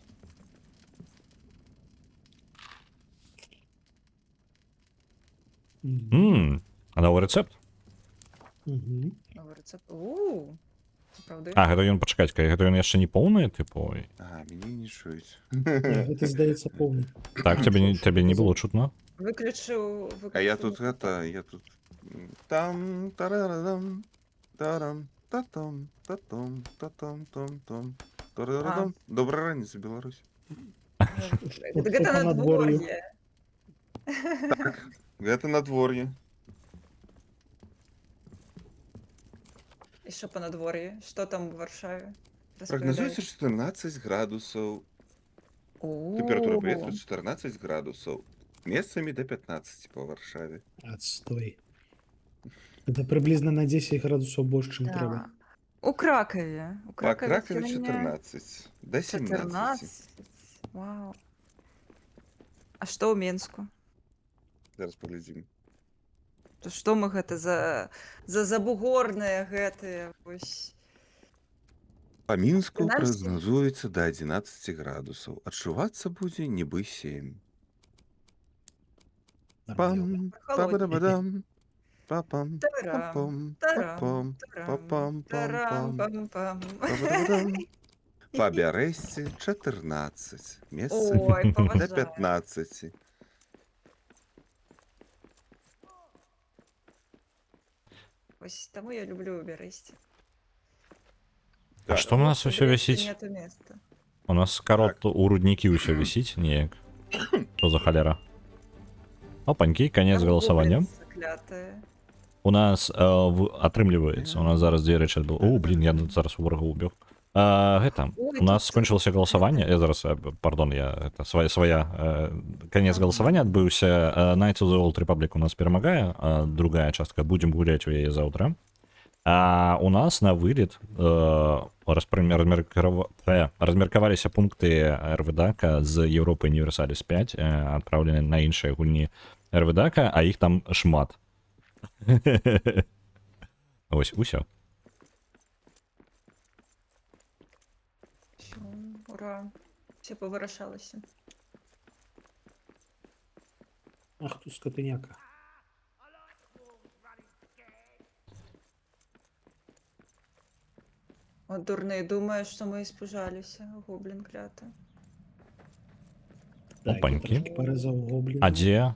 А новый рецепт? Угу. Новий рецепт. Це правда? А, гэта ён, пачакайце, гэта ён яшчэ не поўны, типу. Ага, мені не чують. Гэта здаецца поўны. Так, тебе не было чутно? Выключу. А я тут я тут. Там, тарарадам, тарам, татом, татом, татом, том, том. Тарарадам. Добра раніца, Беларусь. Так это на дворі. надворье. Так, гэта надвор'е. І що по надвор'ї? Що там в Варшаві? Прагназуецца 14 градусаў. Тэмпература паветра 14 градусаў. Месцамі до 15 по Варшаве. Отстой. Это приблизно на 10 градусов больше, чем треба. У Кракові. У По Кракові Кракове сьогодні 14 до 17. 14. Вау. А що у Мінську? Зараз паглядзім. То што мы гэта за забугорныя гэтыя вось. Па Мінску 13? прагназуецца до 11 градусаў. Адчувацца будзе нібы 7. Пам, па-ба-да-ба-дам, па-пам, па-пам, па-пам, па-пам, пам-пам, Тарам-пам-пам. па-ба-да-ба-дам. Па Бярэсці 14, месцамі Ой, до паважаю. 15. Ось таму я люблю Бярэсці. А што у нас усё вісіць? Нету места. У нас карот у руднікі ўсё вісіць, неяк. Што за халера? Опанькі, конец Там голосавання. гоблін заклятая. У нас атрымліваецца, у нас зараз дзве рэчы адбыл. О, блин, я зараз у ворага убіг. Гэта, Ой, у нас тут- скончылася голосаванне. Я зараз, пардон, я это свая конец голосавання адбыўся. Knights of the Old Republic у нас перамагае, другая частка, будзем гуляць у яе заўтра. А у нас на вылет размеркаваліся пункты РВДАКа з Европы Universalis 5, адпраўлены на іншыя гульні РВДАКа, а іх там шмат. Ось, усё. Всё, ура. Все повырашалася. Ах ты скотыняка. От дурний думає, що ми испужалися. Гоблін клятий. Так, я Опаньки. трошки порезал гоблина. А дзе?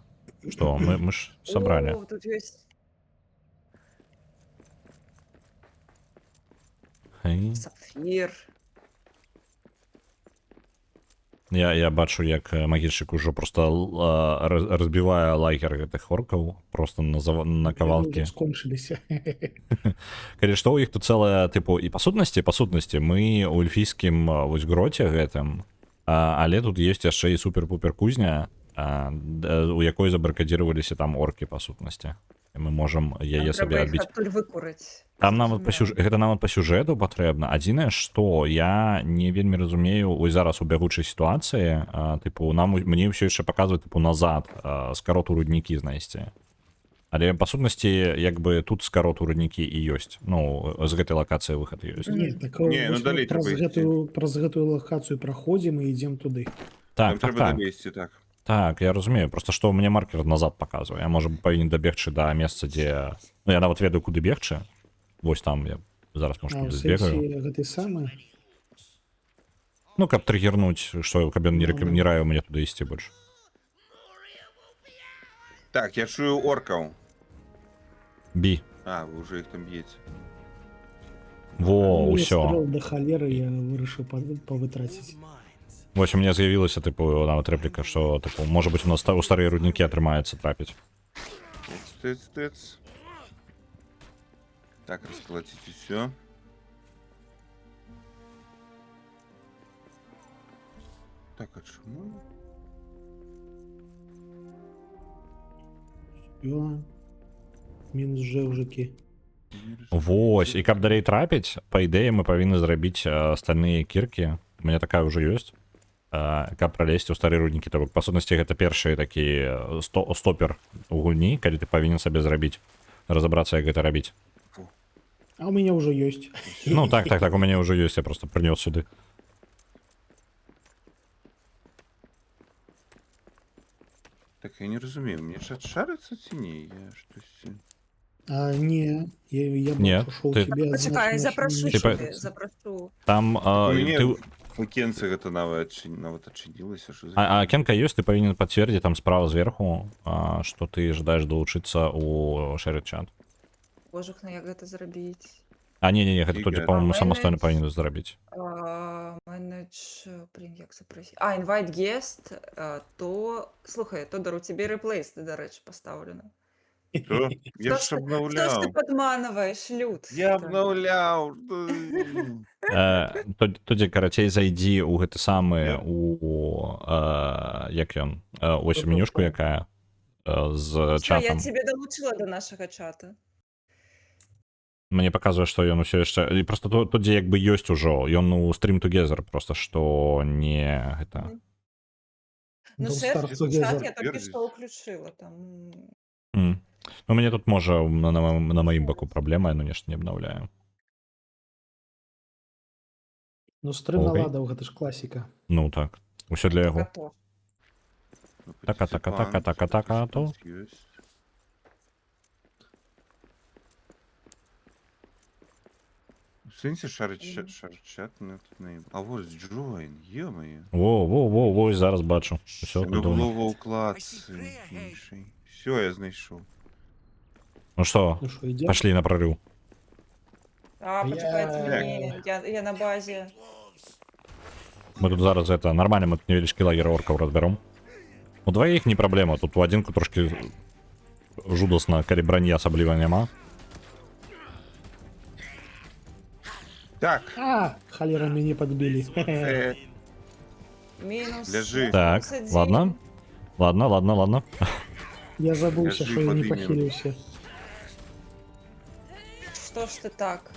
Што, мы ж сабралі. О, тут есть Хай. сапфір. Я бачу, як магільшчык ужо просто разбівае лагер гэтых оркаў просто на Они кавалкі. уже скончились. Калі што, у іх тут цэлая, тыпу, і па сутнасці, мы у эльфійскім вось гроце гэтым, але тут ёсць яшчэ і супер-пупер кузня, у якой забаркадзіраваліся там оркі па сутнасці. І мы можам яе сабе адбіць. Адтуль викурить. Там нават гэта нават па сюжэту патрэбна. Адзінае, што я не вельмі разумею, ось зараз у бягучай сітуацыі, тыпу, мне ўсё яшчэ паказваюць, тыпу, назад, скарот у руднікі знайсці. Але па сутнасці як бы тут скарот у руднікі і ёсць. Ну з гэтай лакацыі выхад ёсць. Не, так Не, ну вось далей мы праз гэтую лакацыю праходзім і ідзем туды. Так, Там так, трэба так. далезці, так. Так, я разумею, просто што мне маркер назад паказвае. Я можа павінен дабегчы да месца, дзе ну, я нават ведаю, куды бегчы. Вось там я зараз А можа ў туды збегаю. сэнсе гэтай самай Ну, каб трыгернуць, што каб ён Ну, не раіў мне туды ісці больш. Так, я чую оркаў. Бі. А, вы уже іх там б'еце. Во, Ну, я ўсё. стрэл да халеры я вырашыў павытраціць. Вось у меня з'явілася тыпу нават рэпліка, што тыпу можа быць у нас у старыя руднікі атрымаецца трапіць. Тэц. Так, расколотить все. Так, а чему? Всё. Мінус жэўжыкі. Вось, і каб далей трапіць, па ідэі мы павінны зрабіць стальныя кіркі. У мяне такая ўжо ёсць. Каб пралезці ў старыя руднікі, то бок па сутнасці гэта першы такі стопер у гульні, калі ты павінен сабе зрабіць, разабрацца, як гэта рабіць. А у мяне ўжо ёсць. Ну так, у мяне ўжо ёсць, я просто прынёс сюды. Так, я не разумею, мне чат шарится ці не? Я штось... А не, я Не, бачу, що у ты- тебе Пачакай, запрошу Ты па- сюды, запрошу. Там У мяне ты... в акенцы гэта нават адчынілася, що за... А кенка ёсць, ты павінен пацвердзіць там справа зверху, што ты жадаеш далучыцца ў шэры чат. Божухна, як гэта зрабіць? Не, гэта тоді, Ігор. по-моему, А, самастойна менедж. павінен зрабіць. Менедж, блін, як запросить? Invite guest, то... Слухай, Тодор, у тебе реплейс, да речі, поставлено. Що? Я Хто ж ж ти обновляв. подманываешь, Люд? Я Та. обновляв. Тоді, карацей, зайдзі ў гэты самы у як ён ось у менюшку, якая з Всё, я чатам. тебе долучила до нашага чата. Мне паказвае, што ён усё яшчэ і просто тут дзе як бы ёсць ужо ён у Stream Together, просто што не гэта. Ну, Don't шеф, start чат together. я только Вердись. что включила, там... Ну, мяне тут можа на маім баку праблема, я нешта не абнаўляю. Ну, стрым Окей. наладаў, гэта ж класіка. Ну так, усё для яго. Готов. Така, то. В сенсі шарить чат не тут не. А ось Джойн, ё-моє. Во, зараз бачу. Усё Тебе тут думаю. було уклад інший. Все, я знайшов. Ну што, Ну що, ідем? пашлі на прорыв. А, почекайте Я- мені, я на базі. Мы тут зараз это нормально, мы тут невеличкі лагер оркаў разбяром. У дваіх не праблема, тут у адзінку трошки жудасна, калі брані асабліва няма. Так, А, халера мяне падбілі. Мінус. Ляжи. Так, 21. ладно. Я забыўся, Я що жив я не подымем. пахілився. Что ж ты так?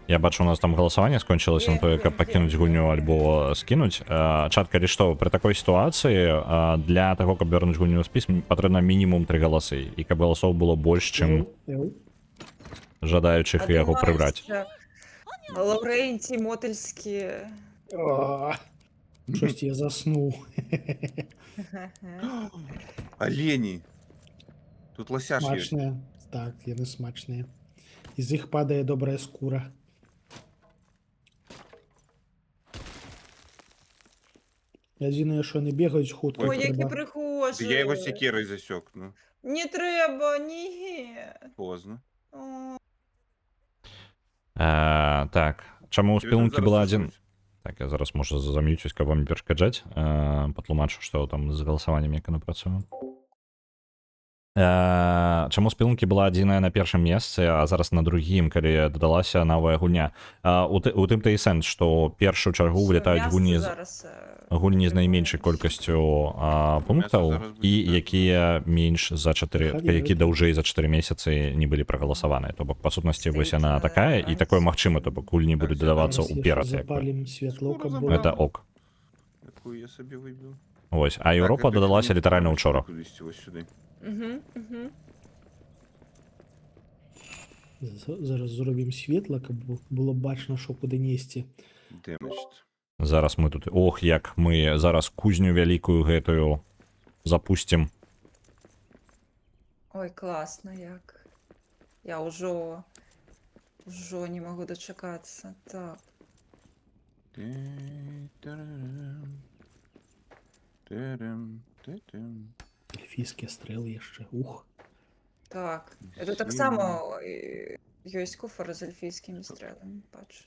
Я бачу, у нас там галасаванне скончылася на тое, каб пакінуць гульню альбо скінуць. Чат, калі што, пры такой сітуацыі для таго, каб вярнуць гульню ў спіс, патрэбна мінімум 3 галасы. І каб галасоў было больш, чым жадаючых яго прыбраць. Лаўренці, мотельскі. Щось я заснуў. олені. Тут лосяш є. Смачныя. Так, яны смачныя. З іх падае добрая скура. Адзінае, що не бегаюць хутка. Ой, які трэба- прихожі. Я його секерою засек, ну, Не треба, ні. поздно. О, Так, чаму у Тебе там спілункі зараз была адзін... засуць. Так, я зараз можа зам'юцюсь, каб вам не перашкаджаць. Патлумачу, што там з галасаваннем як яно працуе. Чаму спілункі была адзіная на першым месцы, а зараз на другім, калі дадалася новая гульня. У тым-то і сэнс, што першую чаргу всё, вылетаюць мяса гульні з зараз, гульні з найменшай колькасцю пунктаў зараз будзе і так. якія менш за 4 Халеры. які даўжэй за 4 месяцы не былі прагаласаваныя, то бок па сутнасці вось яна такая і такое магчыма, то бок гульні будуць дадавацца Зараз ўперад яшчэ як бы. запалім святло, каб Скоро было. Гэта ок. Яку я собі вибив. Вось, а Еўропа Так, дадалася это літаральна кудись учора. Ось сюди. Угу. Зараз зробимо світло, каб було бачно, що куди нести. Демочт. Зараз ми тут. Ох, як ми зараз кузню великую гэтую запустим. Ой, класно як. Я уже не можу дочекатися. Так. Ельфійські стріли є ще. Ух. Так. Це так само є куфер з ельфійськими стрілами, бачу.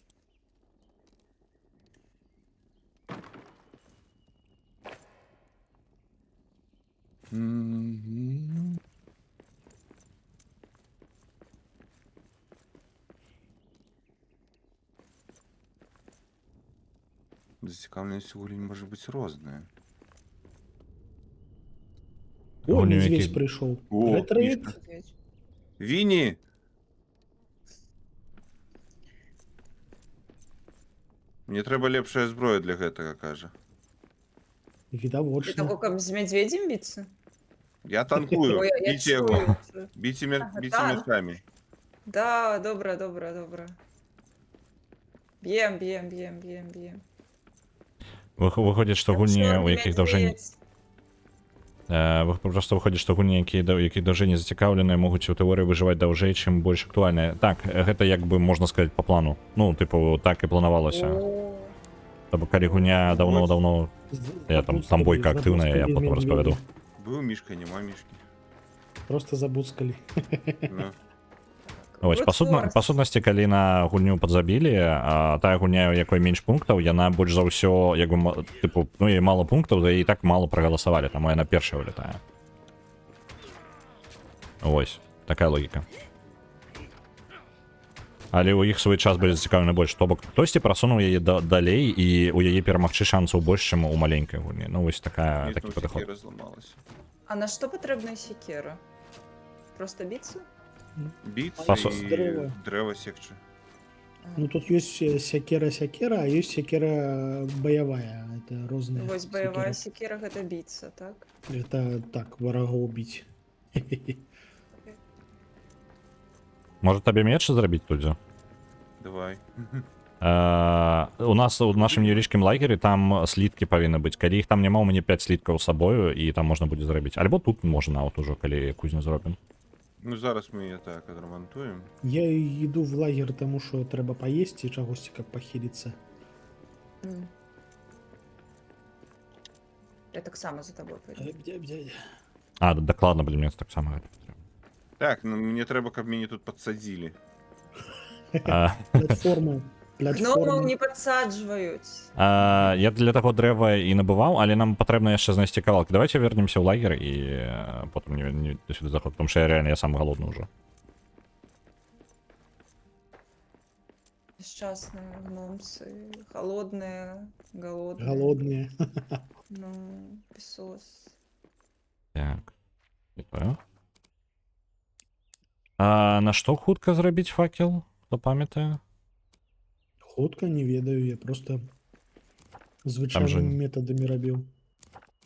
Мгм. Зацікавленість углень може бути різне. О, Гулю, медведь який- прийшов. О, Ретрит. мішка. Віні! Мені треба лепша зброя для гэтага, каже. Для Відавочно. того, как с медведем биться? Я танкую. Ой, я Бійте його. чую. Що... Бійте, Ага, бійте танк. мішками. Да, добре. Б'єм. Виходить, що гульні, у яких довжень. Просто виходить, што гульні, якіх даўжэй не зацікаўленыя, могуць у тэорыі выжываць даўжэй, чым больш актуальныя. Так, гэта як бы можна сказаць па плану. Ну, тыпу, так і планавалася. Таб калі гульня даўно, я там бойка актыўная, я потым распавяду. Быў мішка, нема мішкі. Просто забускали. Ну. Вось, па сутнасці, калі на гульню падзабілі, тая гульня, у якой менш пунктаў, яна больш за ўсё, як бы, тыпу, ну, і мала пунктаў, да і так мала прагаласавалі, таму яна першая вылетае. Вось, такая логіка. Але ў іх свой час былі зацікаўлены больш, то бок хтосьці прасунуў яе далей, і у яе перамагчы шансаў больш, чым у маленькай гульні. Ну, вось такі падыход. Разламалася. А на що потрібна секера? Просто биться? Біцца Пасо- і Дрэва. дрэва секчы. Ну тут есть секера, а есть секера боевая. Это разные. Вось бойовая секера гэта биться, так? Это так, врага убить. Можа табе меч зрабіць тут же? Давай. У нас у нашым юрійскім лагеры там сліткі павінны быць. Калі іх там няма, у мяне 5 сліткаў з сабою, і там можна будзе зрабіць. Альбо тут можна нават ужо, калі кузню зробім. Ну зараз ми її так адрамантуємо. Я иду в лагерь, тому що треба поесть і чогось каб похилиться. Я так само за тобою пойду. Дакладна, блин, мне так само гэта патрэбна. Так, ну мені треба, каб мені тут підсадили. Платформу. Гномов не подсаджваюць. Я для таго дрэва і набываў, але нам патрэбна яшчэ знайсці кавалкі. Давайте вернемся ў лагер і потым не сюды заход, потому что я сам голодны ўжо. Несчастные гномцы. Холодные, голодные. Голодные. Ну, песос. Так. І тое. На што хутка зрабіць факел? Хто памятае? Хутка не ведаю, я просто звычайнымі же- методамі рабіў.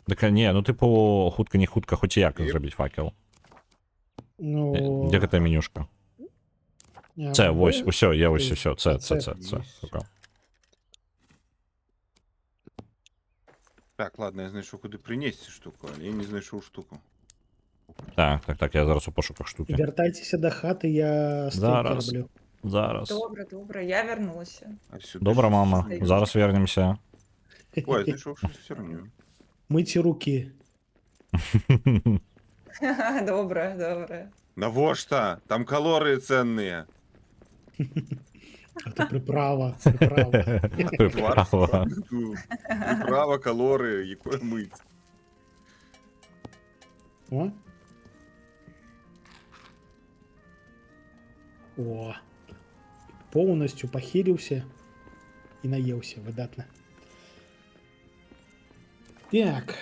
Дык не, ну тыпу хутка не хутка, хоць і як зрабіць факел. Ну, Дзе гэтая менюшка? Це, вось, усё, я вось усё, це. Сука. Так, ладно, я знайшов, куди принести штуку, але я не знайшов штуку. Так, я зараз у пошуках штуки. Вяртайцеся да хаты, я стейк Зараз. раблю. Зараз. Добре, я вернулася. А сюди Добра, щось мама, знайшов. зараз вернемся. Ой, я знайшов щось все одно. Мийте руки. Добре. Навошта? Там калорії ценні. Это приправа. Приправа. Приправа, калорії, якої мить. О. О. Повністю похилився і наївся, видатно. Так.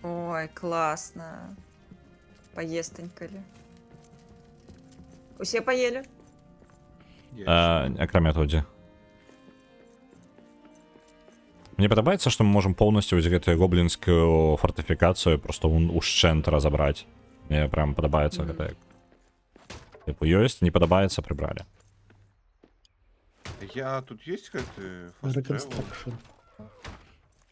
Ой, класно. Поестонькали. Усе поели? Акрамя тоді. Мне падабаецца, што мы можам поўнасцю вось гэтую гоблінскую фортыфікацыю просто ушчэнт разабраць. Мне прям падабаецца гэта як. Типу, ёсць, не падабаецца, прыбралі. Я тут есть какая-то fast travel? Reconstruction.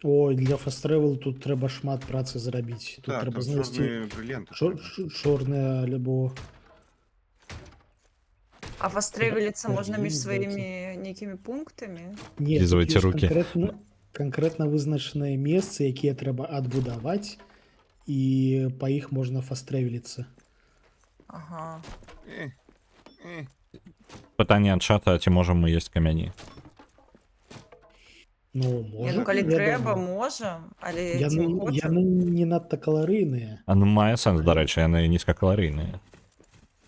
Ой, для fast travel тут трэба шмат працы зрабіць. Тут Так, трэба тут знайсці чорні бриллианти. треба. чорне альбо... А востревелиться можно Подожди, между здається. своими некими пунктами? Ні, Лізавайце тут ёсць рукі. Канкрэтна вызначаныя месцы, якія трэба адбудаваць, і па іх можна фастрэвеліцца. Ага. Э, э. Пытанне ад чата, ці можам мы есть камяні. Ну, Не, можа, ну калі вядома. трэба, можам, але ці мы Яны хочам? не надта каларыйныя. А ну мае сэнс, дарэчы, яны нізкакаларыйныя.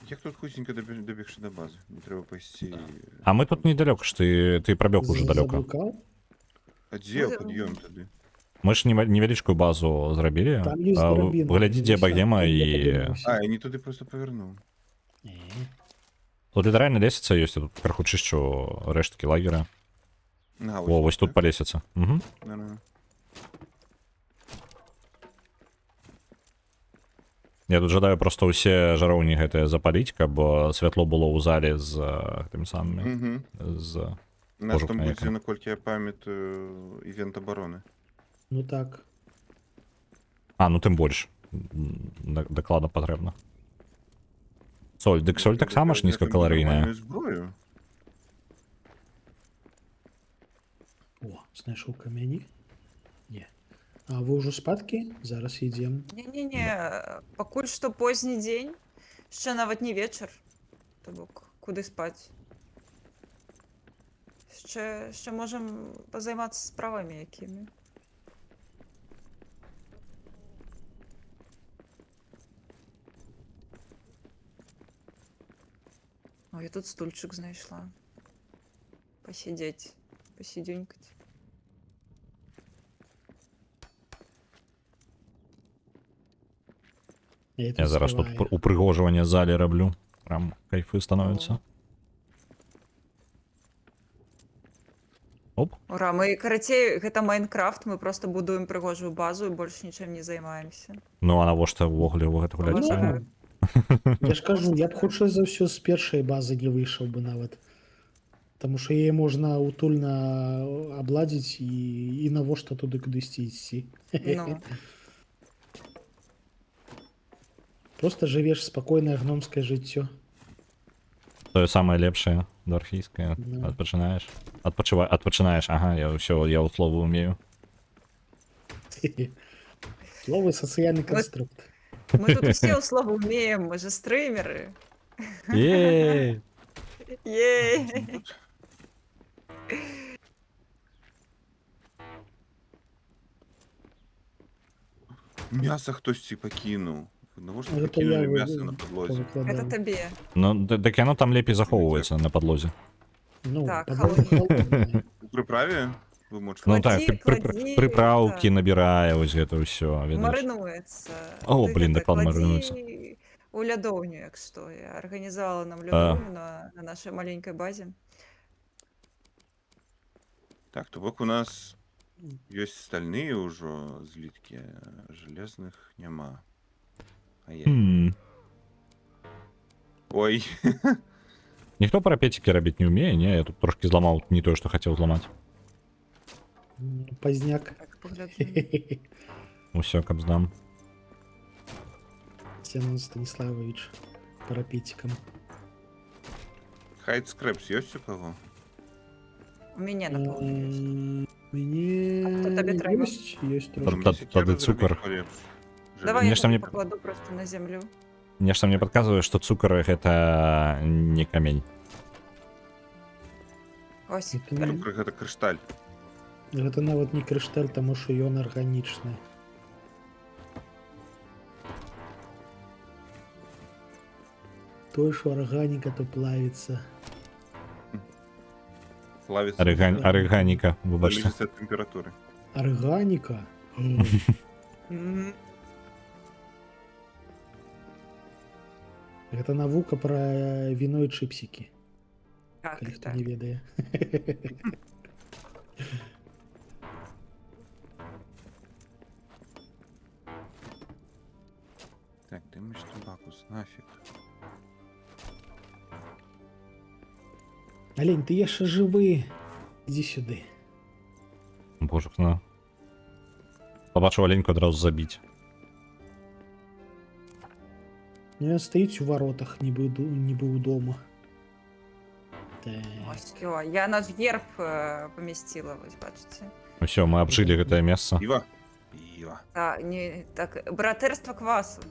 Я тут худенько добегши до базы. Не треба пойти. А мы тут недалёка ж, ты прабег уже далёка. Заблукаў? А где Ну, подъем тогда? Мы ж невялічкую базу зрабілі. Там ёсць драбіна. Глядзі, дзе багема і... А, я не туда просто повернул. Тут літаральна лесіца ёсць, я тут краху чышчу рэшткі лагера. А, О, вось тут па лесіцы. Угу. Нормально. Я тут жадаю просто ўсе жароўні гэтыя запаліць, каб святло было ў зале з тым самым Угу. з... У нас там Кожух будет, наехал. наколькі я памятаю, ивент обороны. Ну так. А, ну тым больш. Дакладна патрэбна. Соль, дык соль таксама ж нізкакаларыйная. Зброю. О, знайшоў камяні? Не. А вы ўжо спадкі? Зараз ідзем. Не-не-не, пакуль што позні дзень, яшчэ нават не вечар. То бок, куды спаць? Яшчэ можам пазаймацца справамі якімі. О, я тут стульчык знайшла. Пасядзець, пасідзюнькаць. Я зараз тут упрыгожванне зале раблю. Прям кайфы становяцца. Оп. Ура, мы, карацей, гэта Майнкрафт, мы просто будуем прыгожую базу і больш нічым не займаемся. Ну а навошта ўвогуле ў гэта гуляць? Уважаю. Я ж кажу, я б хутчэй за ўсё з першай базы не выйшаў бы нават. Таму што яе можна утульна абладзіць і навошта туды кудысьці ісці. Ну, Просто жывеш спакойнае гномскае жыццё. Тое самае лепшае, дарфійскае. Да. Адпачынаеш. Адпачынаеш, ага, я ўсё, я ў словы умею. Словы сацыяльны канструкт. мы тут усе ў слова умеем, мы же стрымеры. Ей! Ей! Мясо хтось пакінуў. Навошта Гэта пакінули я мясо на подлозе? Гэта табе. Ну, так яно там лепей захоўваецца на падлозе. Ну, Так, падлога холодная. У прыправе? Вы можете... Ну так, Кладзі, прыпраўкі так. набірае вось гэта ўсё, ведаеш. Марынуецца. О, Ты блін, гэта дакладна кладзі марынуецца. У лядоўню, як што. Я арганізавала нам лядоўню на нашай маленькай базе. Так, то бок у нас ёсць стальныя ўжо зліткі, а жалезных няма. Ай-яй. Ой, Ніхто парапецікі рабіць не ўмее, не? Я тут трошкі зламаў не тое, што хацеў зламаць. Пазняк. Так, паглядзім. Усё, каб здам. Сенон Станіславович парапетиком. хайд скрэпс ёсць у каго? У мяне, напэўна, ёсць. Мне А хто табе трэба? ёсць Тады- трошки. Мне секеру тады зрабіць цукар. полепш. Давай Мне я ж там табе не- пакладу проста на зямлю. Нешта мне падказвае, што цукар гэта не камень. Ось. Цукар гэта крышталь. Гэта нават не крышталь, таму што ён арганічны. Той, што арганіка, то плавіцца. Плавіцца. Арыганіка, выбачце. Залежыць ад тэмпературы. Арганіка? М, Гэта навука пра віно і чыпсікі, Так, калі хто так. не ведае. Нафиг. Олень, ти є ще живий. Іди сюди. Боже, ну. Побачив оленьку одразу забіть. Ну, він стоїть у воротах, ніби удома. Так. Ось, о, я наш герб помістила, ось бачите. Ну все, мы обжили это место. Пиво. Пиво. Так, не, так, братерство квасу.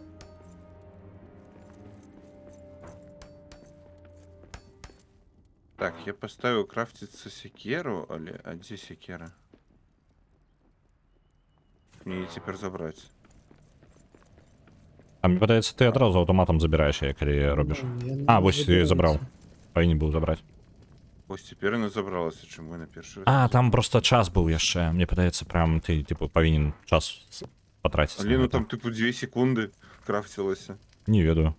Так, я поставил крафтиться секеру, а где секера? Мне ее теперь забрать. А мне подается, ты одразу автоматом забираешь, як коли робиш. Ну, я не А, ось ти забрав. забираюся. Повинен був забрати. Ось теперь она забралась, чему я на перший А, раз. там просто час був ще. Мені подається, прям ти, типу, повинен час потратити. Алину там типу 2 секунды крафтилась. Не ведаю.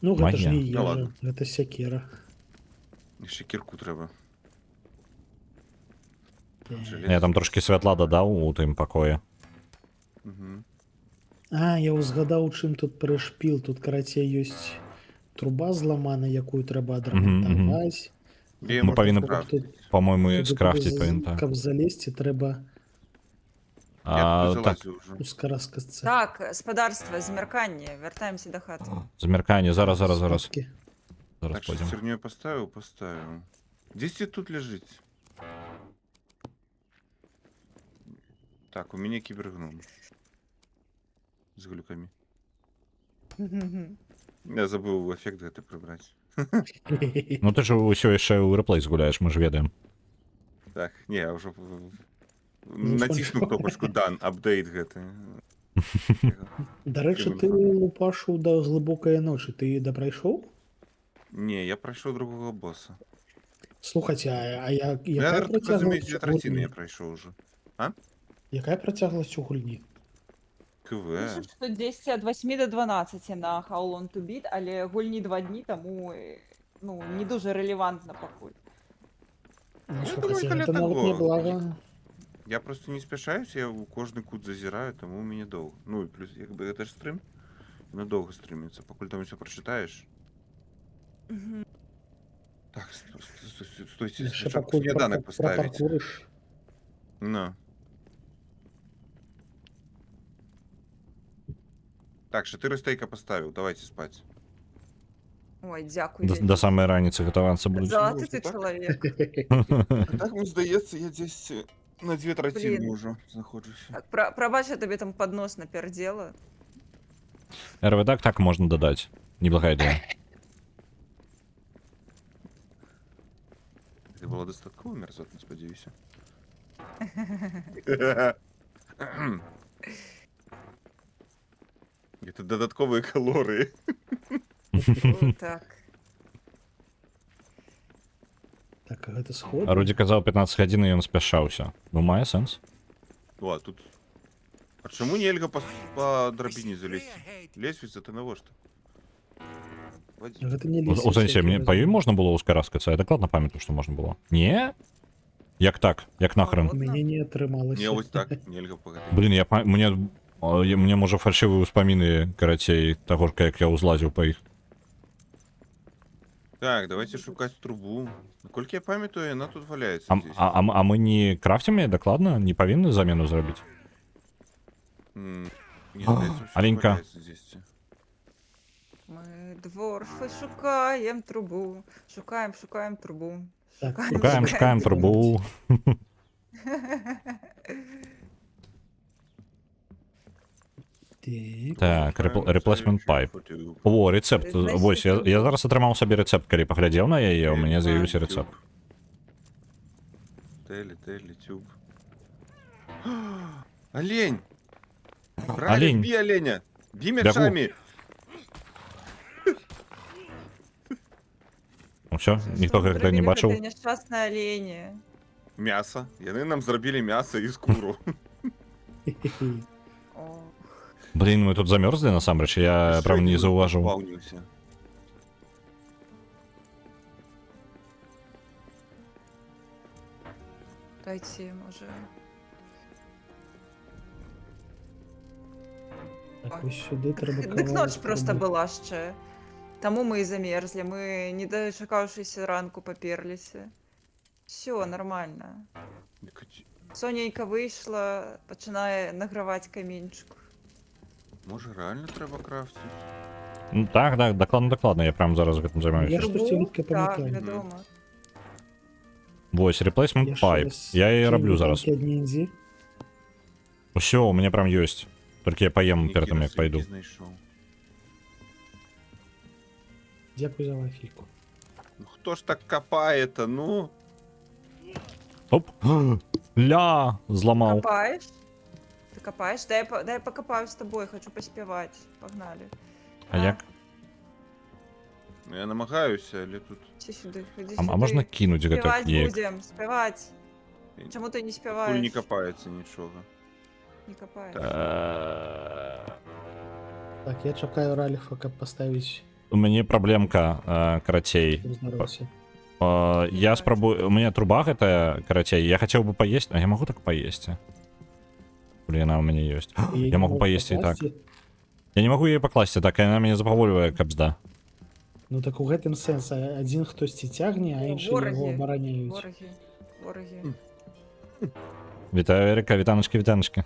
Ну, гэта ж Магія. не Ну, ежа, ладно. гэта секера. Ще кірку треба. Так. Я там трошки святла додав у тим покої. Угу. А, я узгадаў, чым тут перашпіл. Тут, карацей, ёсць труба зламана, якую трэба адрамантаваць. Я Мы можу повинны- скрафтити. По-моему, Туди скрафтить з- повинен, так. Каб залезці, трэба Я А, тут так, залазю вже. у скараскасцы. Так, господарство, змеркання, вертаємося до хати. замеркання, зараз. Зараз Спадки. Так, що пойдем. херню поставил? Поставил. 10 тут лежить. Так, у меня кибергном. С глюками. Я забыл эффект это прибрать. Ну ти ж усё ще у реплейс гуляєш, ми ж ведаємо. Так, не, я уже Ну, натиснув спонжбоб. кнопочку Done, апдейт гэты. Дарэчы, ты лупашу да глыбокай ночы. Ты дапрайшоў? Не, я пройшов другого босса. Слухайце, а Я, якая так разумею, две працягласць третины я гульні? пройшов уже. Якая працягласць у гульні? КВ. Пишуть, що 10 від 8 до 12 на How Long to Beat, але гульні 2 дні, тому ну, не дуже релевантно покуль. Ну, Я слухайце, думаю, каля гэта нават таго. не блага. Я просто не спяшаюсь, я у кожны кут зазіраю, тому у меня долго. Ну и плюс, якби это ж стрим, но долго стримится. Покуль там все прочитаешь. Так, стойте, Яшчэ спочатку пакуль сніданок поставить. прапаркурыш. Ну. Так, 4 стейка поставил, давайте спать. Ой, дякую. До, вельмі. до самої раніці готуватися будуть. Золотий ти Так? чоловік. Так, мені здається, я десь на 2 третини Блін. вже знаходжуся. Так, пробач, я тобі там поднос напердела. РВД так можна додати. Неблагая ідея. Це було достатково мерзотно, сподіваюся. Це додаткові калорії. О, так. Так, а гэта сход. А Руді казав 15 годин, і він спішався. Ну, має сенс. О, а тут... А чому нельга по драбині залезть? Лестница, ти на що? Гэта не У лісі. сенсі, мені по їй можна було ускараскатися? Я докладно пам'ятаю, що можна було. Ні? Як так? Як нахрен? Ну, Мне не атрымалася. Не, ось так, нельга погоди. Блін, мені може фальшиві успоміни, коротше, того, як я узлазив по їх. Так, давайте шукати трубу. Наскільки я пам'ятаю, вона тут валяється. А, здесь. а ми не крафтимо її докладно? Не повинні заміну зробити? М, не здається, що Аленька. валяється здесь. Ми дворфи шукаємо трубу. Шукаємо трубу. Так, Шукаємо трубу. Так. Так, replacement pipe. О, рецепт. Значить, Ось, я це- зараз отримав собі рецепт, коли поглядів на її, у мене з'явився рецепт. Телі, тюб. Олень! Правильно, Олень. бей оленя! Бей Бегу. мечами! Ну все, ніхто Що як не зробили бачив. таке нещасне олені? Мясо. Яны нам зробили мясо і скуру. О, Блін, ми тут замерзли насамрэч, я прям не зауважив. Спавнився. дайте, може. Так, Так, ось сюди треба Дик ноч кавалець просто пробити. була ще. Тому ми і замерзли. Ми, не дочекавшись ранку, поперлися. Все, нормально. Сонейка вийшла, починає награвати камінчик. Може реально треба крафтити? Ну, так, докладно, я прям зараз цим Я займаюся. ж тут тільки Так, пам'ятаю. відомо. Ось, replacement Я ще pipe. раз Я її кину роблю зараз. танки від ніндзі. Все, у мене прям есть. Тільки я поїм перед тим, як Нікіра пойду. собі знайшов. Дякую за вафельку. Ну хто ж так копає-то, ну? Оп. Ля, зламав. Копаєш? Ти копаєш? Дай я покопаю з тобою, хочу поспівати. Погнали. А як? Ну я намагаюся, але тут... Чи сюди, ходи А сюди. можна кинуть это Співати як? будем, співати. Чому ти не Хуй співаєш? не копається нічого. Не копаєш. Так, я чекаю Раліфа, як поставити. У мене проблемка, каратей. Здоровся. Я спробую... У меня труба это, каратей. Я хотел бы поесть, а я могу так поесть? Блин, она у меня есть. Я могу поесть и так. Я не могу ее покласть, так, она меня заповолює капзда. Ну так у гэтым сенс. Один хтось ці тягне, а О, інші вороги. його обороняють. Вороги. Вітаю, Ерика, вітаночки. Вітанки.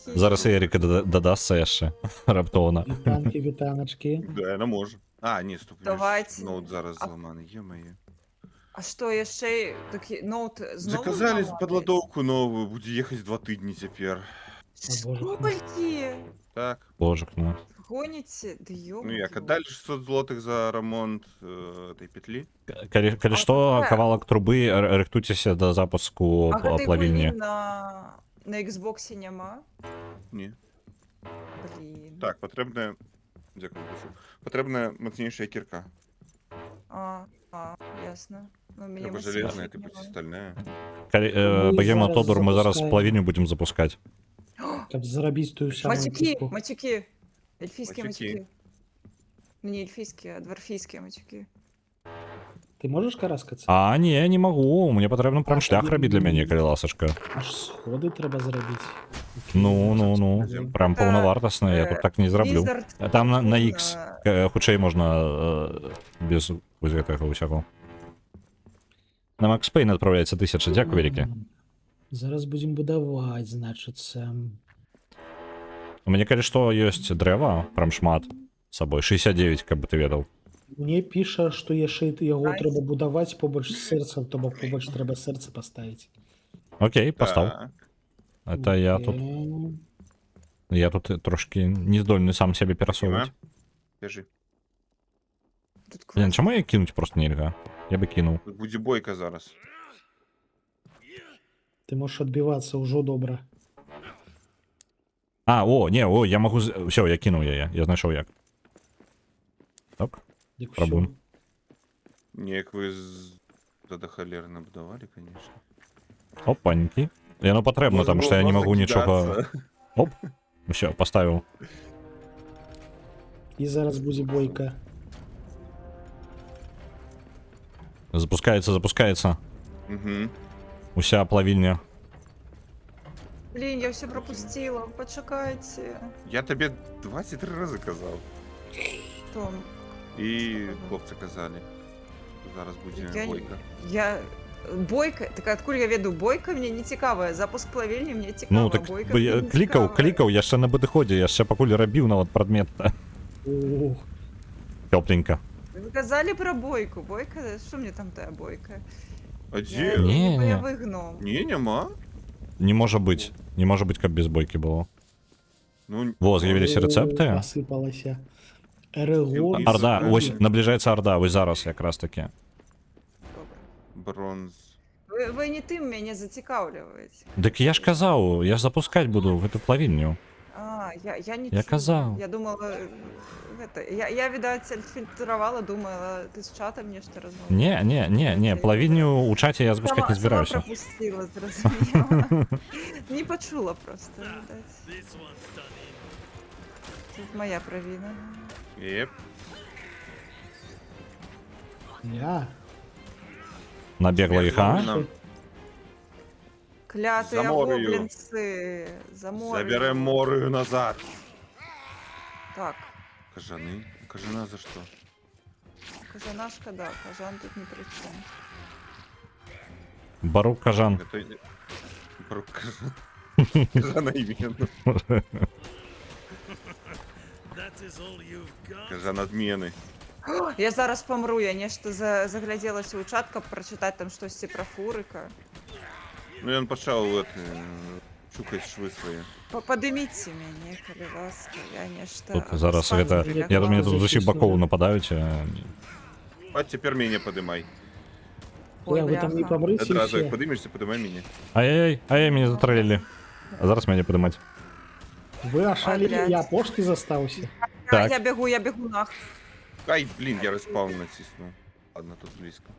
Зараз Ерика додасться ще раптовно. Вітанки, вітаночки. Да, вона може. А, ні, стоп, Давайте. ноут зараз А- зламаний, є-моє. А що, я ще й такі ноут знову Заказали зламати? подладовку новую, буду їхати 2 тижні тепер. О, Боже. Скільки? Так. Боже, ну. Гоните? Да ёб Ну як, твою. отдали 600 злотих за ремонт этой петлі? Коли що, кавалок труби, рихтуйтеся до запуску А категорії плавільні. на Xbox нема? Ні. Блін. Так, потрібна... Дякую, душу. Потрібна міцніша кірка. Ясно. Ну, мені Треба мусить железна, бути типу, нема. стальна. Ну, і Богема зараз Тодор, ми зараз запускаємо. плавільню будемо запускати. Каб зробити ту саму Матюки, кірку. матюки. Эльфийские Матюки. матюки. Ну, не эльфийские, а дворфийские матюки. Ти можеш караскатися? А, ні, не можу. Мені потрібно прям А, шлях тоді робити для ні. мене, коли ласочка. Аж сходи треба зробити. Ну. Прям Та, повновартосно, я тут так не зроблю. Wizard Там на Fortuna. X худшей можна без этого усякого. На Макс Пейн відправляється 1000, дякую велике. Зараз будемо будувати, значиться. У мене, коли що, є древо, прям шмат з собою. 69, як би ти ведав. Мені пише, що є шит, його Найс. треба будувати побач з серцем, то побач треба серце поставити. Окей, постав. Так. Это я тут трошки не здольний сам себе пересовувати. Кажи. Тут Блін, квест. чому я кинуть просто нельзя? Я би кинув. Тут буде бойка зараз. Ти можеш відбиватися, уже добре. А, я можу... Все, я кинув я знайшов як. Так, Як пробуємо. всьо. Ні, як ви тоді холерно будували, звісно. Опаньки. І воно потрібно, тому що я не можу нічого... Оп, все, поставив. І зараз буде бойка. Запускається. Угу. Уся плавільня. Блін, я все пропустила. Почекайте. Я тобі 23 рази казав. Том, І хлопці казали. Зараз буде Я не- бойка. Бойка? Так откуда я веду? Бойка мне не цікава. Запуск плавильні мне цікава. Ну, так бойка бо мені я не клікав, цікава. я ще на підході, я ще покуль робив на от предмет. Ох, Тепленько. Ви казали про бойку. Бойка? Що мені там та бойка? А Я де? Ні. бойовий гном. Ні, нема. Не може бути. Не може бути, як без бойки було. Ну, Во, з'явилися рецепти. Посипалося. Ерегон. Орда, Із- ось наближається Орда, ось зараз якраз таки. Добре. бронз. Ви не тим мене зацікавлюєте. Так я ж казав, я ж запускати буду в эту плавільню. Я не Я чула. казав. Я думала, я, видать, фильтровала, думала, ти з чатом мені що розмовляла. Ні, плавільню у чаті я запускати не збираюся. Сама пропустила, зрозуміла. Не почула просто, видать. This one's done in. Це моя провина. Єп. Я. Набегла їх, а? Нам Клятые Заморою. гоблинцы. Заморою. Заберем морою назад. Так, Кажаны? Кажана за что? кажана шкода, кажан тут ни при чем. Барук кажан. Это... Про кажан. Кажана именно. That is all you've got. Кажан отмены. Я зараз помру, я нешта заглядзелася ў чат, каб прачытаць там штосьці пра фурыка. Ну ён пачаў чукаць швы свае. Падыміце мяне, калі ласка, я нешта... Тут зараз спаць гэта... лягла. Я думаю, тут з усіх бакоў нападаюць. А цяпер мяне падымай. Ой, Вы там не бляха. помрите и Адразу як все. падымешся, падымай мяне. Ай-яй-яй, мяне затралілі. А зараз мяне падымаць. Вы ошалили, блядь. я пошки застался. Так. Я бегу нах. Ай, блін, я респаун натиснув. Ладно, тут близько.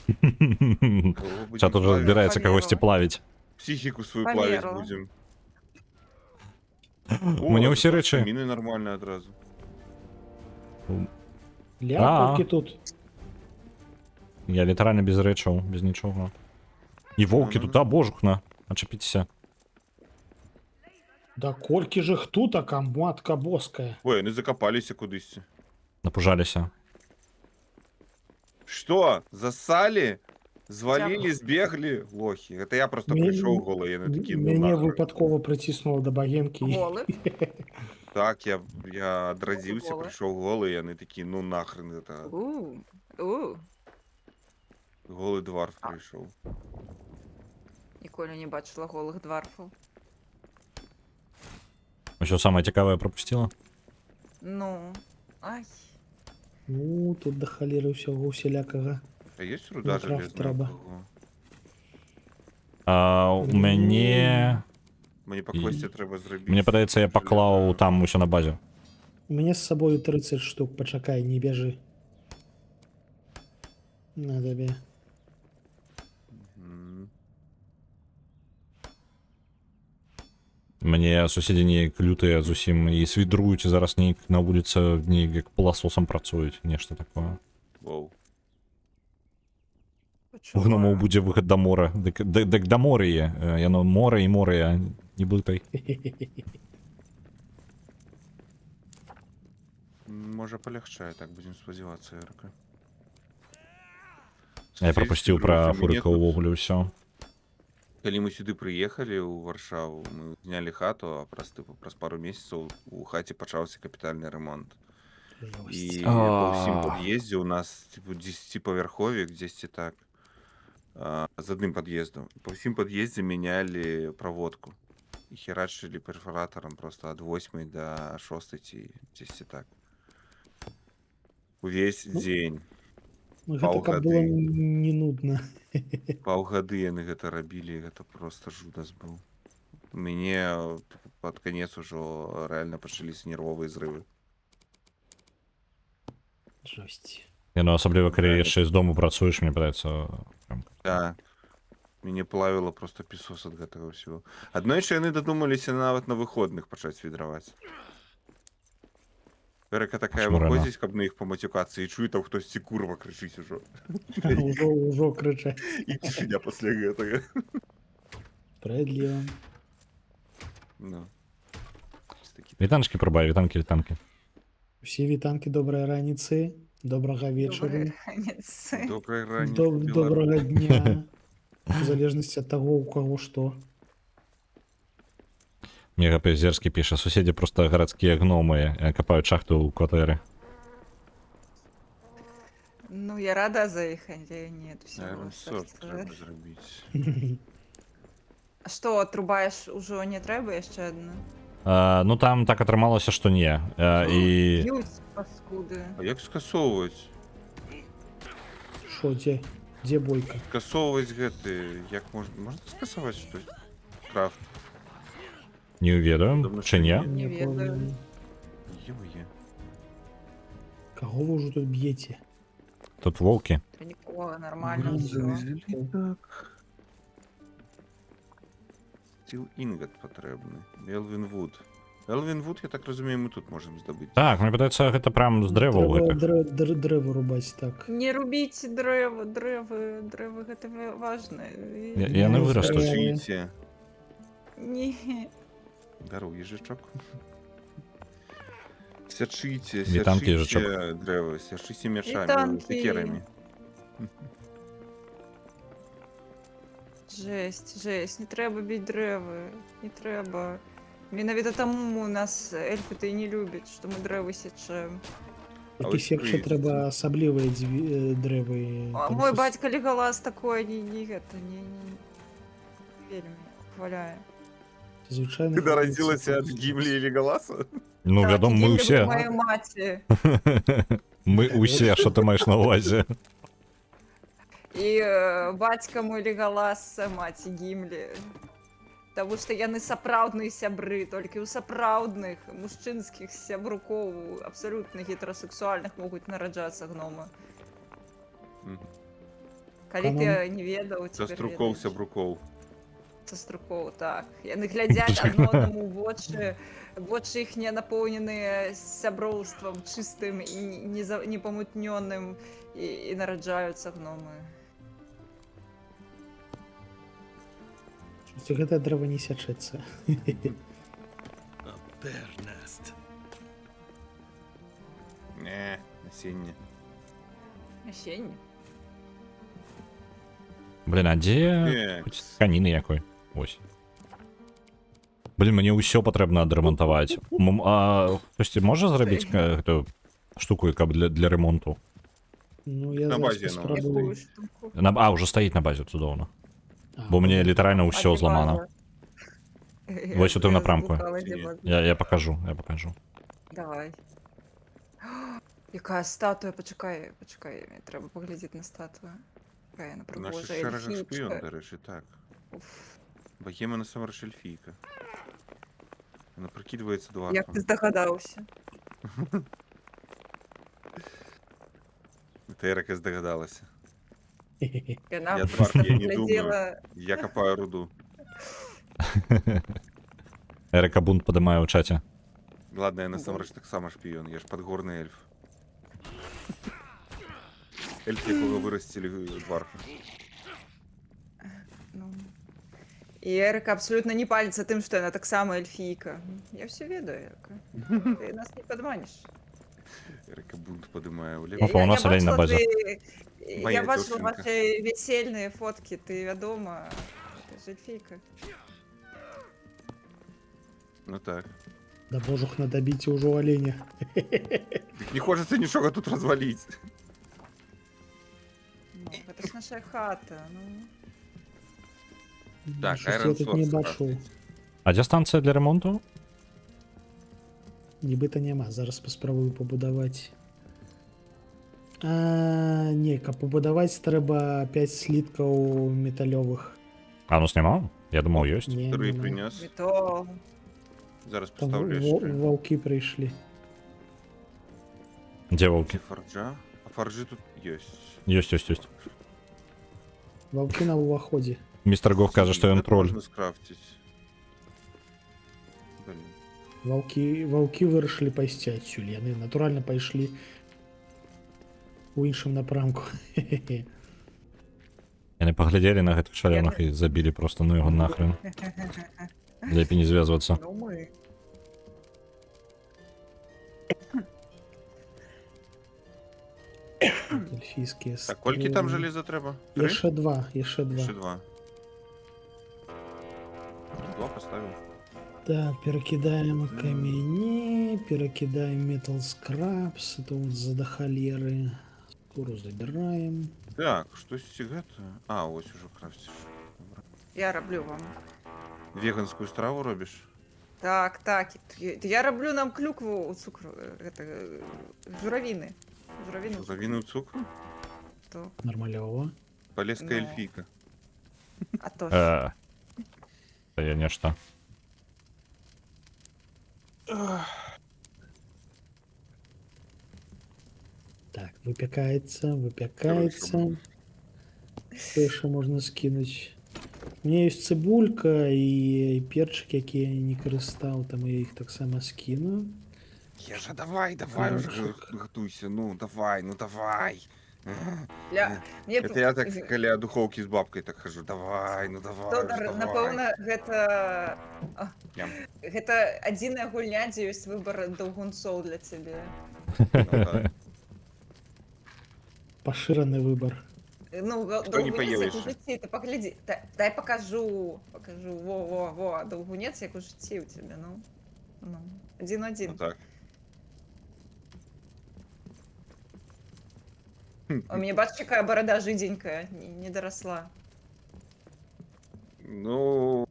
Кого будем Чат уже плавить? збирається когось плавить. Психику свою Померла. плавить будем. Мені усі речі. Міни нормально одразу. Ляпалки тут. Я літерально без речаў, без нічого. І вовки тут, а божухна. Очепіться. Да кольки же их тут, а матка боская. Ой, вони закопалися кудись. Напужалися. Что? Засали? Звалили, сбегли? Лохи. Это я просто Мне- пришел голый, я такие, ну Меня нахуй. выпадково притиснуло до богемки. Голы. Так, я отразился, Голый. пришел голый, и они такие, ну нахрен это. У. Голый дворф пришел. Ніколи не бачила голых дварфаў. Що саме цікаве пропустила? Ну, ай. Ну, тут до холеры всего усілякага. А есть руда Крафт железная? треба. у кого? У мяне... Мені по І- квесті треба зробити. Мне падаецца, я паклаў железную. там усё на базе. У меня с собой 30 штук, почекай, не бежи. На тебе. М. Мне суседзі неяк лютыя зусім і свідруюць і зараз неяк на вуліцы неяк як пыласосам працуюць, нешта такое. Воу. У гномаў будзе выхад да мора. Дык да морые. Яно море і море, нібытай. Може полегчає, так будемо сподіватися, Ерка. Я пропусціў пра фурыка ўвогуле ўсё. Калі мы сюды прыехалі ў Варшаву, мы знялі хату, а праз пару месяцаў у хаце пачаўся капітальны ремонт. І па ўсім пад'ездзе у нас типу 10-павярховік, дзесьці так, з адным пад'ездам. Па ўсім пад'ездзе мянялі праводку. І херачылі перфаратарам просто ад 8 до 6 ці дзесьці так. Увесь дзень. Гэта каб было не нудно. Паўгады яны гэта рабілі, гэта просто жудас быў. У мяне пад канец ужо рэальна пачаліся нервовыя зрывы. Жесть. Яно асабліва калі яшчэ з дому працуеш, мне падаецца прям... Да. Мяне плавіла просто пісос ад гэтага ўсього. Аднойчы яны дадумаліся нават на выходных пачаць відраваць. Эрка такая Чмурана. выходзіць, каб на іх памацюкацца, і чую, там хтосьці курва крычыць ужо. Ужо крыча. І цішыня пасля гэтага. Справедливо. Ну. Вітанчики прабай, вітанкі. Всі вітанки, доброї раніці, доброго вечора, Добрай раніцы, доброго дня. В залежності від того, у кого що. Мне Пезерскі піша, суседзі просто гарадскія гномы, капаюць шахту ў кватэры. Ну, я рада за іх, але нет, Айрон всего. Сорт трэба зрабіць. А што, отрубаеш ужо не трэба яшчэ адну? Ну там так атрымалася, што не. І... Б'юць, паскуды. А як скасоўваць? Що, де бойка? Скасоўваць гэты, як можна скасаваць штось? Крафт. Не ведаю, чы не? Не ведаю. помню. Е-е. Кого ви вже тут б'єте? Тут волки. Та нікого, нормально все. Так. Стіл інгот патрэбны. Мелвін Вуд. Елвін Вуд, я так розумію, ми тут можемо здобути. Так, мені падаецца гэта прям з дрэваў Треба гэтых. древо рубать, так. Не рубіць дрэвы гэта важна. Яны вырастуць. Сячыце. Не. Даруй, їжачок. Сячыце, Вітанкі, їжачок. сячыце дрэвы, сячыце мячамі, Вітанкі. секерамі. Жесть, не трэба біць дрэвы, не трэба. Менавіта таму у нас эльфы-то і не любяць, што мы дрэвы сячэм. А Такі ось секчы прыйдзеце. трэба асаблівыя дрэвы. А там мой щось- бацька Леголас такое не вельмі хваляе. Звычайна. Ты нарадзілася ад Гімлі і Леголаса? Ну, Так, вядома, і мы Гімлі ўсе. быў маёй маці. Мы ўсе, што ты маеш на ўвазе. І бацька мой Леголас, маці Гімлі. Таму што яны сапраўдныя сябры, толькі ў сапраўдных мужчынскіх сябрукоў абсалютна гетерасексуальных могуць нараджацца гномы. Мгм. Калі ты не ведаў, Са цяпер струкоў ведаеш. сябрукоў. Са струкоў, так. Яны глядзяць адно аднаму ў вочы іх не напоўненыя сяброўствам чыстым і непамутнёным і нараджаюцца гномы. Гэта дрэва не сячэцца. A bear nest. Не, насенне. Асенне. Блін, а дзе Не. хоць тканіны якой? Ось. Блін, мне ўсё патрэбна адрамантаваць. А хтосьці можа зрабіць гэтую штуку, каб для ремонту? Ну, я На зараз базе, ну, паспрабую. Якую штуку? А, ўжо стаіць на базе, цудоўна. А, Бо мне літаральна ўсё А, зламана. дзе Вось у тым база? напрамку. Заблукала, дзе база? Я покажу. Давай. Якая статуя, пачакай, мне трэба паглядзець на статую. Якая яна Наша прыгожая, шэрага шпіён, эльфічка. дарэчы, так. Уф. Бахема насамрэч эльфійка. Яна прыкідваецца Як дварфам. ты здагадаўся? Тэрака здагадалася. Яна Я проста дварф, я не паглядзела. Я капаю руду. Эрика бунт падымае ў чаце. Ладно, я насамрэч таксама шпіён, я ж падгорны эльф. Эльф, якога вырасцілі дварфы. Ну. І Эрыка абсолютно не паліцца тым, што яна таксама эльфійка. Я ўсё ведаю, Эрыка. Ты нас не падманеш. Эрика бунт падымае ў Опа, у нас олень на базе. Я Моя бачыла дзяўчынка. ваши весельныя фоткі, ты вядома, ты ж эльфійка. Ну так. Да божух, надабіце ўжо аленя. Дык не хочацца нічога тут разваліць. Ну, гэта ж наша хата, ну. Так, Щось я Iron тут Sword не скрафтить. бачу. А дзе станцыя для ремонту? Нібыта няма, зараз паспрабую пабудаваць. Не, каб пабудаваць трэба 5 сліткаў металёвых. А у нас няма? Я думаў, ёсць. Не, Тры няма. прынёс. То Зараз Там пастаўлю яшчэ. ваўкі прыйшлі. Дзе Ці ваўкі? фарджа? А фарджы тут ёсць. Ёсць. Ваўкі на ўваходзе. Містер Гов кажа, што ён Гэта троль. можна скрафціць. Блін. Ваўкі вырашылі пайсці адсюль. Яны натуральна пайшлі у іншым напрамку. Яны паглядзелі на гэтых шалёнах і забілі просто ну яго нахрен. Лепей не звязвацца. ну мы. Эльфійскія Так, колькі там стрэлы. жалеза трэба? Тры? Яшчэ два. Яшчэ два. Два паставіў. Так, перакідаем камяні, перакідаем метал скрабс, это вот за дахалеры. Скуру забираем. Так, штосьці гэта? А, ось ужо крафціш. Я раблю вам. Веганскую страву робіш? Так. Я раблю нам клюкву у цукру. Это журавіны. Журавіны. Завіну цукру? То. Нормалёва. Палеская Ну. эльфійка. А то ж. Та я нешта. Так, выпякаецца. Што яшчэ можна скінуць? У меня есть цибулька и перчик, які я не користав, там я їх так само скину. Ежа, давай уже Перчик. готуйся, ну давай. Мне Это я так каля духовки с бабкой так хожу. Давай, ну давай. уже, Тодар, давай. напэўна, Ям. гэта адзіная гульня, дзе ёсць выбар даўгунцоў для цябе. Ну, да. Поширенный выбор. Ну, Што не паеў як у яшчэ? жыцці, ты паглядзі. Дай покажу. Во, даўгунец як у жыцці ў цябе, ну. Ну, Ну адзін-адзін. так. У мяне бач, якая барада жыдзенькая, не дарасла. Ну,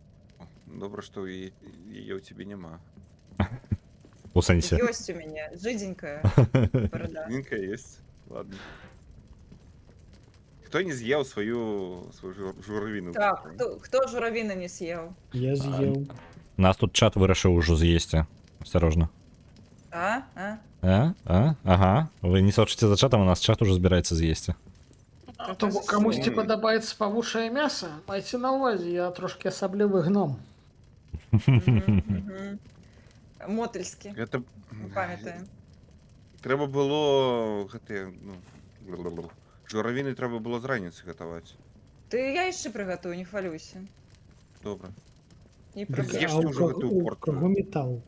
добра, што яе ў цябе няма. У сэнсе. Ёсць у мяне жыдзенькая барада. Нинка есть. Ладно. Кто не съел свою журавину? Так, хто журавіна не съеў? Я съел. Нас тут чат вырашыў ужо з'есці. Осторожно. Ага. Вы не сочыце за чатом, у нас чат уже збіраецца з'есці. А то комусь подобається павушае мясо, майте на увазі, я трошки асаблівы гном. Мотыльскі, Это... памятаем. Трэба было... Гэтыя, ну... Журавіны трэба было з раніцы гатаваць. Ты я яшчэ прыгатую, не хвалюйся. Добра. Не Так праблема. з'еш ты ўжо гэтую У порцию. каго метал?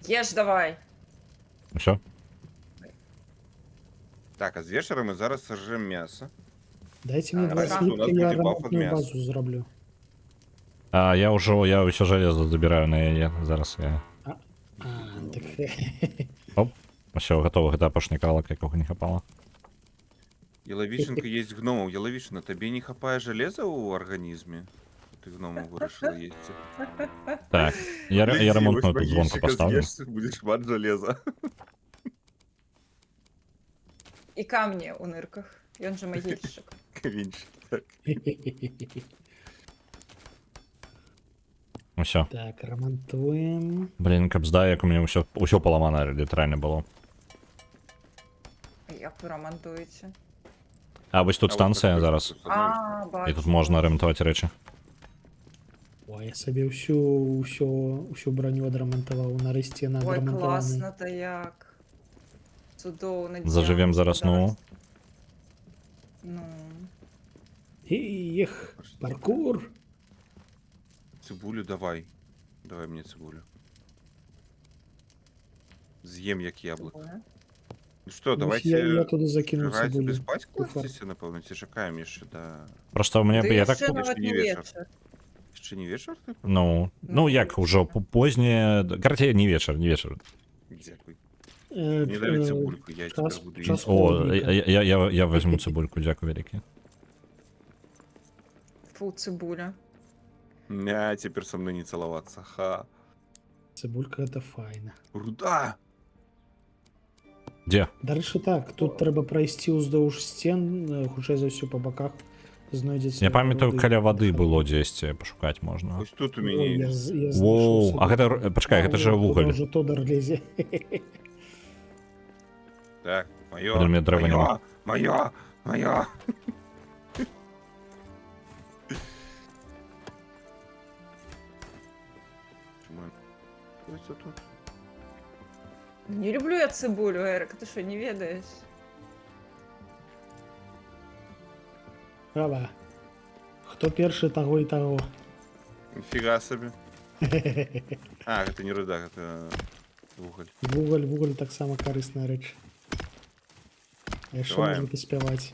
Еш давай. Усё? Так, а з вечара мы зараз сажжем мяса. Дайте мне А, 2 разницу у нас слитка, я будет баф от ремонтную мяса. базу зроблю. Я ўсё жалезо забіраю на яе. Зараз я... А, так... Усё, гатова, гэта апошні калак, якога не хапала. Ялавічынка есть гномаў. Ялавічына, табе не хапае железа ў арганізме? Ты гномаў вырашыла есці. Так, я ремонтную тут звонку поставлю. Будзе шмат железа. І камні ў нырках. Ён жа магільшчык. Кавінчик, так. Усё. Так, ремонтуем. Блін, каб здае, як у мяне ўсё паламана літаральна было. Як вы рамантуеце? А вось тут А станцыя вот зараз. Бачу. І тут можна ремонтаваць рэчы. Ой, я сабе ўсю броню адрамантаваў, нарэшце яна Ой, адрамантавана. класна-то як. Цудоўна. Зажывем зараз, ну. Ну. Эх, паркур. Цибулю давай. Давай мне цибулю. З'ем як яблык. Ну что, давайте... Я туди закину Грайте цибулю. без спать Куфа. класціся, напэўна, ці чакаем яшчэ да... Просто у мяне я так... Яшчэ яшчэ нават не не вечар. вечар. Яшчэ не вечар, ты? Ну як, ужо позняе... Карацей, не вечар. Дзякуй. Не далі цибульку, я час- цяпер буду час- есці. О, я возьму цибульку, дзякуй вялікі. Фу, цибуля. Ня, цяпер са мной не цалавацца, ха. Цибулька это файна. Руда! Дзе? Дарэчы так, тут трэба прайсці ўздоўж сцен, хутчэй за ўсё па баках знойдзеце. Я памятаю, руды. каля вады было дзесьці пашукаць можна. Ось тут у Ой, мяне... я Воу, знайшоў а сабе. гэта, пачакай, гэта же О, вугаль. туди вже Тодар лезе. Так, маё, Блин, у меня дрова нема. Маё. Чому? Ось тут. Не люблю я цибулю, Эрик, ты що, не ведаєш? Права. Хто першы таго і таго. Ніфіга собі. А, гэта не руда, гэта вугаль. Вугаль таксама карысная рэч. А яшчэ Давай. можна паспяваць.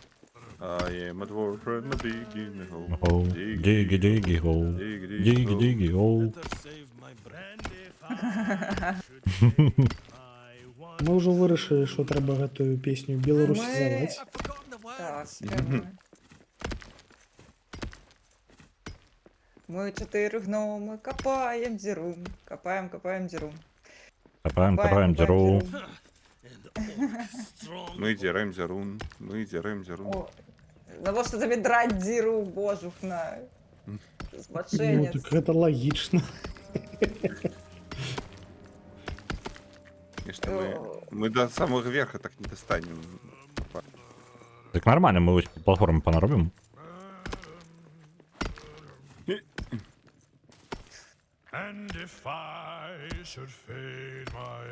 I am a dwarf and a digging a hole. Оу, диги-диги, оу. Диги-диги, оу. Better save my breath. And if I should say I want Мы ўжо вырашылі, што трэба гэтую песню беларусізаваць. I've forgotten the words. Так, прямо. Мы 4 гномы копаем діру. Копаем діру. Копаем діру. Strong. Мы дзераем зярун. Мы дзераем зярун. О, навошта табе драць дзіру, божухна. Ну, Збачэнец. так гэта лагічна. Конечно, мы до самого верха так не достанем. Так нормально, мы вось платформу понаробім. And if I should fade my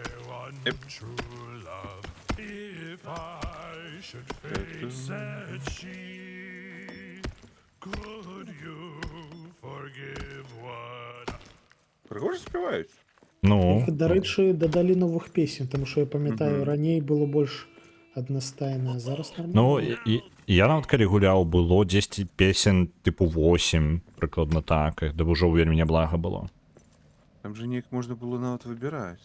one true love, if I should fade, said she, could you forgive what Пригожі співають. Ну, Їх, до речі, додали нових пісень, тому що я пам'ятаю, раніше було більш одностайно, а зараз нормально. ну, я нават калі гуляў, было 10 песен, типу 8, прыкладна так, де ўжо вельмі няблага было. Там же неяк можна було нават вибирати.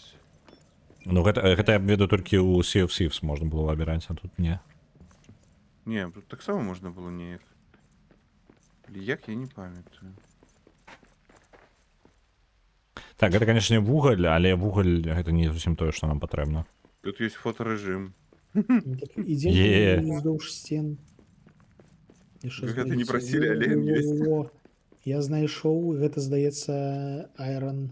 Ну, гэта я ведаю толькі ў Sea of Thieves можна было выбіраць, а тут не. Ні, тут так само можна було неяк. Як, я не пам'ятаю. Так, гэта, канешне, вугаль, але вугаль гэта не зусім тое, што нам патрэбна. Тут є фоторежим. Ну, так ідем вздовж стін. І що Ви гэта не здається? просили, але він є. Во-во-во. Я знайшоў, гэта, здаецца, Iron.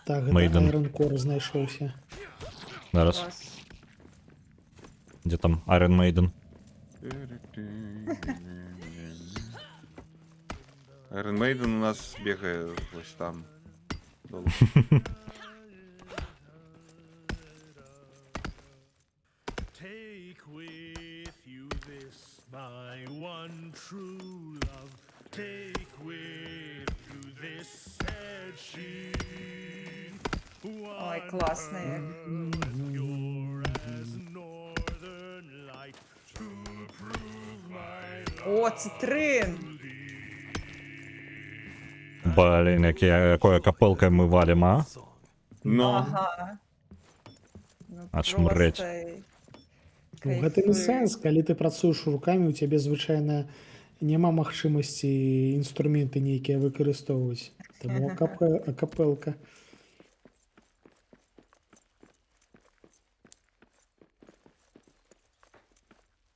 Так, гэта Maiden. Iron Core знайшоўся. Зараз, Клас. дзе там Iron Maiden? Iron Maiden у нас бігає ось там. Долу. take with you this my one true love? Take with you this, said she. Ой, класний. You're as northern light to prove my О, цитрин! Блін, якою капелкою ми валим, а? Ну, Ага. Ну, Аж мрець. просто й Ну, гэта не кайфуй. сэнс, калі ты працуеш рукамі, у цябе звычайна няма магчымасці інструменты нейкія выкарыстоўваць. Таму акапелка.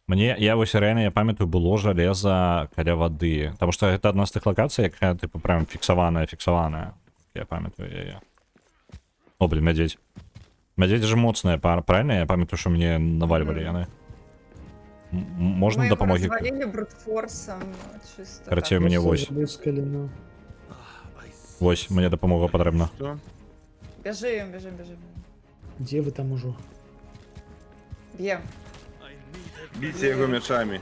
Мне, я вось реально, я памятаю, было жалеза каля вады. Потому что это одна з тых локацый, якая, типу, прям фіксаваная. Я памятаю яе. О, блин, медведь. Медведь же моцная, правильно? Я памятаю, що мне наваливали яны. Можна Мы его дапамогі? развалили брутфорсом, чисто. Короче, так. мне Просто вось. забускали, ну. Вось, мне дапамога патрэбна. що? Бежим, бежим, бежим. Дзе вы там ужо? Бьем, Бійте його мечами.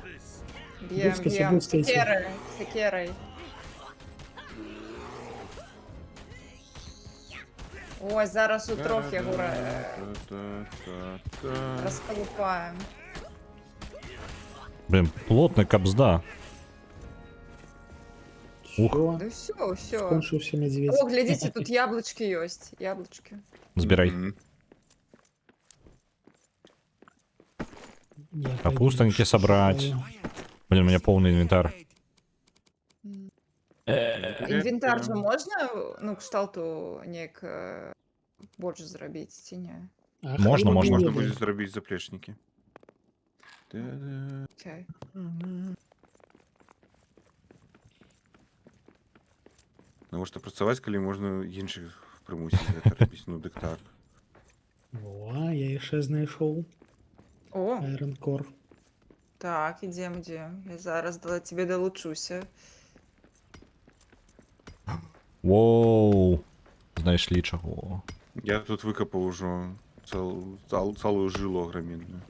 бьем, Бускайте, бьем. бускайте. Секерой, секерой. Ой, зараз у трохи гура Та-та-та-та. расколупаем. Блин, плотный капсда. Ух. Всё, Да все, все. скончыўся медведь. О, глядите, тут яблочки есть. Яблочки. Збірай. Мгм. Я Капустаньки пойду собрать. шукаю. Блин, у меня полный инвентарь. Інвентар же можна, ну, кшталту неяк больше зробити, ці ні? А Можна, хай можна. Можна буде. буде зробити заплечники. Та-да. Окей. Навошта працаваць, калі можна іншых прымусіць гэта рабіць, ну дык так. О, я яшчэ знайшоў О, Iron Core. так, ідем, ідем. Я зараз до тебе долучуся. Воу. Знайшлі чаго. Я тут выкапаў ужо цалую жылу аграменную.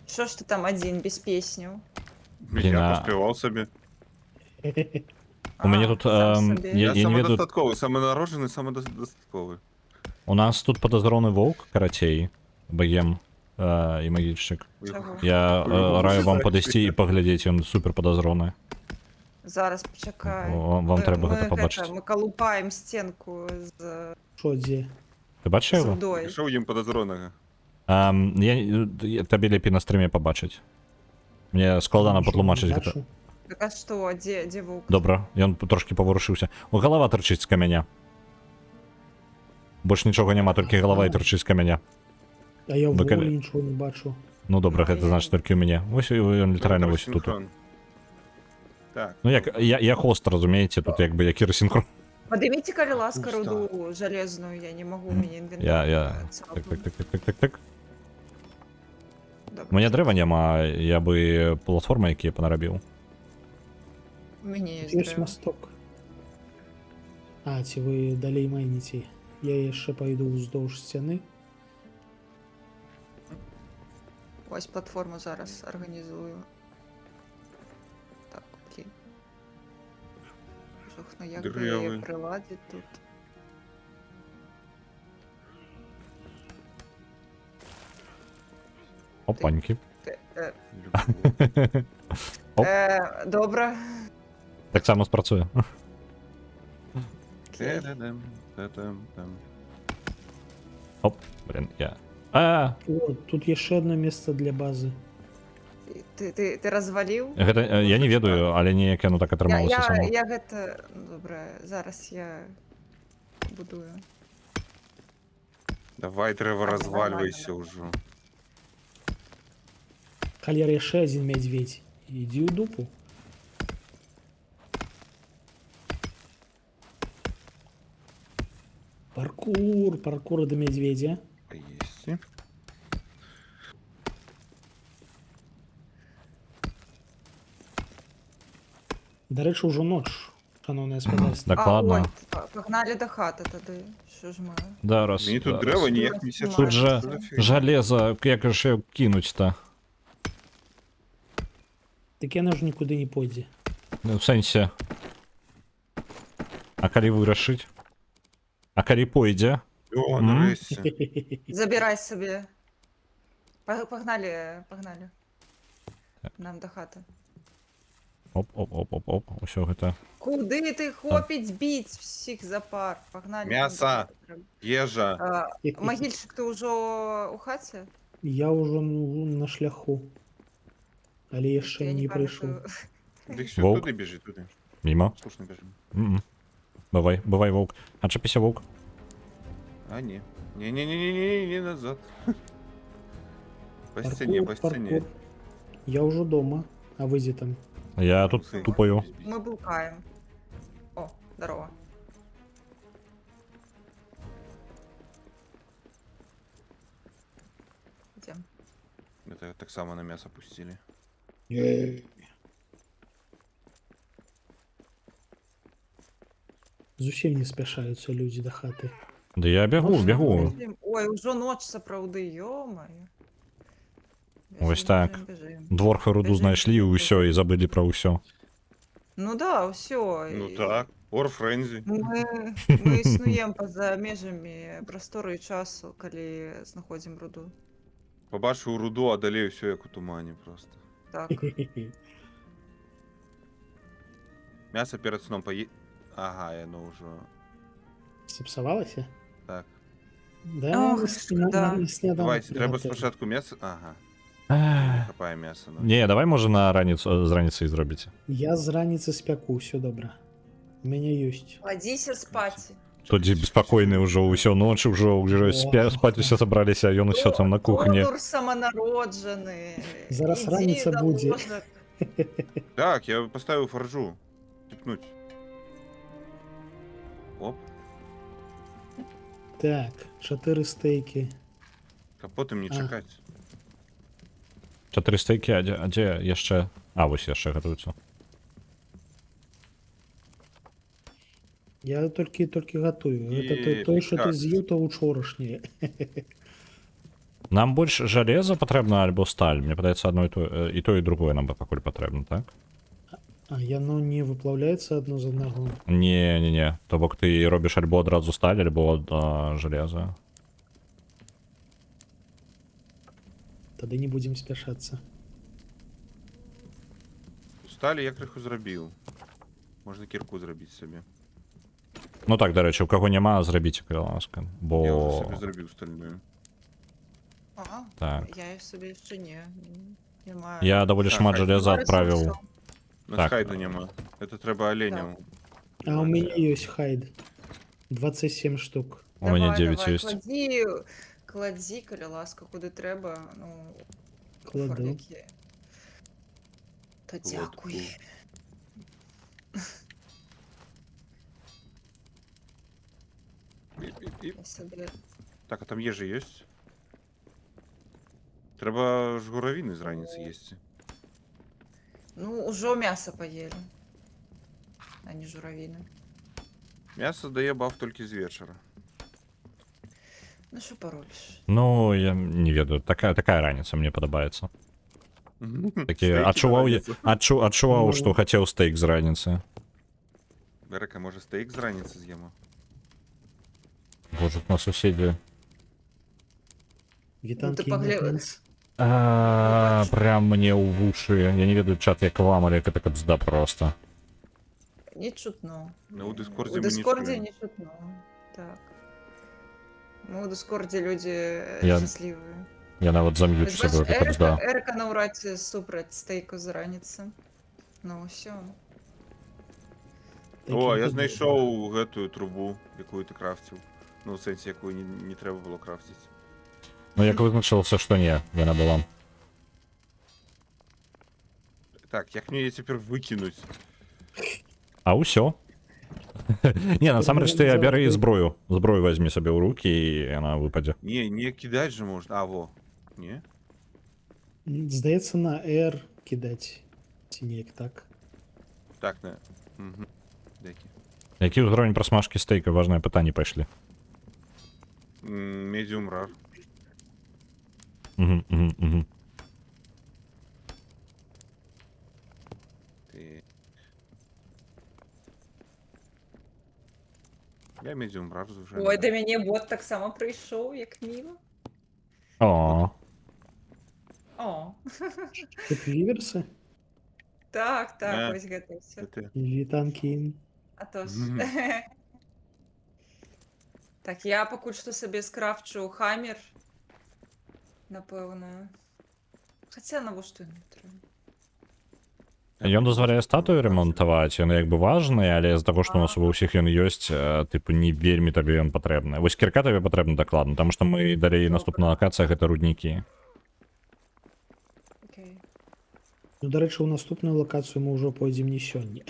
Що ж ти там один, без песню? Блін, Я а- паспяваў сабе. У мяне А, тут, сам ем, собі. я- Я не ведаю- самадастатковы, саманароджаны, самадастатковы. У нас тут подозроны воўк, карацей, богем і магіччык. Чаго? Я По-любому раю вам читать. падысці і паглядзець, ён супер подозроны. Зараз почекай. Вам трэба гэта пабачыць. Мы колупаем стенку з Що, дзе? Ты бачыш яго? водой. Пішоў ім падазронага. Табе лепей на стрыме пабачыць. Мне складана Нічого патлумачыць не гэта. бачу. Так а что, где волк? Добра, ён трошки паварушыўся. О, галава тырчыць з камяня. Больш нічога няма, толькі галава і тырчыць з камяня. А я Ну, ввогуле калі- нічого не бачу. Ну добра, гэта значыць толькі ў мяне. Вось ён літаральна вось тут. Синхрон. Так, Ну як, я хост, разумееце, тут як бы які расінхрон. Поднимите, коли ласка, Пусто. руду железную, я не могу, у меня инвентарь. Я. цапнул. Так. Добре. У мяне дрэва няма, я бы платформы якія панарабіў. У мяне Тут ёсць ёсць дрэва. масток. А, ці вы далей майніце? Я яшчэ пайду ўздоўж сцяны. Вось платформу зараз арганізую. Так, блін. Жух, ну як бы Дрэвы. яе прыладзіць тут? Опаньки. Люблю. Оп. Добра. Так само спрацує. Окей. Та-да-дам, та-дам-дам. Блін, я. О, тут яшчэ одно месца для базы. Ты разваліў? Гэта я не ведаю, але неяк яно так атрымалася само. Я гэта... Добра, зараз я будую. Давай, трэба Так, развальвайся нормально. ўжо. Калер, яшчэ адзін мядзведь. Ідзі ў дупу. Паркур до мядзведзя. Есть. Дарэчы, ўжо ноч, шаноўнае спадарства. Дакладна. Пагналі да хаты тады. Що ж мы? Зараз. Мені тут зараз. дрэва ніяк не сячэ. Тут жа Што за фігня? жалеза, як ж яго кінуць-то? Так яно ж нікуды не пойдзе. Ну, в сэнсе. А калі вырашыць? А калі пойдзе? О, Мгм. нарэшце. Забірай сабе. Пагналі. Нам да хаты. Оп. Усё гэта. Куды ты хопіць біць всіх за пар? Пагналі. Мяса. Ежа. Магільчык, ты ўжо ў хаце? Я ўжо на шляху. Але яшчэ Я не прыйшоў. памятаю. Дык все, Воўк. туды бежи, туды. Міма. Слушно бежим. Бывай, воўк. Адчапіся, воўк. А, не. Не назад. По стене, по стене. Я ўжо дома. А вы дзе там? Я тут Сын. тупаю. Мы блукаем. О, здорово. Ідем. Это так само на мясо пустили. Зусім не спяшаюцца людзі да хаты. Да я бягу. Ой, ўжо ноч сапраўды, ё-моё. Вось так. Бежим. Дворфы руду Бежим, знайшлі і бежим, ўсё, і забылі пра ўсё. Ну да, ўсё. Ну так. Орфрензи. Мы існуем па-за межамі прастору і часу, калі знаходзім руду. Побачу руду, одолею все як у тумане просто. Так. Мясо перед сном Ага, яно ўжо. Сапсавалася? Так. Да, Ох, шкода. сняданак Давайте, трэба приготую. спачатку мясо. Ага, хапае мясо. Ну. Не, давай можа на раніцу з раніцай зробіце. Я з раніцы спяку, ўсё добра. У мяне ёсць. Кладзіся спаць. Тоді беспакойны ўжо ўсё ноч ужо спаць усе сабраліся, ён усё там на кухні. Конур саманароджаны. Зараз Ідзі раніца да будзе. ложак. Так, я поставив фаржу. Типнуть. Оп, Так, 4 стейки. капотом не А. чекать. 4 стейки, а дзе яшчэ? А, вось яшчэ гатуюцца. Я толькі гатую. Гэта той, што ты так. з'еў, то учорашняе. Нам больш жалеза патрэбна альбо сталь. Мне падаецца адно і то і другое нам пакуль патрэбна, так? А яно не выплаўляецца адно з аднаго. Не. То бок ты робіш альбо адразу сталь, альбо жалеза. Тады не будзем спяшацца. Сталі я крыху зрабіў. Можна кірку зрабіць сабе. Ну так, дарэчы, у каго няма, зрабіце, калі ласка. Я Бо... ўжо сабе зрабіў стальную. Ага. Так. Я сабе яшчэ не маю. Я даволі Так, шмат а жалеза Зараз адправіў. усё. На Так. хайду няма. Это трэба оленям. А у мяне ёсць хайд. 27 штук. У мяне Давай, 9 давай, ёсць. Кладзі, калі ласка, куды трэба. Ну, Кладу. фарлякі. Та дзякуй. Я сабе... Так, а там ежа ёсць? Трэба ж гуравіны з раніцы есці. Ну, ўжо мяса паелі. а не журавіны. Мясо дае баф толькі з вечара. Ну, що поробиш? Ну, я не ведаю, такая раніца мне падабаецца. Такі Стейкі адчуваў, на раніцу. адчуваў, Ну. што хацеў стейк з раніцы. Берека, може стейк з раніцы з'їмо? Боже, на суседзі. Вітанкі ты паглядь. Інтенс. Прям мне ў вушы. Я не ведаю, чат як вам, але гэта капзда просто. Не чутно. Ну, у Дискорді У ми не Дискорді чуємо. не чутно. Так. Мы у Дискорді люди Я- щасливі. Я нават зам'ють Ось сабою, бачиш, гэта капзда. Ерика на ураці супраць стейку з раніцы. Ну, все. О, я знайшов гэтую трубу, якую ти крафтив. Ну, в сенсі, яку не треба було крафтити. Ну, як вызначылася, што не, яна была. Так, як мне її тепер викинуть? А ўсё. Не, насамрэч ты абяры зброю. Зброю возьмі сабе ў рукі, і яна выпадзе. Не кидать же можна. А, во. Не? Здається, на R кидать. Ці неяк так. Так, не. Угу. Деякі. Які ўзровень прасмажкі стейка? Важнае пытанне пайшлі. Медіум рар. Угу. Ти... Я медіум рар вже. Ой, до мяне бот таксама прыйшоў, як міла. О, О, Тут віверси? так, Е. ось гэта все. Ти. Вітанкі. А то ж. Мгм. Так, я пакуль што сабе скрафчу хаммер. Напэўна. Хаця навошта ён трэба? ён дазваляе статую ремонтаваць, яны як бы важныя, але з-за таго, што у нас ува ўсіх ён ёсць, тыпу не вельмі табе ён патрэбны. Вось кірка табе патрэбна дакладна, таму што мы далей наступная лакацыя гэта руднікі. Окей. Ну, до речі, у наступную локацію ми вже пойдемо не сьогодні.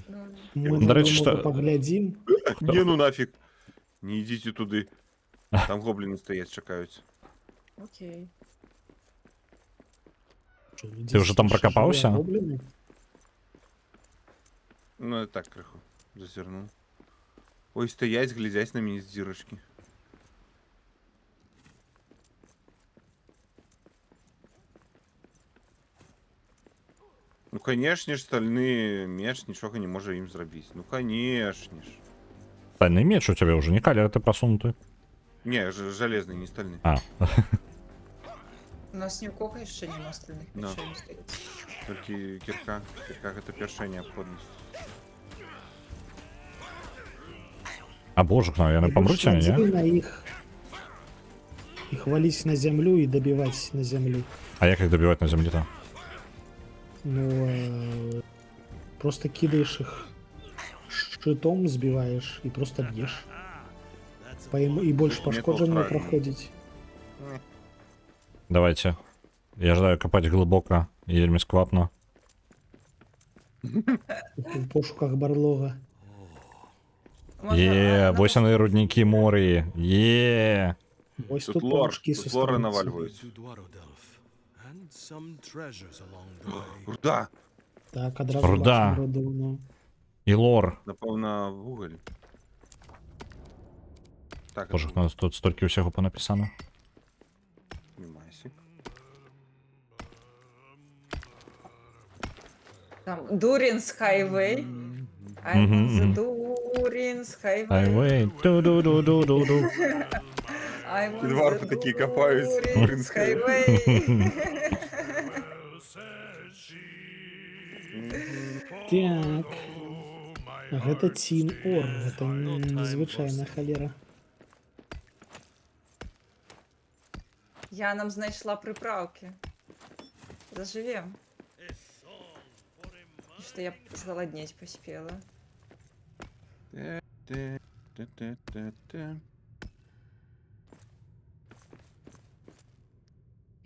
Ну, Ми До речі, може, що- поглядім. Не, ну нафіг. Не йдіть туди. Там гобліни стоять, чекають. окей. Що, Ти вже там ще прокопався? живі гобліни? Ну, я так криху зазирнув. Ой, стоять, глядять на мене з дірочки. Ну, конечно ж, стальний меч нічого не може їм зробити. Ну, конечно ж. Стальны меч у цябе ўжо не калер, ты прасунуты. Не, железний, не стальний. А, У нас ні у кого яшчэ няма остальных Да. мечей не стаіць. Тільки кірка. Кірка гэта першая неабходнасць. а боже, ну, яны памруць, а Лучше не? на их валить на землю и добивать на землю. А як іх дабіваць на зямлі-то? Ну, просто кидаешь их щитом, сбиваешь и просто бьешь. И больше пошкодженного правильно. проходить. Давайте. Я жадаю капаць глыбока і вельмі сквапна. В пошуках барлога. Вось яны руднікі морі. Ось Тут тут лор, паучки тут лори сустаються. навалюють. To Dwarodelf, and some treasures along the way. Руда! Так, одразу Руда. бачимо роду, ну. І лор. Напевно, вуголь. Так, Боже, у нас тут столькі ўсяго понапісано. Знімайся. Там Дурінс Хайвей. I'm Мгм, on the мгм. Дурінс Хайвей. Хайвей. Ду-ду-ду-ду-ду-ду. I'm on Підварки the такі копають. Дурінс Дурінс Хайвей. says she. Так. Гэта Тін Ор, гэта незвычайная халера. Я нам знайшла прыпраўкі. Зажывем. І што я згаладнець паспела. Те-те-те-те-те.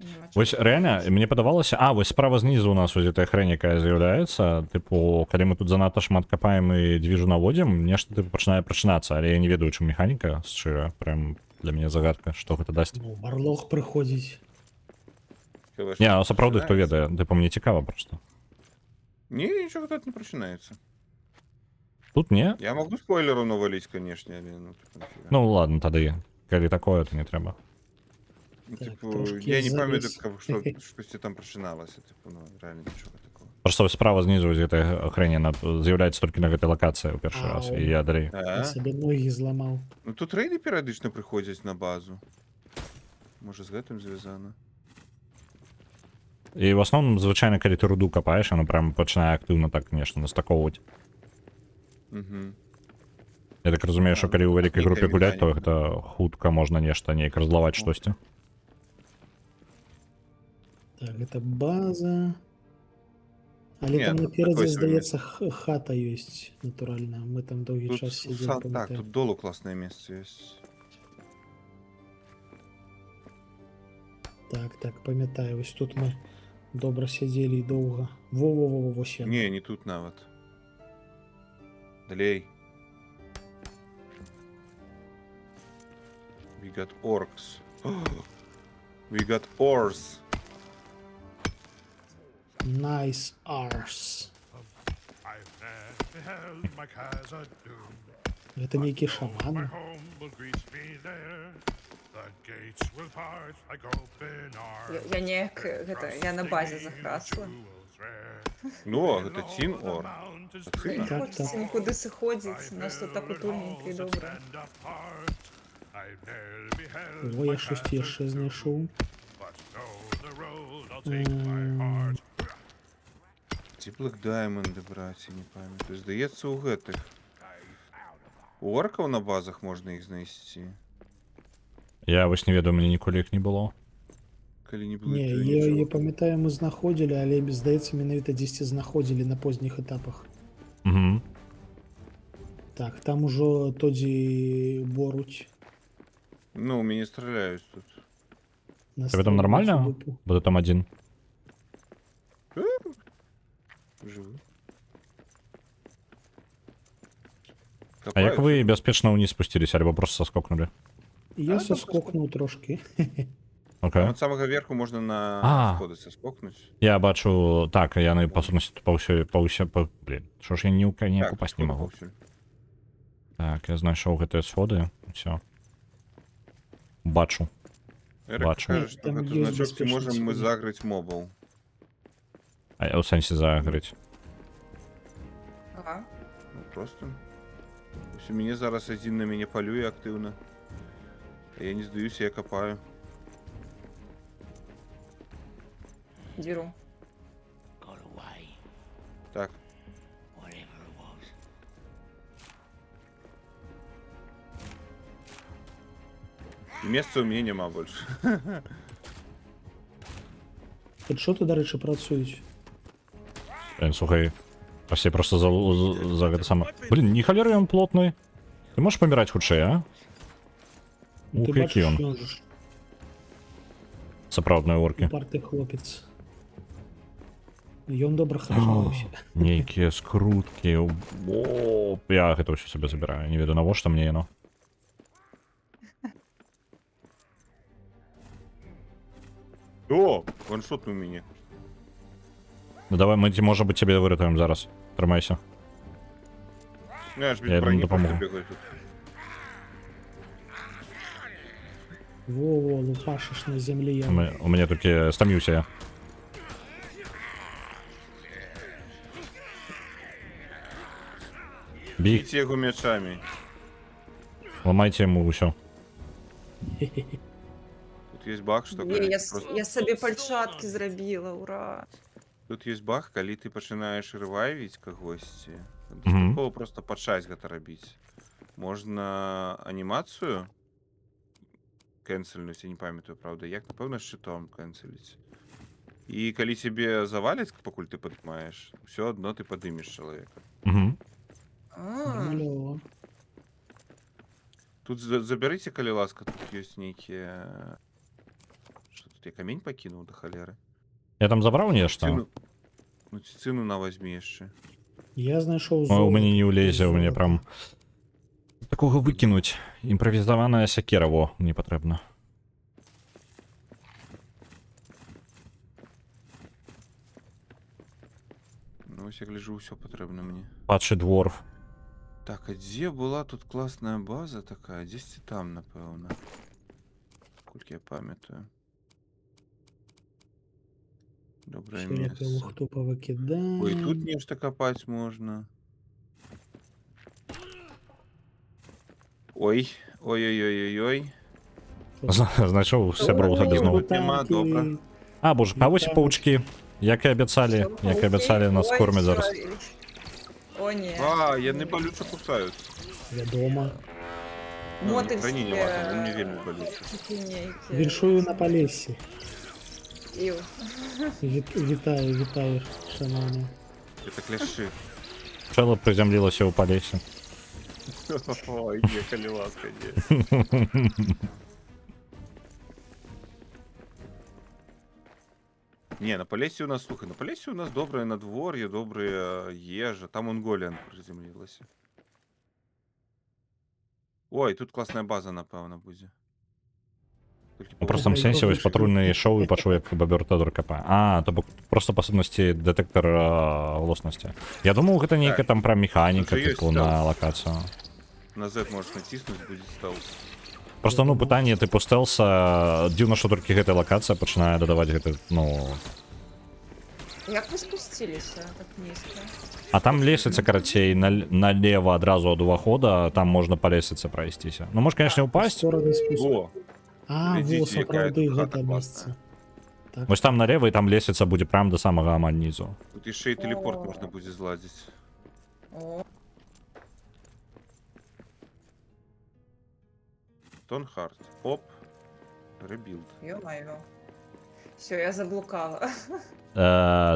І няма чаго. Вось рэальна, мне падавалася, вось справа знізу у нас вось гэтая хрень, якая з'яўляецца, тыпу, калі мы тут занадта шмат капаем і движу наводзім, нешта тыпу пачынае прачынацца, але я не ведаю, чым механіка, шчыра, прям для мяне загадка, што гэта дасць. Ну, барлог прыходзіць. Не, сапраўды, хто ведае, тыпу, мне цікава проста. Ні, нічого тут не починається. Тут не? Я могу спойлеру навалить, конечно, але ну тут нафіга. Ну ладно, тады. Калі такое, то не трэба. Ну, Так, типу, трошки я не пам'ятаю, заліз. що щось там починалося, типу, ну, реально нічого такого. Просто справа знизу з гэтай хрені з'яўляецца толькі на гэтай лакацыі ў першы раз, Ау. і я далей. Я А? себе ноги зламаў. Ну тут рейды перыядычна прыходзяць на базу. Можа, з гэтым звязана. І в асноўным, звычайна, калі ты руду капаеш, яно прям пачынае актыўна так, нешта, настакоўваць. Угу. Я так разумею, што калі ў вялікай нейкая групе гуляць, то механіка. гэта хутка можна нешта неяк разлаваць штосьці. Так, это база. Але Ні, там тут наперадзе, такое собі здаецца, хата ёсць, натуральна. Мы там доўгі Тут, час сидзім, так, памятаю. тут долу класнае месца ёсць. Так, так, памятаю. Вось тут мы добра сядзелі і доўга. Во-во-во, вось яно. Не, не тут нават. Далей. We got orcs. We got ores. Nice arse. I've never beheld my Khazad-dûm. Гэта нейкі My шаман. home will greet me there. The gates will part like open arms. Я неяк гэта, я на базе захрасла. Jewels rare. Ну, гэта Тін All the Ор. mountains А Не Цина? Так, хочеться так. нікуди сходити, у нас тут так утульненько і добре. Во, я щось яшчэ знайшоў. Ці Black Diamond, браці, не памятаю. Здаецца, у гэтых. У оркаў на базах можна іх знайсці. Я вось не ведаю, мне ніколі іх не было. Калі не было Не, я памятаю, мы знаходзілі, але, здаецца, менавіта дзесьці знаходзілі на позніх этапах. Угу. Так, там ужо тодзі боруць. Ну, у мяне страляюць тут. Тебе там нормально? Бо ти там один. Живу. А як ви безпечно вниз спустились, або просто соскокнули? Я А, там соскокнув трошки. Окей. От самого верху можна на А. сходи соскокнуть. Я бачу, так, яны, по сутності, блін, що ж я ні Так, попасть не сходи могу. повсюль. Так, я знайшов гэтыя сходи, все. Бачу. Ерик Бачу. каже, що Там гэта є значок, ці безпечні можемо ми сходи. заграти мобов. А я у сенсі загрить. Ага. Ну, просто. Ось у мене зараз один на мене полює активно. А я не здаюся, я копаю. Діру. Got away, Так, whatever it was. і місця у мене нема більше. Тут що тут, до речі, працюють? Блін, слухай. Прости, просто за это саме. Блін, ні холери він плотний. Ти можеш помирати худший, а? Ух, Ти який бачиш, він. що ж, Сапраўдної орки. упартий хлопець. Ён добра харчаваўся. Нейкія скрутки. О, я гэта ўсё себе забіраю. Не ведаю, навошта мне яно. О, ваншот у мене. Ну давай, ми, може бути, тебе вирятуємо зараз. Тримайся. Ну, я ж Я без йому броні просто допомогу. бігаю тут. Во-во, лупашиш на землі я. У мене тільки стам'юся я. Біг, Бійте його мечами. ламайте йому усё. Тут є баг, що Є, коли я, ти просто... я собі пальчатки зробила, ура. Тут є баг, коли ти починаєш ревайвити когось, достатково просто почать гэта робити. Можна анімацію кенсельнуть, я не пам'ятаю, правда, як, напевно, щитом кенселить. І коли тебе завалять, покуль ти піднімаєш, все одно ти подимеш чоловіка. Угу. А, Нормальово. Тут заберите, коли ласка, тут є некие... Що тут, я камінь покинув до холери? Я там забрав нешта? Цину... Ну, цину на возьми ще. Я знайшов Ой, золото. у мене не улезе, у мене Золото. прям... Такого викинуть. Імпровізована сякера, во, мені потрібно. Ну, ось я гляжу, все потрібно мені. Падший дворф. Так, а где была тут классная база такая? Десь там, напевно. Сколько я пам'ятаю. Доброе Все, я место. пилухту повикидаю. Ой, тут нечто копать можно. Ой, ой-ой-ой-ой-ой. Знайшов сябру собі знову. Тут нема, добре. А, боже, а ось і паучки. Як і обіцяли, Всё, як і обіцяли, нас ой, кормять всё, зараз. О, ні. А, я не болюче кусаються. Відомо. Ну, Мотыль храні себе, нема, там, вони вельми болючі. цукінейки. Віншую на Полессі. Іу. Вітаю, шановні. Это кляши. Пчела приземлилася у Полесі. Ой, ехали ласка, нет. Не, на Полесі у нас, слухай, на Полесі у нас доброе надвор'я, добрая ежа. Там Монголіан приземлилася. Ой, тут класная база, напевно, буде. Тільки Ну, просто Ой, сенсі ось бабусі. патрульний шоу і почув, як бобер Тодор копає. А, то бо просто по сутності детектор власності. Я думав, гэта нейка Так. там прям механіка, Ну, то типу, ёсць на стелс. локацію. На Z можеш натиснути, буде стелс. Просто, ну, пытанне, типу, стелса, дзіўна, што толькі гэтая локацыя пачынае дадаваць гэты, ну... Як ви спустилися так низько? А там лесіца, карацей, налево адразу ад увахода, там можна па лесіцы прайсціся. Ну, можеш, конечно, упасть. Сторони спуску. О, А, глядите, во, якая сапраўды, тут хата гэта класная. месца. Вось там налево, і там лесіца будзе прям до самага амаль нізу. тут ще й телепорт О. можна буде зладити. О, Тонхард. Оп. Ребілд. ё-моё. Все, я заблукала.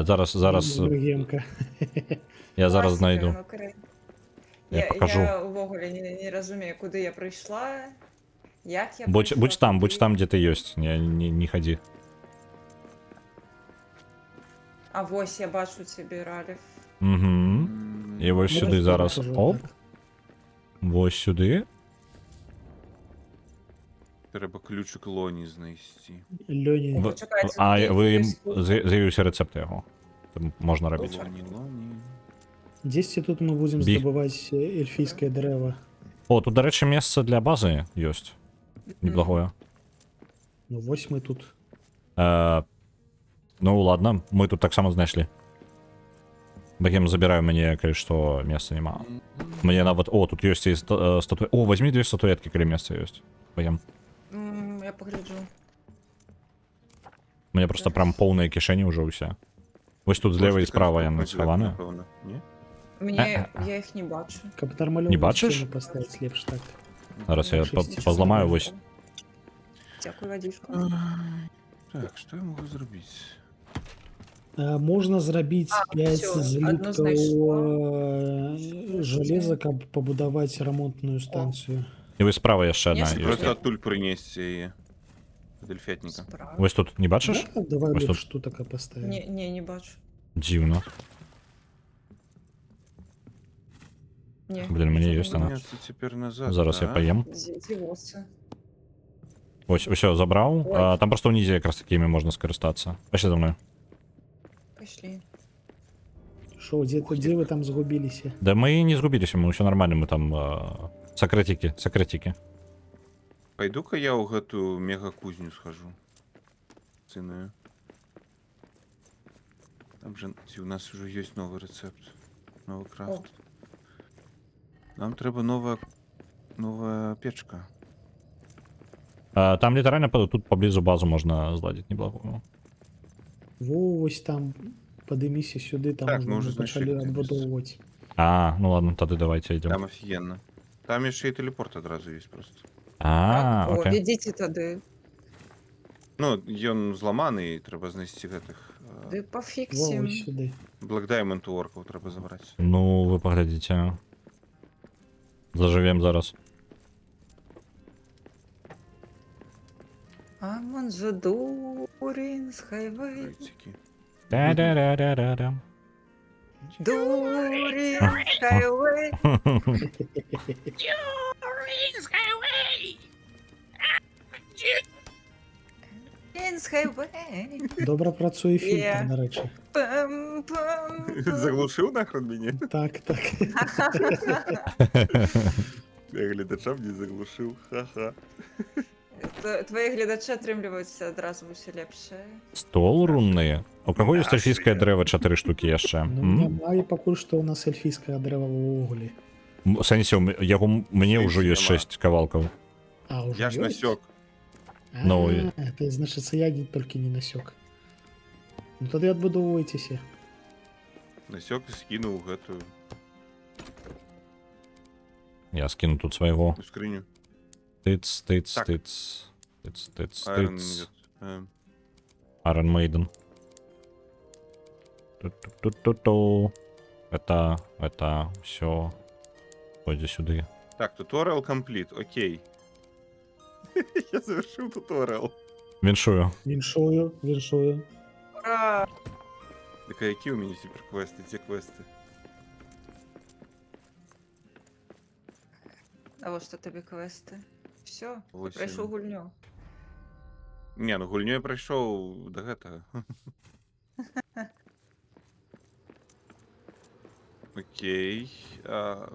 Зараз Гемка. я зараз Класика, знайду. ну, кри- Я покажу. Я увогуле не розумію, куди я прийшла, як я Будь прийшла, будь куди. там, де ти єсть. Не ходи. А ось я бачу ці Ралів. Угу. І ось Ну, сюди ось зараз. покажу, Оп. так. Ось сюди. Треба ключик Лоні знайти. Льоні. Почекайте, А тут ви є штука. з'явився рецепти його. Там можна робити. Лоні. Десь тут ми будемо Бі. здобувати ельфійське дерево. О, тут, до речі, місце для бази є. Неблагое. Ну, ось ми тут. Ну ладно, ми тут так само знайшли. Богем забираю, мені, що місця нема. Мені навіть... О, тут є ці статуетки. О, візьми 2 статуетки, коли місце є. Богем. Я погляджу. Мені просто прям повні кишені вже усе. Ось тут зліва і справа я не сховане. Ні? Мені, я їх не бачу. Капітар Мальон Не бачиш? поставить лепш так. Зараз я Шість. позламаю ось. Дякую, водичку. Так, що я можу зробити? Можна зробити А, 5 всё, одну злітків знайшла. железа, каб побудувати ремонтну станцію. І ось справа є ще одна. Конечно, є. Просто оттуль принести її. Дельфятника. Справа. Ось тут, не бачиш? Да, давай Ось лепш тут така поставимо. Не бачу. Дивно. Ні. Блін, мені є вона. Вернеться тепер назад. Зараз я да? поїм. Зівоси. Ось, все, забрав. Ой. Там просто внизу якраз такими можна скористатися. Пошли за мною. Пішли. Що, де ви там згубилися? Да мы не згубились, мы все нормально, мы там секретики. Пойду-ка я у гэтую мега-кузню схожу. Ціною. Там же ці, у нас уже есть новый рецепт. Новый крафт. Нам треба новая печка. Там літерально тут поблизу базу можна зладити неблагую. Во, ось там, подиміся сюди, там Так, ми можна вже ми почали знайшли це відбудовувати. А, ну ладно, тоді давайте йдемо. Там офігенно. Там ще й телепорт одразу є просто. А, О, окей. ідіть туди. Ну, ён зламаний, треба знайти гэтых. Ти Во, пофіксим. ось сюди. Black Diamond у орків треба забрати. Ну, ви поглядите. Заживем зараз. I'm on the Durin's highway. Яйцики. Да-да-да-да-да. Durin's highway. Durin's highway. Добре працює фільтр, Є. до речі. Пам-пам-пам. Заглушив нахрен мене? Так, так. Я глядачам не заглушив. Ха-ха. Твои глядачи атрымліваюцца адразу ўсё лепшае. Стол рунны. У каго ёсць Наши. эльфійскае дрэва 4 штукі яшчэ? Ну, М? няма і пакуль што ў нас эльфійскае дрэва ўвогуле. В сэнсе, яго мне ўжо ёсць Няма. 6 кавалкаў. А, уже Я ж ёсць? насек. Ну, Это значыцца, я толькі не насёк. Ну тады адбудоўвайцеся. Насек і скинуў гэтую Я скину тут свайго. скрыню. Тыц, тыц, Так. тыц. Тыц, тыц, Iron тыц. Maiden. Iron Maiden. Ту-ту-ту-ту-ту. Это, все. Пойди сюда. Так, туториал компліт, окей. Я завершив туториал. Віншую. Віншую, віншую. Ура! Так а які у мене тепер квести? Ті квести? А вот что тобі квести. Все, Ось пройшов він. гульню. Не, ну гульню я пройшов до гэтага. Окей. Та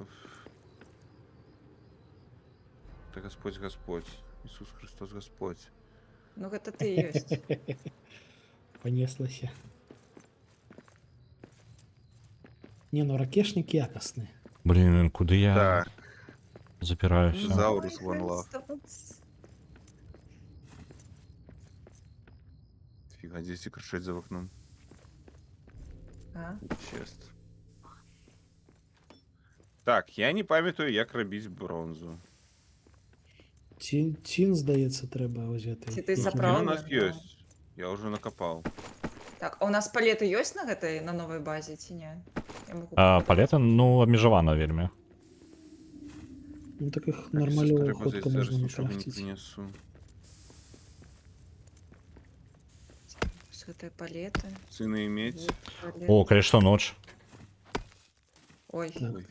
Господь Господь. Ісус Христос Господь. Ну гэта ты і ёсць. Понеслася. Не, ну ракешник якасны. Блин, куди я Так, запираюсь? За- Заурус One Love. Фіга, здесь і кричать за окном. А? Чест. Так, я не пам'ятаю, як робити бронзу. Тін, здається, треба взяти. Ці ти Який- заправ- Ну, Правда? у нас есть. Я уже накопал. Так, а у нас палеты ёсць на гэтай на новай базе ці не? Я могу Палета, ну, абмежавана вельмі. Ну, таких Так, нормального зараз ходка можна нічого не нафтить. принесу. з гэтай палеты. Сына иметь. О, конечно, ночь. Ой, Так. Ой.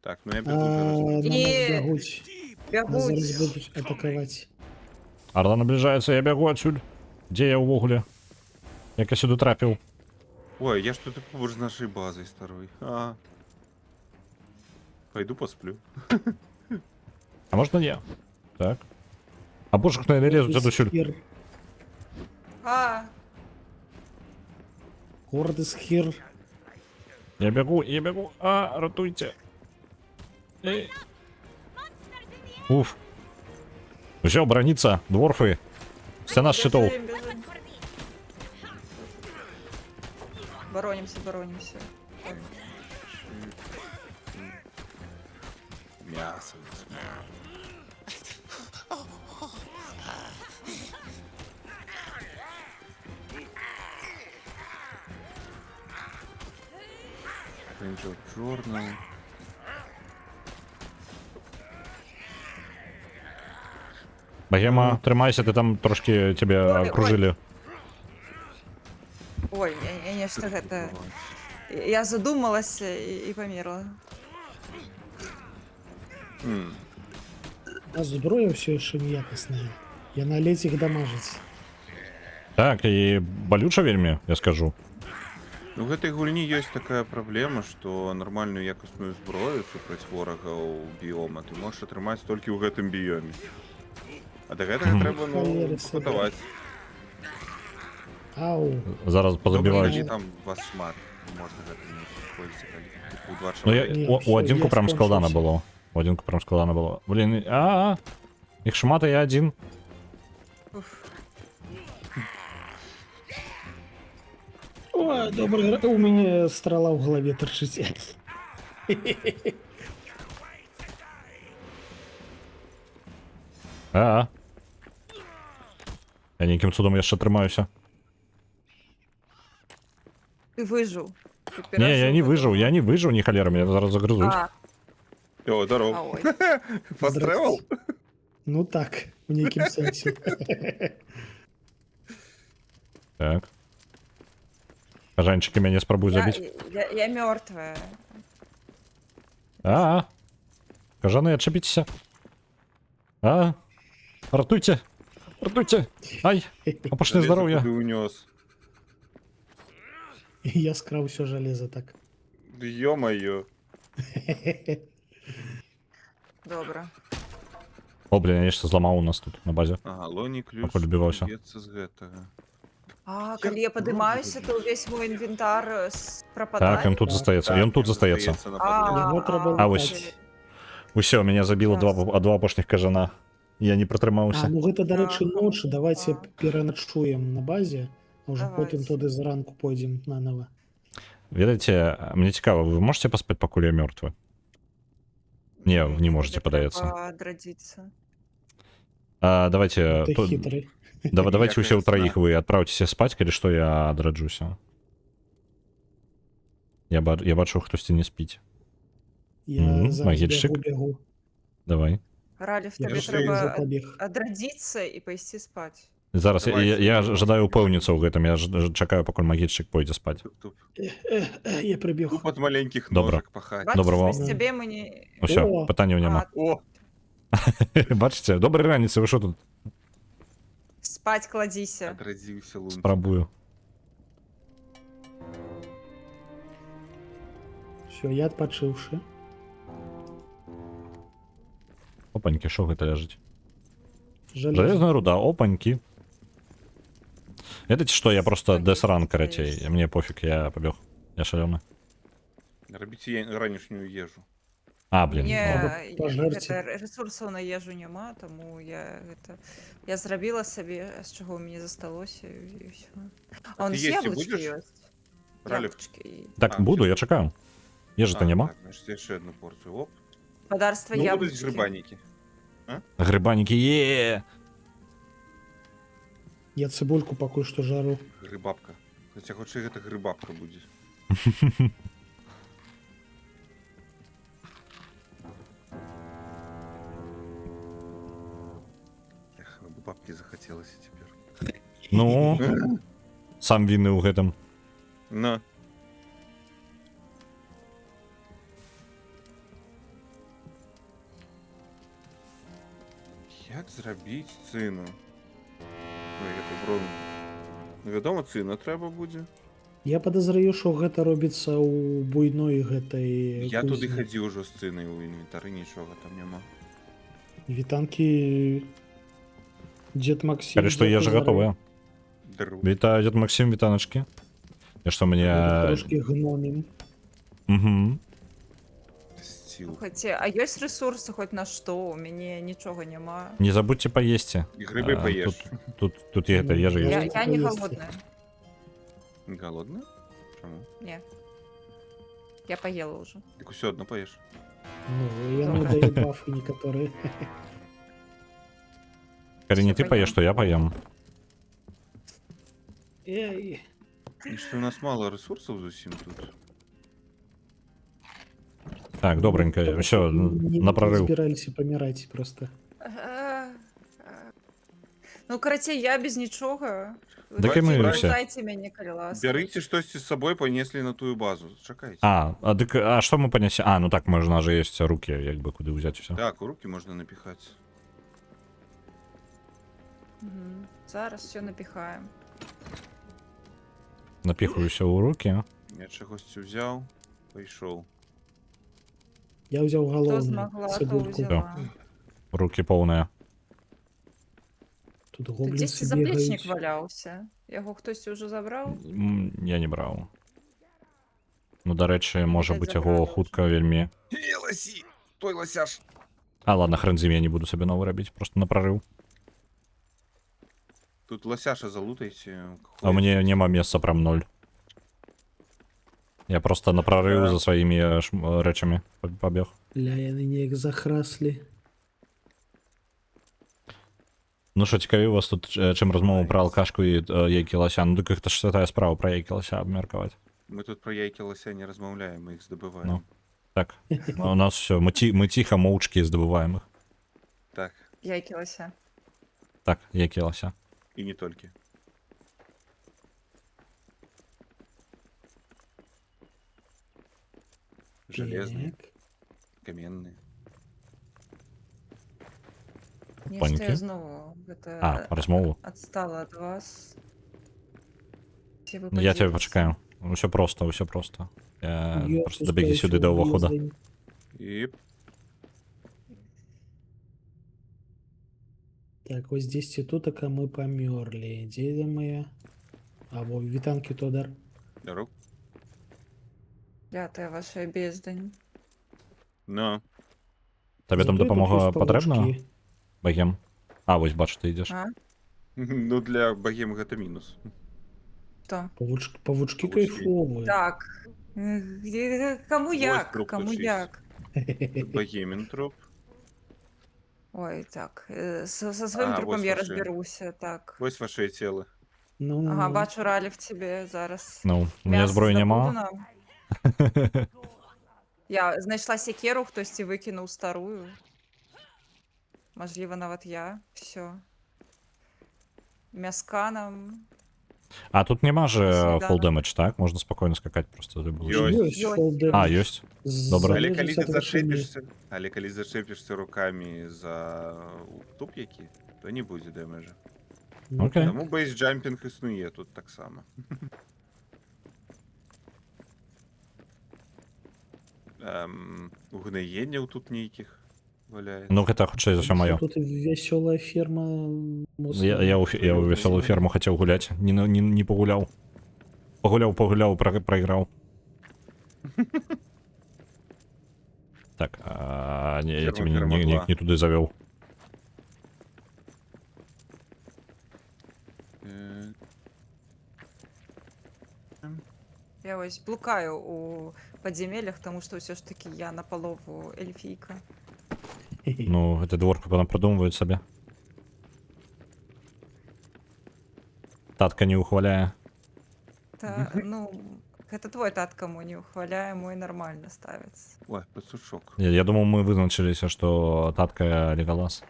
Так, ну я А, бегу на зараз. нас Ні. бягуть. Нас зараз бягуць. будуть атакувати. Орда наближается, я бегу отсюда. Где я увогуле? Як я сюди трапив? Ой, я что-то побуж с нашей базой старой. Пойду посплю. А можна я? Так. А боже, хто не лезуть сюди сюди. Хір. А, Гордис хір. Я бегу. А, ратуйте. Эй. Уф. Все, брониться, дворфы. Стена щитов. бежим, бежим. Боронимся, боронимся. Мясо. Ranger Journal. Богема, тримайся, ти там трошки тебе Ой, окружили. Ой, я нешта гэта... Я задумалася і памерла. А зброя все ще неякісна. Яна ледь їх дамажить. Так, і болюча вельмі, я скажу. Ну, в этой гульні есть такая проблема, что нормальную якостную зброю супраць ворагаў біома ты можаш атрымаць толькі ў гэтым біёме. А да гэтага трэба, ну, Халеры сабе. гатаваць. Ау. Зараз Добре, позабивають. калі там вас шмат, можна гэта не пользі, калі типу, два Ну, чоловіка. я, Ні, у всё, одинку я прям складано скончився. було. У одинку прям складано було. Блін, їх шмата я один. Уф. Ой, добре, у мене стрела в голові торчить. Я ніяким цудом я ще тримаюся. Ти вижив. Ти Ні, я не пережив вижив, это. я не вижив ні холєра, мене зараз загризуть. О, А, здоров. ой. Постревал? Ну так, в неким сенсі. Так. Кажанчики мене спробують забити. Я мертвая. Кажани, отшибіться. Ратуйте. Ратуйте. Ай, опошне здоров'я. Куди унес. І я скрав все железо так. Ё-моё. Добре. О, блін, я ще зламав у нас тут на базі. Ага, лоні ключ Пакуль добівався. б'ється з гэтага. А, Я калі я падымаюся, розумію. то увесь мой інвентар прападае? Так, ён тут застаецца, ён тут застаецца. на падлозе. Його треба А, лутати. ось. Усё, меня забіло два пошних кажана. Я не протрымаўся. А, ну гэта, дарэчы, Ага. ночы. Давайте пераначуем на базе, а ўжо потым Давайте. туды зранку пойдзем нанова. Ведаеце, мне цікава, вы можете паспаць, пакуль я мёртвы? Не, не можете, падаецца. Адрадзіцца. Давайте, Ты хітры. давайте Якая усе ў траіх сна. вы адпраўцеся спаць, калі што я адраджуся. Я бачу, хтосьці не спіць. Я зараз магіччик. бегу. Давай. Раліф, Я табе ж Я ўжо трэба пабег. адрадзіцца і пайсці спаць. Зараз Давайте. я жадаю упэўніцца ў гэтым, я чакаю, пакуль магіччык пойдзе спаць. Туп-туп. Я прыбег. Туп от маленьких Добра. ножек пахать. Бачиш, Доброго. без цябе мы не... Усё, О! пытанняў няма. О, Бачыце, добрай раніцы, вы што тут? Спаць кладзіся. отразился лунтик. Спрабую. Все, я адпачыўшы. Опанькі, що гэта ляжыць? Жалезо. Железная руда, опанькі. Ведаеце што, я просто дэс-ран, карацей. Мне пофіг, я пабег. Я шалёны. Робите ранішнюю ежу. А, блін. Мне пажэрці. ресурсаў на ежу няма, таму я зрабіла сабе, з чаго ў мяне засталося, і ўсё. А он ты з есці яблучкі будзеш? ёсць. Ралік? Яблучкі. Так, А, буду, всё. я чакаю. Ежы-то няма. Так, значит, яшчэ одну порцию. Оп. Спадарства Ну, будуть яблучкі. грибаніки. Грибанікі, е! Я цыбульку пакуль што жару. Грибабка. Хаця хутчэй гэта грибабка будзе. Эх, бы бабки захотелось теперь. Ну, сам вінны ў гэтым. На. Як зрабіць цыну? Ой, гэта бронзу. Ну, вядома, цына трэба будзе. Я падазраю, што гэта робіцца ў буйной гэтай Я туды кузні. хадзіў ужо з цынай у інвентары, нічога там няма. Вітанкі дзед Максим. Калі што, ежа гатовая. Дару. Вітаю, дзед Максим, вітаначкі. Я што, мне... Трошки гномім. Угу. Сціл. Слухайце, а ёсць ресурсы хоць на што? У мяне нічога няма. Не забудьте поесці. І грибы паеш. Тут і гэта ежа Я- ёсць. Я не поїсти. голодная. Голодна? Чаму? Не. Я поела уже. Дык усё адно паеш. Ну, яны даюць бафы некаторыя. Калі не Всё, ты паеш, то я паем. Эй, І што у нас мало ресурсаў зусім тут. Так, добренько, все, на прорыв. збіраліся паміраць просто. Ну, карацей, я без нічога. Так і мы ўсе. Дайце мяне, калі ласка. Бярыце штосьці з сабой, панеслі на тую базу. Чакайце. А што мы панясе? А, ну так, можна же ёсць руки, як бы куды ўзяць усё. Так, у руки можна напіхаць. Мгм. Зараз все напіхаем. Напіхаюся ў руки. Я чагосьці ўзяў, пайшоў. Я ўзяў Хто галоўную змагла, то цыбульку. ўзяла. Руки поўныя. Тут Тут гоблінцы дзесьці заплечнік бегаюць. валяўся. Яго хтосьці ўжо забраў? Я не браў. Ну, дарэчы, можа Відаць, быць, яго забралі хутка вельмі... Ласі! Той ласяш! А, ладно, хрен з ім, я не буду сабе новы рабіць, просто на прорыв. Тут ласяша залутайце. А у мяне няма месца прям 0. Я просто на прорыв за сваімі рэчамі пабег. Ля, яны неяк захраслі. Ну що, цікаві у вас тут, чим розмова про алкашку і яйкі лося? Ну, так це ж святая справа про яйкі лося обміркувати. Мы тут про яйки лося не размаўляем, мы их здабываем. Ну. Так, у нас все, мы тихо, моўчкі здабываем их. Так, Яйкі лося. Так, яйкі лося. и не только. Железные, Так. каменные. Нешта Панікі? я знову А, розмову? адстала ад вас. Ці вы Ну, я тебе падзеліце? почекаю. Все просто, все просто. Я Є просто добіг сюди устойчивий до виходу. в'їзд. И Так, ось 10 туток, а ми померли. Де ми? А, во, вітанки Тодор. здоров. Клятая ваша бездень. Но. Тобі там Зато і тут допомога є потрібна, павучки. Богем? А, ось бачу, ти йдеш. А? Ну, для богемок это минус. Что? Павучки Павучки. кайфові. Так. Кому Ось як? труп Кому тут є. як? Богемен труп. Ой, так. Со своим А, трупом ось я ваши. разберуся. Так. Ось ваше тіло. Ну, Ага, бачу ралі в тебе зараз. Ну, у мене М'ясо зброї здобуду нема. нам? Я знайшла секеру, хтось і викинув старую. Можливо, навіть я. Все. Мяска нам. А тут нема же Сюда. full damage, так? Можна спокійно скакати, просто забув. Йой. Есть Ёсть. full damage. А, есть? Добре. Але Залежить коли ти від рішення. зачепишся, руками за туп які, то не буде демеджа. Ну, Окей. Тому бейсджампінг існує тут так само. Угноєння тут ніяких валяється. Ну, гэта хутчэй за все моё. Тут веселая ферма. Я у веселую ферму хотел гулять, не погулял. Погулял, проиграл. Так, я Ферма тебя перемогла. не туда завел. Е, Я ось блукаю у подземеллях, тому що все ж таки я наполову ельфійка. Ну, это дворка потом продумывает себе. Татка не ухваляя. Та, ну, это твой тат кому не ухваляє, мой нормально ставится. Ой, пацучок. Я думал, мы вызначились, что Татка Леголас.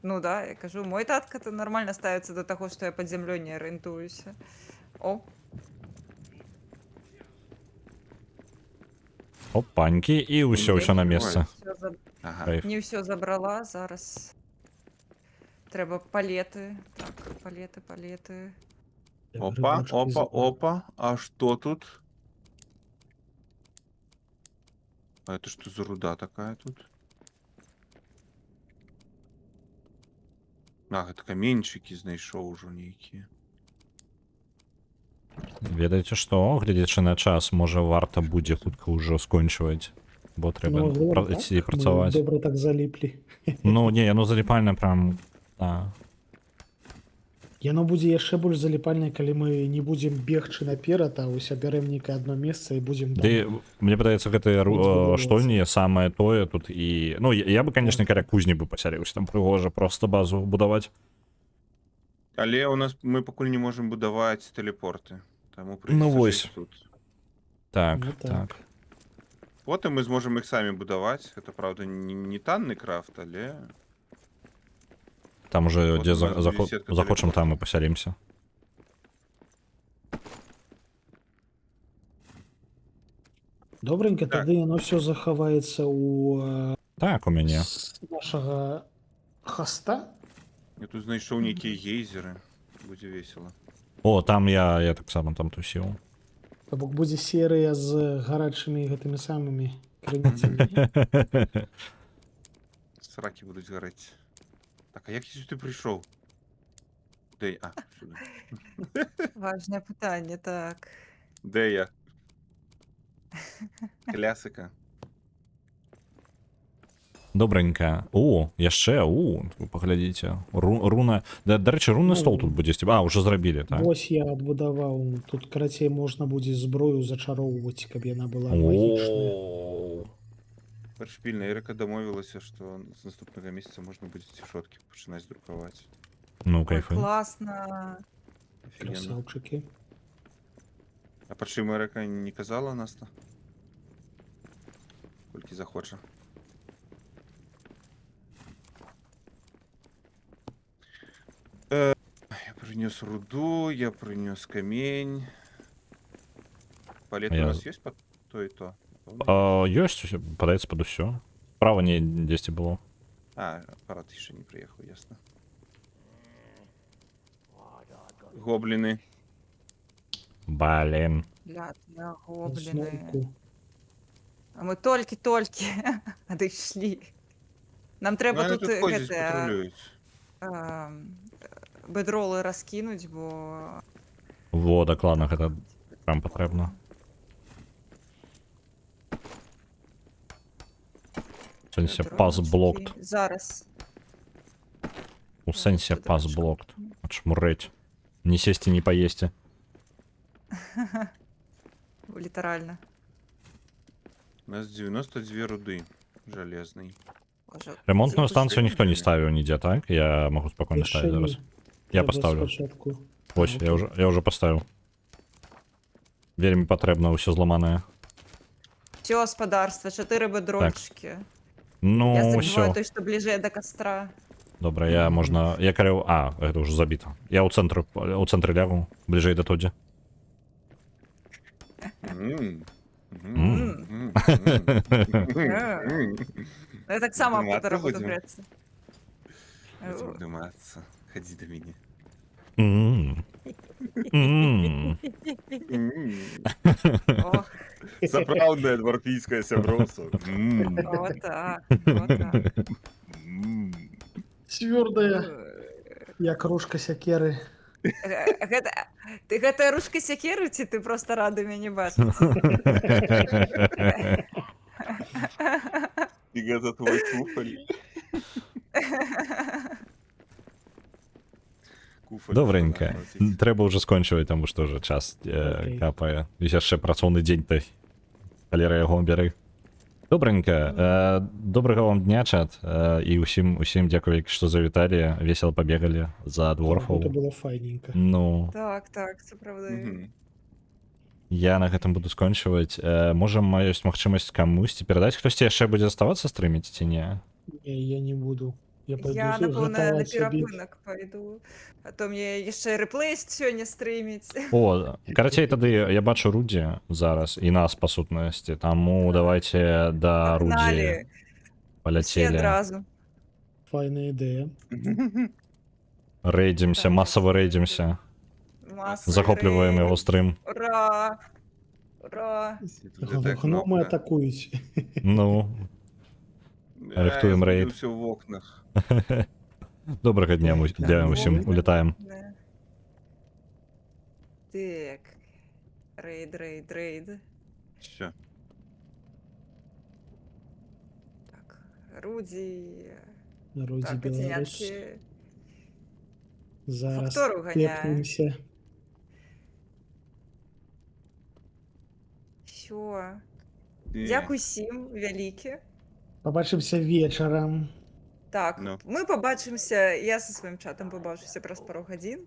Ну да, я кажу, мой татка то нормально ставится до того, что я под землей не орієнтуюся. О, Опаньки, и все на место. все заб... Ага. Кайф. не все забрала, зараз. Треба палети. Так, палети. Опа, опа, опа. А что тут? А это что за руда такая тут? А, это каменчики знайшов уже неякі. Ведаеце што, глядзячы на час, можа варта будзе хутка ўжо скончваць, бо трэба ісці працаваць. Добре так заліплі. Ну не, яно заліпальна прям. Да. Яно будзе яшчэ больш заліпальнае, калі мы не будзем бегчы наперад, а ўся бярем некае адно месца і будзем Ды, мне падаецца, гэтыя штольні самае тое тут і. Ну я бы, конечно, каля кузні бы пасяліўся, там прыгожа просто базу будаваць. Але у нас мы пакуль не можем будаваць тэлепорты. Таму Ну, прыйдзецца вось. жыць тут. Так, Ну, так. так. Потым мы зможам іх самі будаваць. Гэта правда не танны крафт, але Там уже Вот дзе у нас будзе сетка захочам, тэлепортаў. там і пасялімся. Добренько, Так. тады яно все захаваецца у Так, у мяне. нашага хаста. я тут знайшоў нейкія гейзеры. Будзе весела. О, там я таксама там тусіў. То бок будзе серыя з гарачымі гэтымі самымі крыніцамі. Сракі будуць гарэць. Так, а як я сюды прыйшоў? Дэ, а, сюды. Важное питання, так. Дэ я? Клясика. Добренька. О, яшчэ, вы паглядзіце. Руна. Дарэчы, рунны стол тут будзе. А, уже зрабілі, так? Вось я адбудаваў. Тут карацей можна будзе зброю зачароўваць, каб яна была магічная. О, Першпільна Эрыка дамовілася, што з наступнага месяца можна будзе цішоткі пачынаць друкаваць. ну Ой, кайфы. класна. Офігенна. Красавчыкі. А пад чым Эрыка не казала нас-то? Колькі захоча. Я прынёс руду, я прынёс камень. Палет у Я- нас ёсць пад то і то? Ёсць, падаецца пад усё. Права не дзесьці было. А, апарат яшчэ не прыехаў, ясна. Гобліны. Блин. Блядь, гобліни. Основку. А ми толькі-толькі адышлі. Нам Ну, трэба они тут тут ходят, гэтыя патрулюют. бэдролы раскінуць, бо Во, дакладна, гэта прям патрэбна. У сэнсе пас блокт. Зараз. У сэнсе пас блокт. Чмурэць. Не сесці, не паесці. Літаральна. У нас 92 руды железной. Боже, Ремонтную дзе станцію пусть- ніхто не ставіў нідзе, так? Я магу спакойна Яшчэ ставіць ні. зараз. Я Трэба паставлю. спачатку. Вось, А, я ўжо паставіў. Вельмі патрэбна ўсё зламанае. Всё гаспадарства, 4 бэдрольчыкі. Ну, Я забіваю ўсё. той, што бліжэй да кастра. Добра, я можна... Я карэў... А, гэта ўжо забіта. Я ў цэнтры лягу, бліжэй да Тодзі. Я таксама Здымацца буду работу будзем? грэцца. Будем дыматься. Ходи до меня. Ох, Сапраўднае дварфійскае сяброўства. о так, о так. Цвёрдая, як ружка сякеры. Ты гэтая ручка сякеры, ці ты проста рады мяне бачыць? И гэта твой куфаль. Куфаль Добренька. носіць. Трэба ўжо скончваць, таму што ўжо час Окей. капае. І яшчэ працоўны дзень той. Калера яго бяры. Добренька. Добрага вам дня, чат. І усім дзякуй, што завіталі, весела пабегалі за Гэта дворфаў. было файненька. Ну, Так, так, сапраўды. Мгм. я на гэтым буду скончваць. Можа, ёсць магчымасць камусьці перадаць. Хтосьці яшчэ будзе заставацца стрыміць ці не? Не, я не буду. Я пойду Я, напэўна, на гатаваць сабе. перапынак пайду. А то мне яшчэ рэплейст сёння стрыміць. О, карацей, тады я бачу Рудзі зараз і нас па сутнасці. Таму давайте да Рудзі Пагналі. Все паляцелі. адразу. Файная ідэя. Рэйдзімся, масава рэйдзімся. Масовий Захопліваем рейд. яго стрым. Ура! Ура! Гноми атакують. Ну, Рихтуем рейд. Все в окнах. добрага дня усім, улетаем. Да. Так. Рейд. Все. Так. Руді. Народі Так, Білорус. котенятки. Зараз Фактору ганяє. тепнемося. Все. Дякую всім, вялікі. Побачимося вечором. Так, Ну. ми побачимося, я зі своїм чатом побачуся праз пару годин.